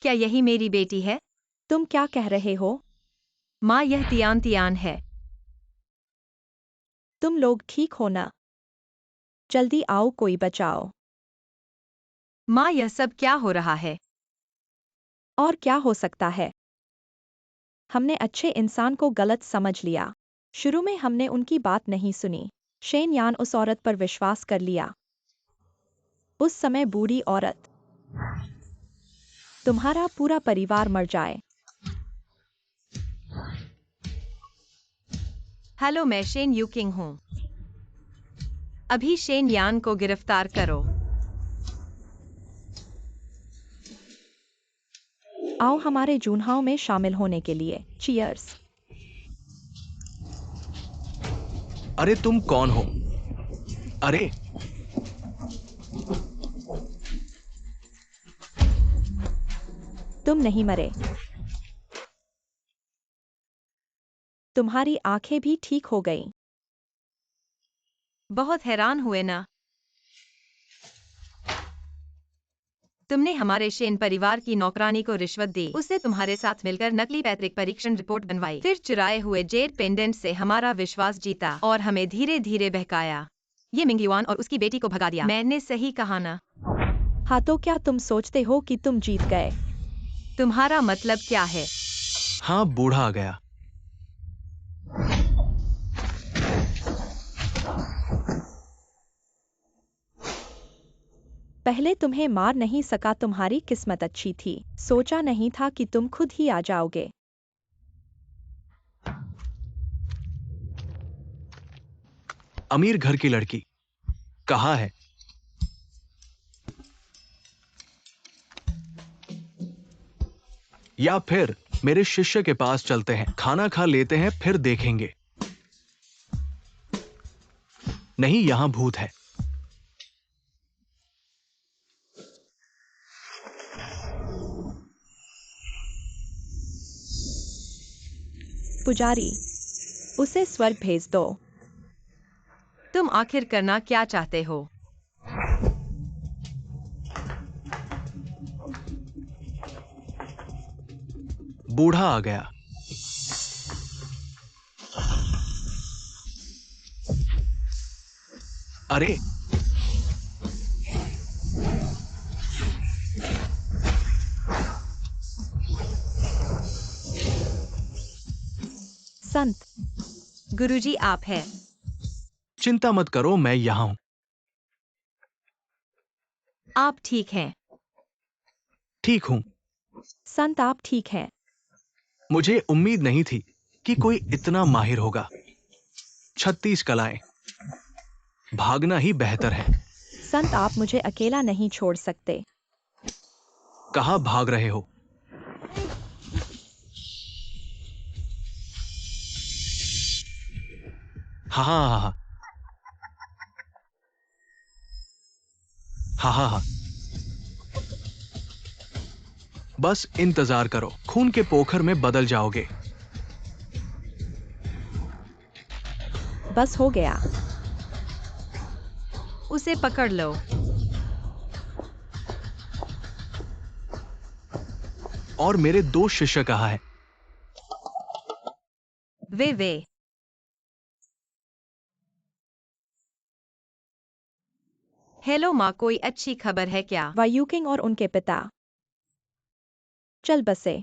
Speaker 5: क्या यही मेरी बेटी है?
Speaker 4: तुम क्या कह रहे हो?
Speaker 5: माँ, यह तियान तियान है।
Speaker 4: तुम लोग ठीक हो ना? जल्दी आओ, कोई बचाओ।
Speaker 5: माँ, यह सब क्या हो रहा है?
Speaker 4: और क्या हो सकता है? हमने अच्छे इंसान को गलत समझ लिया। शुरू में हमने उनकी बात नहीं सुनी। शेन यान उस औरत पर विश्वास कर लिया। उस समय बूढ़ी औरत, तुम्हारा पूरा परिवार मर जाए।
Speaker 5: हेलो, मैं शेन यूकिंग हूँ। अभी शेन यान को गिरफ्तार करो।
Speaker 4: आओ हमारे जूनहाओ में शामिल होने के लिए। चीयर्स।
Speaker 2: अरे तुम कौन हो? अरे
Speaker 4: तुम नहीं मरे। तुम्हारी आंखें भी ठीक हो गईं।
Speaker 5: बहुत हैरान हुए ना? तुमने हमारे शेन परिवार की नौकरानी को रिश्वत दी, उससे तुम्हारे साथ मिलकर नकली पैतृक परीक्षण रिपोर्ट बनवाई, फिर चुराए हुए जेड पेंडेंट से हमारा विश्वास जीता और हमें धीरे धीरे बहकाया। ये मिंगयुआन और उसकी बेटी को भगा दिया। मैंने सही कहा ना?
Speaker 4: हाँ, तो क्या तुम सोचते हो कि तुम जीत गए?
Speaker 5: तुम्हारा मतलब क्या है?
Speaker 2: हाँ, बूढ़ा आ गया।
Speaker 4: पहले तुम्हें मार नहीं सका। तुम्हारी किस्मत अच्छी थी। सोचा नहीं था कि तुम खुद ही आ जाओगे।
Speaker 2: अमीर घर की लड़की कहाँ है? या फिर मेरे शिष्य के पास चलते हैं, खाना खा लेते हैं, फिर देखेंगे। नहीं, यहां भूत है।
Speaker 4: पुजारी, उसे स्वर्ग भेज दो।
Speaker 5: तुम आखिर करना क्या चाहते हो?
Speaker 2: बूढ़ा आ गया। अरे,
Speaker 4: संत,
Speaker 5: गुरुजी आप है।
Speaker 2: चिंता मत करो, मैं यहां हूं।
Speaker 5: आप ठीक हैं?
Speaker 2: ठीक हूं।
Speaker 4: संत आप ठीक हैं?
Speaker 2: मुझे उम्मीद नहीं थी कि कोई इतना माहिर होगा। 36 कलाएं, भागना ही बेहतर है।
Speaker 4: संत आप मुझे अकेला नहीं छोड़ सकते।
Speaker 2: कहाँ भाग रहे हो? हा हा हा हा हा हा हा। बस इंतजार करो, खून के पोखर में बदल जाओगे।
Speaker 4: बस हो गया।
Speaker 5: उसे पकड़ लो।
Speaker 2: और मेरे 2 शिष्य कहाँ हैं?
Speaker 5: वे हेलो माँ, कोई अच्छी खबर है क्या?
Speaker 4: वायुकिंग और उनके पिता चल बसे।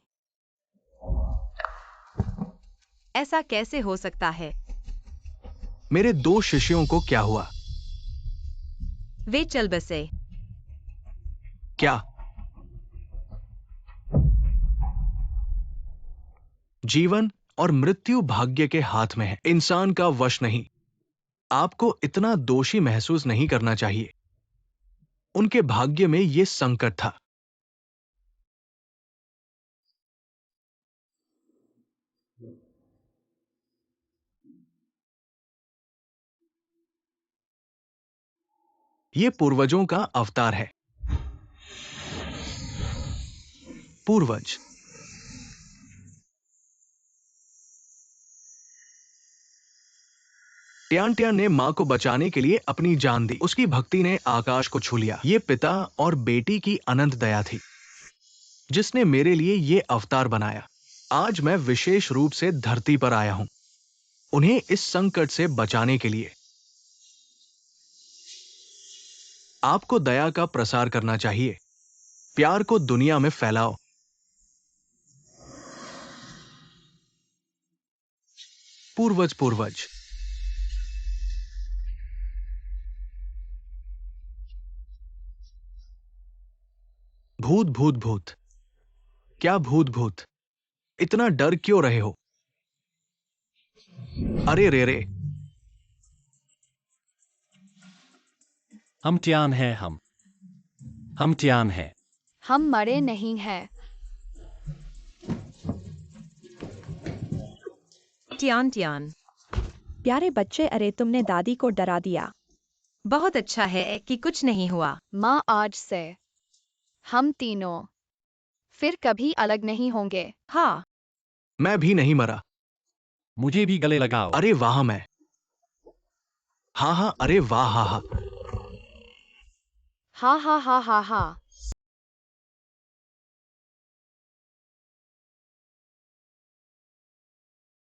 Speaker 5: ऐसा कैसे हो सकता है?
Speaker 2: मेरे 2 शिष्यों को क्या हुआ?
Speaker 5: वे चल बसे।
Speaker 2: क्या? जीवन और मृत्यु भाग्य के हाथ में है, इंसान का वश नहीं। आपको इतना दोषी महसूस नहीं करना चाहिए। उनके भाग्य में यह संकट था। यह पूर्वजों का अवतार है। पूर्वज। ट्यान ट्यान ने मां को बचाने के लिए अपनी जान दी। उसकी भक्ति ने आकाश को छू लिया। ये पिता और बेटी की अनंत दया थी, जिसने मेरे लिए ये अवतार बनाया। आज मैं विशेष रूप से धरती पर आया हूं, उन्हें इस संकट से बचाने के लिए। आपको दया का प्रसार करना चाहिए। प्यार को दुनिया में फैलाओ। पूर्वज पूर्वज। भूत भूत भूत। क्या भूत भूत? इतना डर क्यों रहे हो? अरे रे रे।
Speaker 3: हम ट्यान हैं, हम ट्यान हैं।
Speaker 1: हम मरे नहीं हैं।
Speaker 5: Tan tan.
Speaker 4: प्यारे बच्चे, अरे तुमने दादी को डरा दिया।
Speaker 5: बहुत अच्छा है कि कुछ नहीं हुआ।
Speaker 1: माँ, आज से हम तीनों फिर कभी अलग नहीं होंगे।
Speaker 5: हाँ।
Speaker 2: मैं भी नहीं मरा।
Speaker 3: मुझे भी गले लगाओ।
Speaker 2: अरे वाह, मैं। हाँ हाँ, अरे वाह, हाँ हाँ।
Speaker 1: हा हा हा हा हा।